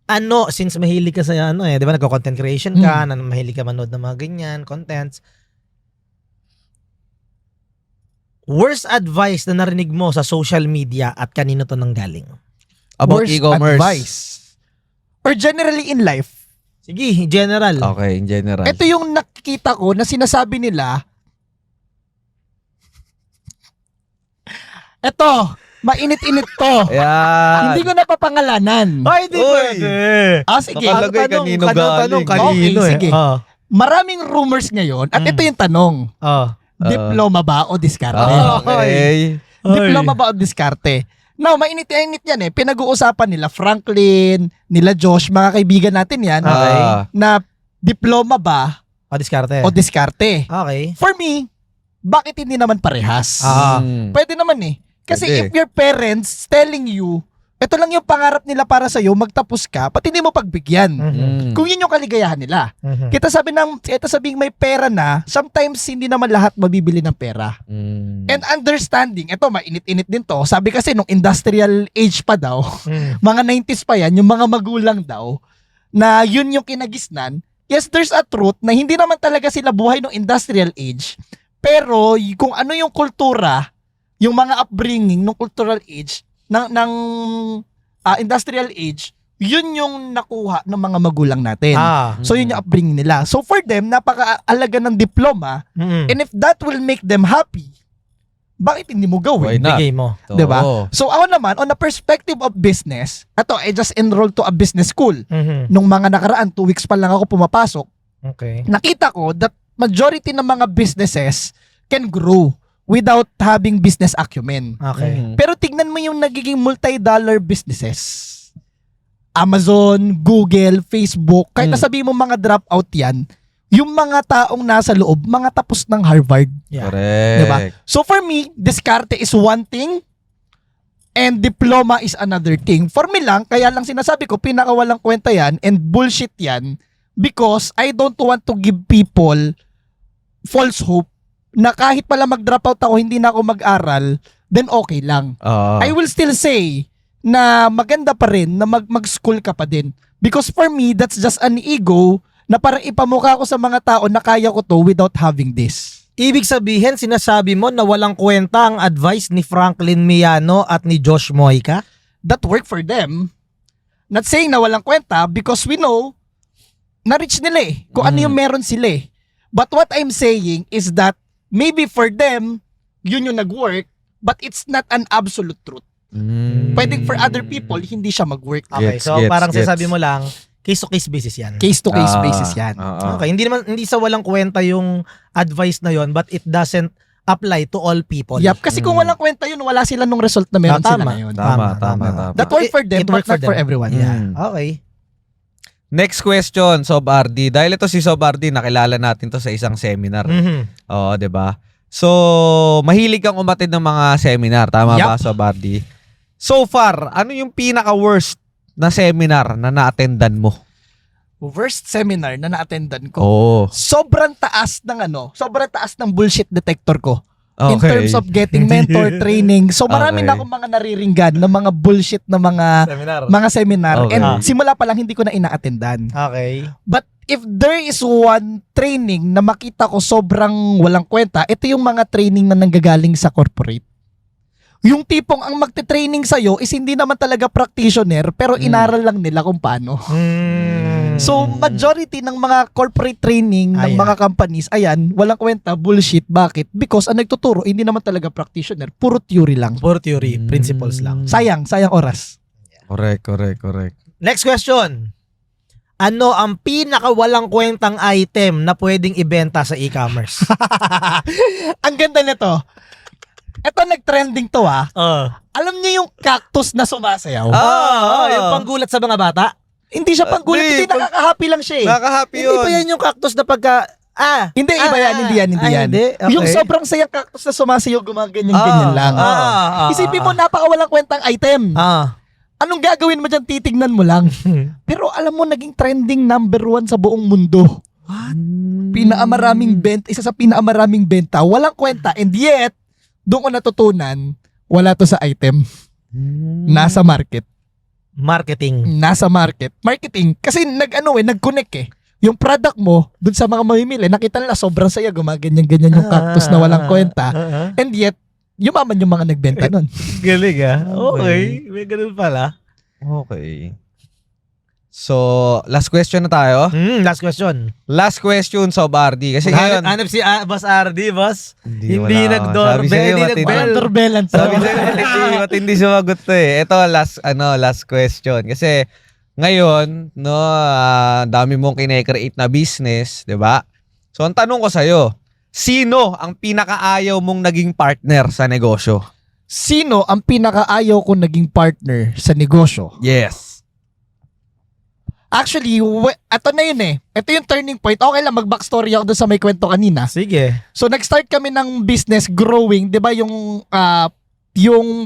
Ano, since mahilig ka sa di ba, nagko-content creation ka, mahilig ka manood ng mga ganyan, contents. Worst advice na narinig mo sa social media at kanino to nanggaling? About Worst e-commerce. advice. Or generally in life. Sige, general. Okay, in general. Ito yung nakikita ko na sinasabi nila. Ito, mainit-init to. Ayan. Hindi ko napapangalanan. Ay, di Uy. pwede. Sige. Nakalagay kanino galing. Kanino Okay, sige. Maraming rumors ngayon at ito yung tanong. Diploma ba o diskarte? Okay. Diploma ba o diskarte? Now, mainit-init yan Pinag-uusapan nila Franklin, nila Josh, mga kaibigan natin yan, Okay. na diploma ba Diskarte. o diskarte. Okay. For me, bakit hindi naman parehas? Pwede naman Kasi Pwede. if your parents telling you, ito lang yung pangarap nila para sa'yo, magtapos ka, pati hindi mo pagbigyan. Kung yun yung kaligayahan nila. Kita sabing may pera na, sometimes hindi naman lahat mabibili ng pera. And understanding, ito mainit-init din to. Sabi kasi nung industrial age pa daw, mga 90s pa yan, yung mga magulang daw, na yun yung kinagisnan. Yes, there's a truth na hindi naman talaga sila buhay nung industrial age. Pero kung ano yung kultura, yung mga upbringing nung cultural age, ng industrial age, yun yung nakuha ng mga magulang natin. So yun yung upbringing nila. So for them, napakaalaga ng diploma, and if that will make them happy, bakit hindi mo Why gawin? not? Bigay mo. Diba? So ako naman, on the perspective of business, I just enrolled to a business school. Nung mga nakaraan, 2 weeks pa lang ako pumapasok, Okay. nakita ko that majority ng mga businesses can grow without having business acumen. Okay. Pero tignan mo yung nagiging multi-dollar businesses. Amazon, Google, Facebook, kahit nasabihin mo mga dropout yan, yung mga taong nasa loob, mga tapos ng Harvard. Yeah. Correct. Diba? So for me, diskarte is one thing and diploma is another thing. For me lang, kaya lang sinasabi ko, pinakawalang kwenta yan and bullshit yan because I don't want to give people false hope na kahit pala mag-drop out ako, hindi na ako mag-aral, then okay lang. I will still say na maganda pa rin na mag-school ka pa din. Because for me, that's just an ego na parang ipamukha ko sa mga tao na kaya ko to without having this. Ibig sabihin, sinasabi mo na walang kwenta ang advice ni Franklin Miano at ni Josh Moica? That work for them. Not saying na walang kwenta because we know na-reach nila kung ano yung meron sila But what I'm saying is that maybe for them, yun yung nag-work, but it's not an absolute truth. Pwedeng for other people, hindi siya mag-work. Okay, Gets, so gets, parang gets. sinasabi mo lang, case-to-case basis yan. Case-to-case basis yan. Okay, hindi sa walang kwenta yung advice na yon, but it doesn't apply to all people. Yup, kasi kung walang kwenta yun, wala sila nung result na meron sila Tama. ngayon. Tama. That work for them, It work but not for them. everyone. Yeah. Okay. Next question, Sob RD. Dahil ito si Sob RD, nakilala natin to sa isang seminar. Oo, 'di ba? So, mahilig kang umatid ng mga seminar, tama ba, Sob RD? So far, ano yung pinaka-worst na seminar na na-attendan mo? Worst seminar na na-attendan ko. Oh. Sobrang taas ng bullshit detector ko. Okay. In terms of getting mentor, training. So marami Okay. na akong mga nariringgan ng mga bullshit na mga seminar. Okay. And simula pa lang hindi ko na ina-attendan. Okay. But if there is one training na makita ko sobrang walang kwenta, ito yung mga training na nanggagaling sa corporate. Yung tipong ang magte-training sa'yo is hindi naman talaga practitioner pero inaral lang nila kung paano. So majority ng mga corporate training ng Ayan. mga companies, ayan, walang kwenta, bullshit. Bakit? Because ang nagtuturo, hindi naman talaga practitioner, puro theory lang. Puro theory, principles lang. Sayang oras. Correct. Next question. Ano ang pinakawalang kwentang item na pwedeng ibenta sa e-commerce? Ang ganda nito. Ito nag-trending to Alam niyo yung cactus na sumasayaw? Yung panggulat sa mga bata? Hindi siya panggulat, Hindi, hindi nakaka-happy lang siya Nakahappy Hindi yun. ba yan yung cactus na pagka... Hindi, iba yan, hindi yan. Hindi? Okay. Yung sobrang sayang cactus na sumasayaw, gumaganyan-ganyan lang. Isipin mo, napakawalang kwentang item. Anong gagawin mo dyan? Titignan mo lang. Pero alam mo, naging trending number 1 sa buong mundo. Pinakamaraming benta, isa sa pinakamaraming benta, walang kwenta, and yet, doon ko natutunan, wala to sa item. Nasa market. Marketing. Nasa market. Marketing. Kasi nag-connect eh. Yung product mo, dun sa mga mamimili, nakita nila sobrang saya, gumaganyan-ganyan yung cactus na walang kwenta. And yet, yumaman yung mga nagbenta nun. Galing Okay. May ganun pala. Okay. So, last question na tayo. Last question. Last question, Sob RD. Kasi ngayon, Hanap si Boss RD, boss. Hindi wala. nag-doorbell, Sabi sa'yo, hindi matindi. nag-bell. Walang doorbellan to. Sabi sa'yo, matindi sumagot to eh. Ito, last question. Kasi, ngayon, no, dami mong kine-create na business, di ba? So, ang tanong ko sa'yo, sino ang pinakaayaw mong naging partner sa negosyo? Sino ang pinakaayaw ko naging partner sa negosyo? Yes. Actually, ito na yun eh. Ito yung turning point. Okay lang, mag-backstory ako doon sa may kwento kanina. Sige. So, nag-start kami ng business growing. Di ba yung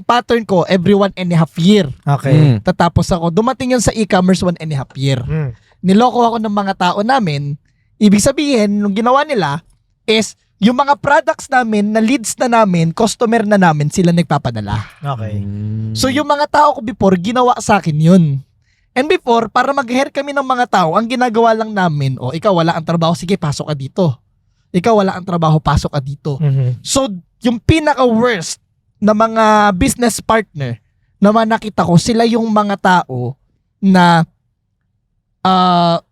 pattern ko, every 1.5 year. Okay. Tatapos ako. Dumating yun sa e-commerce 1.5 year. Mm. Niloko ako ng mga tao namin. Ibig sabihin, nung ginawa nila is, yung mga products namin, na leads na namin, customer na namin, sila nagpapadala. Okay. So, yung mga tao ko before, ginawa sa akin yun. And before, para mag-hire kami ng mga tao, ang ginagawa lang namin, ikaw wala ang trabaho, sige, pasok ka dito. Ikaw wala ang trabaho, pasok ka dito. Mhm. So, yung pinaka-worst na mga business partner na nakita ko, sila yung mga tao na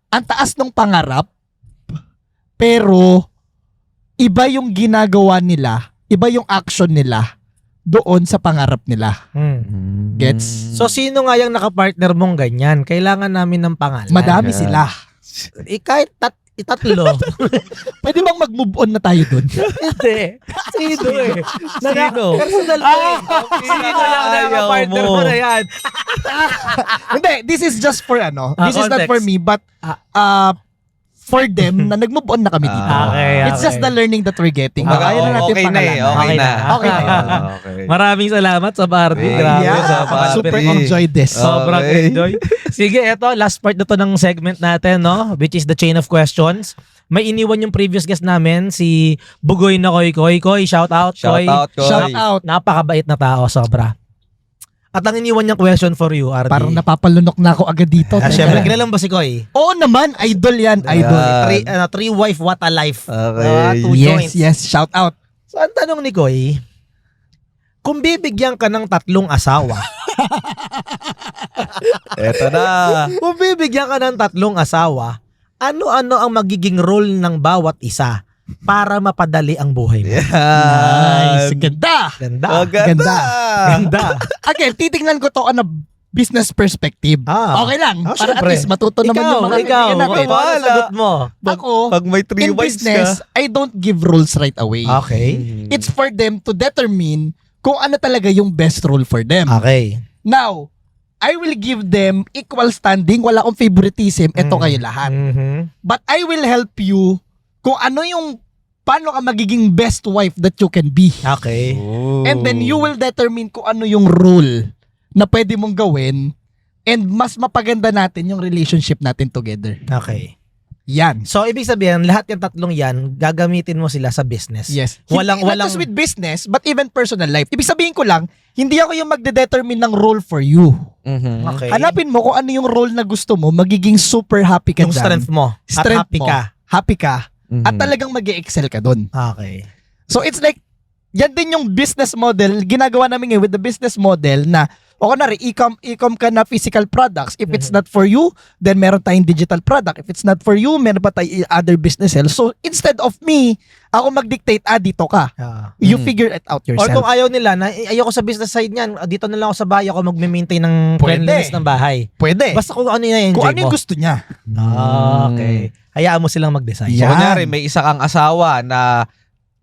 ang taas ng pangarap, pero iba yung ginagawa nila, iba yung action nila doon sa pangarap nila. Gets? So, sino nga yung nakapartner mong ganyan? Kailangan namin ng pangalan. Madami sila. Kahit itatlo. Pwede bang mag-move on na tayo doon? Hindi. Sino eh? Sino? Personal mo eh. Sino yung nakapartner mo na yan? Hindi, this is just for this is not context. for me, but for them na nag-move on na kami dito. Okay, It's just the learning that we're getting. Kumbaga, Kaya na natin okay na eh. pangalanan. Okay na. Okay na. Okay. Maraming salamat sa Barbie. Grabe. Yeah, sa Barbie. Super enjoyed this. Sobrang Okay. enjoy. Sige, eto, last part na to ng segment natin, no? Which is the chain of questions. May iniwan yung previous guest namin, si Bugoy na Koy Koy. Koy, shout out, Shout Koy. out, Koy. Shout out. Napakabait na tao, sobra. At ang iniwan niyang question for you, RD. Parang napapalunok na ako agad dito. Siyempre, kilala mo ba si Koy? Oo naman, idol yan, idol. Three wife, what a life. Okay. Two joints. Yes, shout out. So, ang tanong ni Koy, kung bibigyan ka ng 3 asawa, Eto na. kung bibigyan ka ng 3 asawa, ano-ano ang magiging role ng bawat isa para mapadali ang buhay mo? Nice. Ganda. Ganda. Maganda. Ganda. Again, titingnan ko to on a business perspective. Okay lang. Ah, para at syempre. least matuto naman yung mga ikaw, kaibigan natin. ano ang sagot mo? Ako, Pag may 3 in wives business, ka. I don't give rules right away. Okay. It's for them to determine kung ano talaga yung best role for them. Okay. Now, I will give them equal standing. Wala akong favoritism. Ito kayo lahat. Mhm. But I will help you kung ano yung paano ka magiging best wife that you can be. Okay. And then you will determine kung ano yung role na pwede mong gawin and mas mapaganda natin yung relationship natin together. Okay. Yan. So, ibig sabihin, lahat yung 3 yan, gagamitin mo sila sa business. Yes. Walang- Not walang- just with business, but even personal life. Ibig sabihin ko lang, hindi ako yung magde-determine ng role for you. Mhm. Okay. Hanapin mo kung ano yung role na gusto mo, magiging super happy ka Yung dyan. strength mo. Strength at happy mo. ka. Happy ka. At Mhm. talagang mag-excel ka dun. Okay. So it's like, yan din yung business model, ginagawa namin ngayon with the business model na, o kunwari, e-com ka na physical products. If it's not for you, then meron tayong digital product. If it's not for you, meron pa tayong other business sales. So instead of me, ako mag-dictate, dito ka. You figure it out Or yourself. kung ayaw nila, na ayoko sa business side niyan, dito na lang ako sa bahay, ako magme-maintain ng Pwede. cleanliness ng bahay. Pwede. Basta kung ano yung Kung enjoy ano yung mo. gusto niya. Okay. Hayaan mo silang mag-decide. So, Yan. kunyari, may isa kang asawa na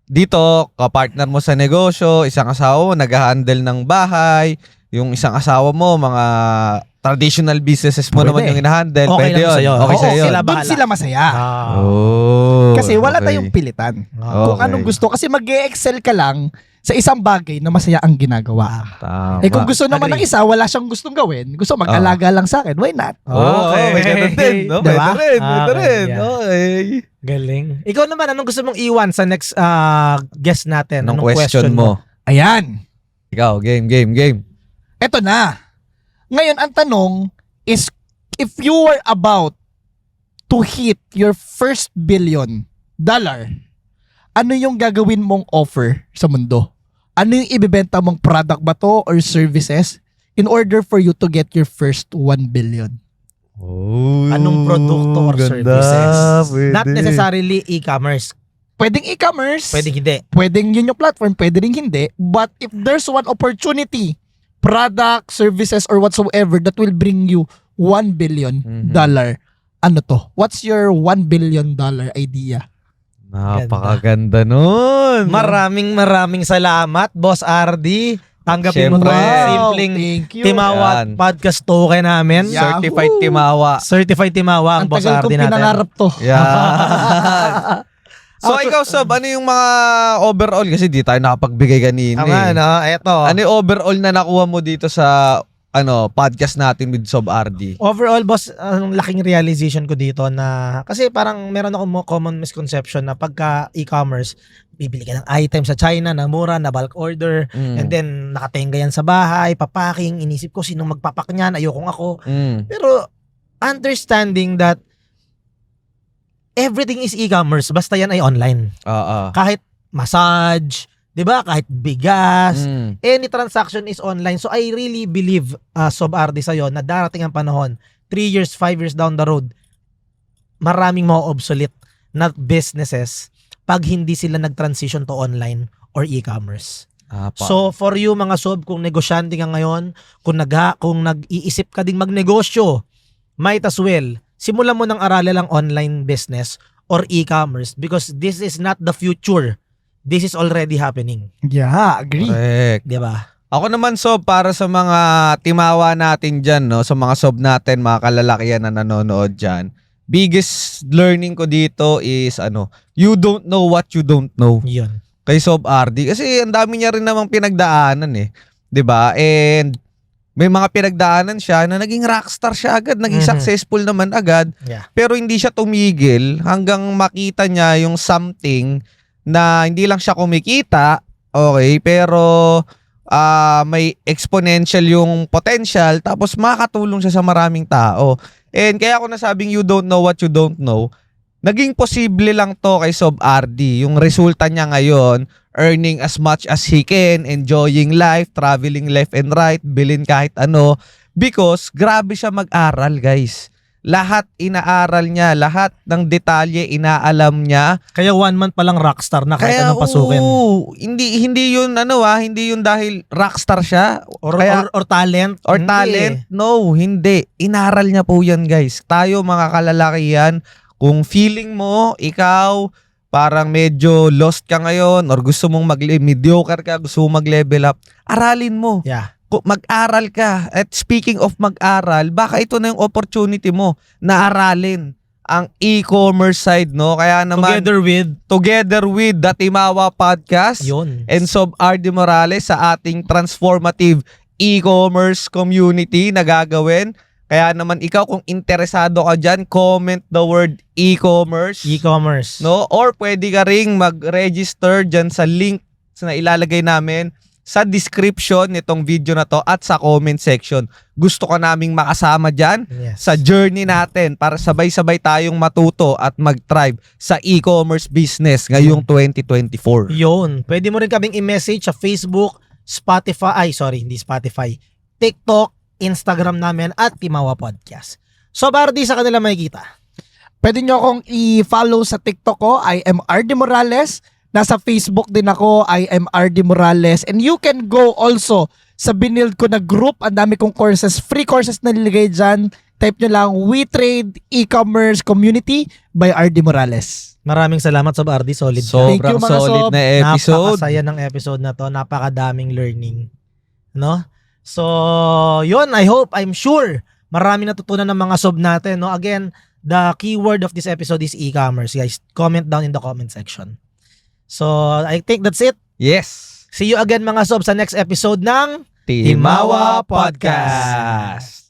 dito, kapartner mo sa negosyo, isang asawa mo, nag-handle ng bahay, yung isang asawa mo, mga traditional businesses mo Pwede. naman yung in-handle. Okay Pwede lang yun. sa'yo. Okay Oo, sa'yo. sila Doon bahala. sila masaya. Oh, Kasi wala okay. tayong pilitan. Ah. Kung anong gusto. Kasi mag-excel ka lang sa isang bagay na masaya ang ginagawa. Tama. Eh kung gusto naman ng Agree. isa, wala siyang gustong gawin, gusto mag-alaga lang sa akin, why not? Okay. May ganun din, no? Diba? Pwede rin, pwede Okay, rin. yeah. Okay. Galing. Ikaw naman, anong gusto mong iwan sa next guest natin? Anong Anong question mo? Ayan. Ikaw, game. Eto na. Ngayon, ang tanong is, if you were about to hit your first $1 billion, ano yung gagawin mong offer sa mundo? Ano yung ibibenta mong product ba to or services in order for you to get your first 1 billion? Oh, Anong produkto or ganda. services? Pwede. Not necessarily e-commerce. Pwedeng e-commerce, Pwedeng hindi. pwedeng yun yung platform, pwede rin hindi. But if there's one opportunity, product, services, or whatsoever that will bring you $1 billion, ano to? What's your $1 billion idea? Napakaganda nun. Maraming salamat, Boss RD. Tanggapin mo Siyempre. tong Wow, simpleng thank you. Timawa Yan. podcast token namin. Yeah. Certified Yahoo! Timawa. Certified Timawa ang Ang Boss tagal RD kong natin. pinangarap to. Yan. So ikaw, Sob, ano yung mga overall? Kasi di tayo nakapagbigay kanina. Tama, no? Eto. Ano yung overall na nakuha mo dito sa podcast natin with Sob RD? Overall, boss, ang laking realization ko dito na kasi parang meron akong common misconception na pagka e-commerce, bibili ka ng item sa China na mura, na bulk order, and then nakatenga yan sa bahay, papacking, inisip ko sinong magpapak niyan, ayokong ako. Pero understanding that everything is e-commerce, basta yan ay online. Kahit massage, 'di ba? Kahit bigas, any transaction is online. So I really believe, Sob RD sa'yo, na darating ang panahon, 3 years, 5 years down the road, maraming mga obsolete na businesses pag hindi sila nag-transition to online or e-commerce. So for you mga Sob, kung negosyante ka ngayon, kung nag-iisip ka ding magnegosyo, might as well, simulan mo ng aralin lang online business or e-commerce because this is not the future. This is already happening. Yeah, agree. Correct. 'Di ba? Ako naman, Sob, para sa mga timawa natin dyan, no? Sa mga Sob natin, mga kalalakihan na nanonood dyan, biggest learning ko dito is, you don't know what you don't know. 'Yun. Kay Sob RD. Kasi ang dami niya rin namang pinagdaanan eh. 'Di ba? And may mga pinagdaanan siya na naging rockstar siya agad, naging successful naman agad. Yeah. Pero hindi siya tumigil hanggang makita niya yung something na hindi lang siya kumikita, okay, pero may exponential yung potential, tapos makakatulong siya sa maraming tao. And kaya ako nasabing you don't know what you don't know, naging posible lang to kay Sob RD. Yung resulta niya ngayon, earning as much as he can, enjoying life, traveling left and right, bilhin kahit ano, because grabe siya mag-aral, guys. Lahat inaaral niya, lahat ng detalye inaalam niya. Kaya 1 month pa lang rockstar na kahit anong pasukin. Hindi yun hindi yun dahil rockstar siya Or talent. or Hindi. talent. No, hindi. Inaral niya po yan, guys. Tayo mga kalalakihan, kung feeling mo, ikaw, parang medyo lost ka ngayon or gusto mong mediocre ka, gusto mong mag-level up, aralin mo. Yeah. Mag-aral ka. At speaking of mag-aral, baka ito na yung opportunity mo na aralin ang e-commerce side, no? Kaya naman, together with the Timawa Podcast Yun. and Sob RD Morales sa ating transformative e-commerce community na gagawin. Kaya naman ikaw, kung interesado ka dyan, comment the word e-commerce. E-commerce. No? Or pwede ka ring mag-register dyan sa link na ilalagay namin sa description nitong video na to at sa comment section. Gusto ka naming makasama dyan Yes. sa journey natin para sabay-sabay tayong matuto at mag-thrive sa e-commerce business ngayong 2024. Yun. Pwede mo rin kaming i-message sa Facebook, TikTok, Instagram namin at Timawa Podcast. So, Bardi, sa kanila makikita. Pwede nyo akong i-follow sa TikTok ko, I am RD Morales. Nasa Facebook din ako, I am RD Morales. And you can go also sa binild ko na group. Ang dami kong courses, free courses na nilagay dyan. Type nyo lang, We Trade E-Commerce Community by RD Morales. Maraming salamat sa Bardi. Solid ka. Thank you, Sobrang mga solid Sob. na episode. Napakasaya ng episode na to. Napakadaming learning. No? So, yun. I'm sure, marami natutunan ng mga Sob natin. No? Again, the keyword of this episode is e-commerce. Guys, comment down in the comment section. So, I think that's it. Yes. See you again mga sob sa next episode ng Timawa Podcast.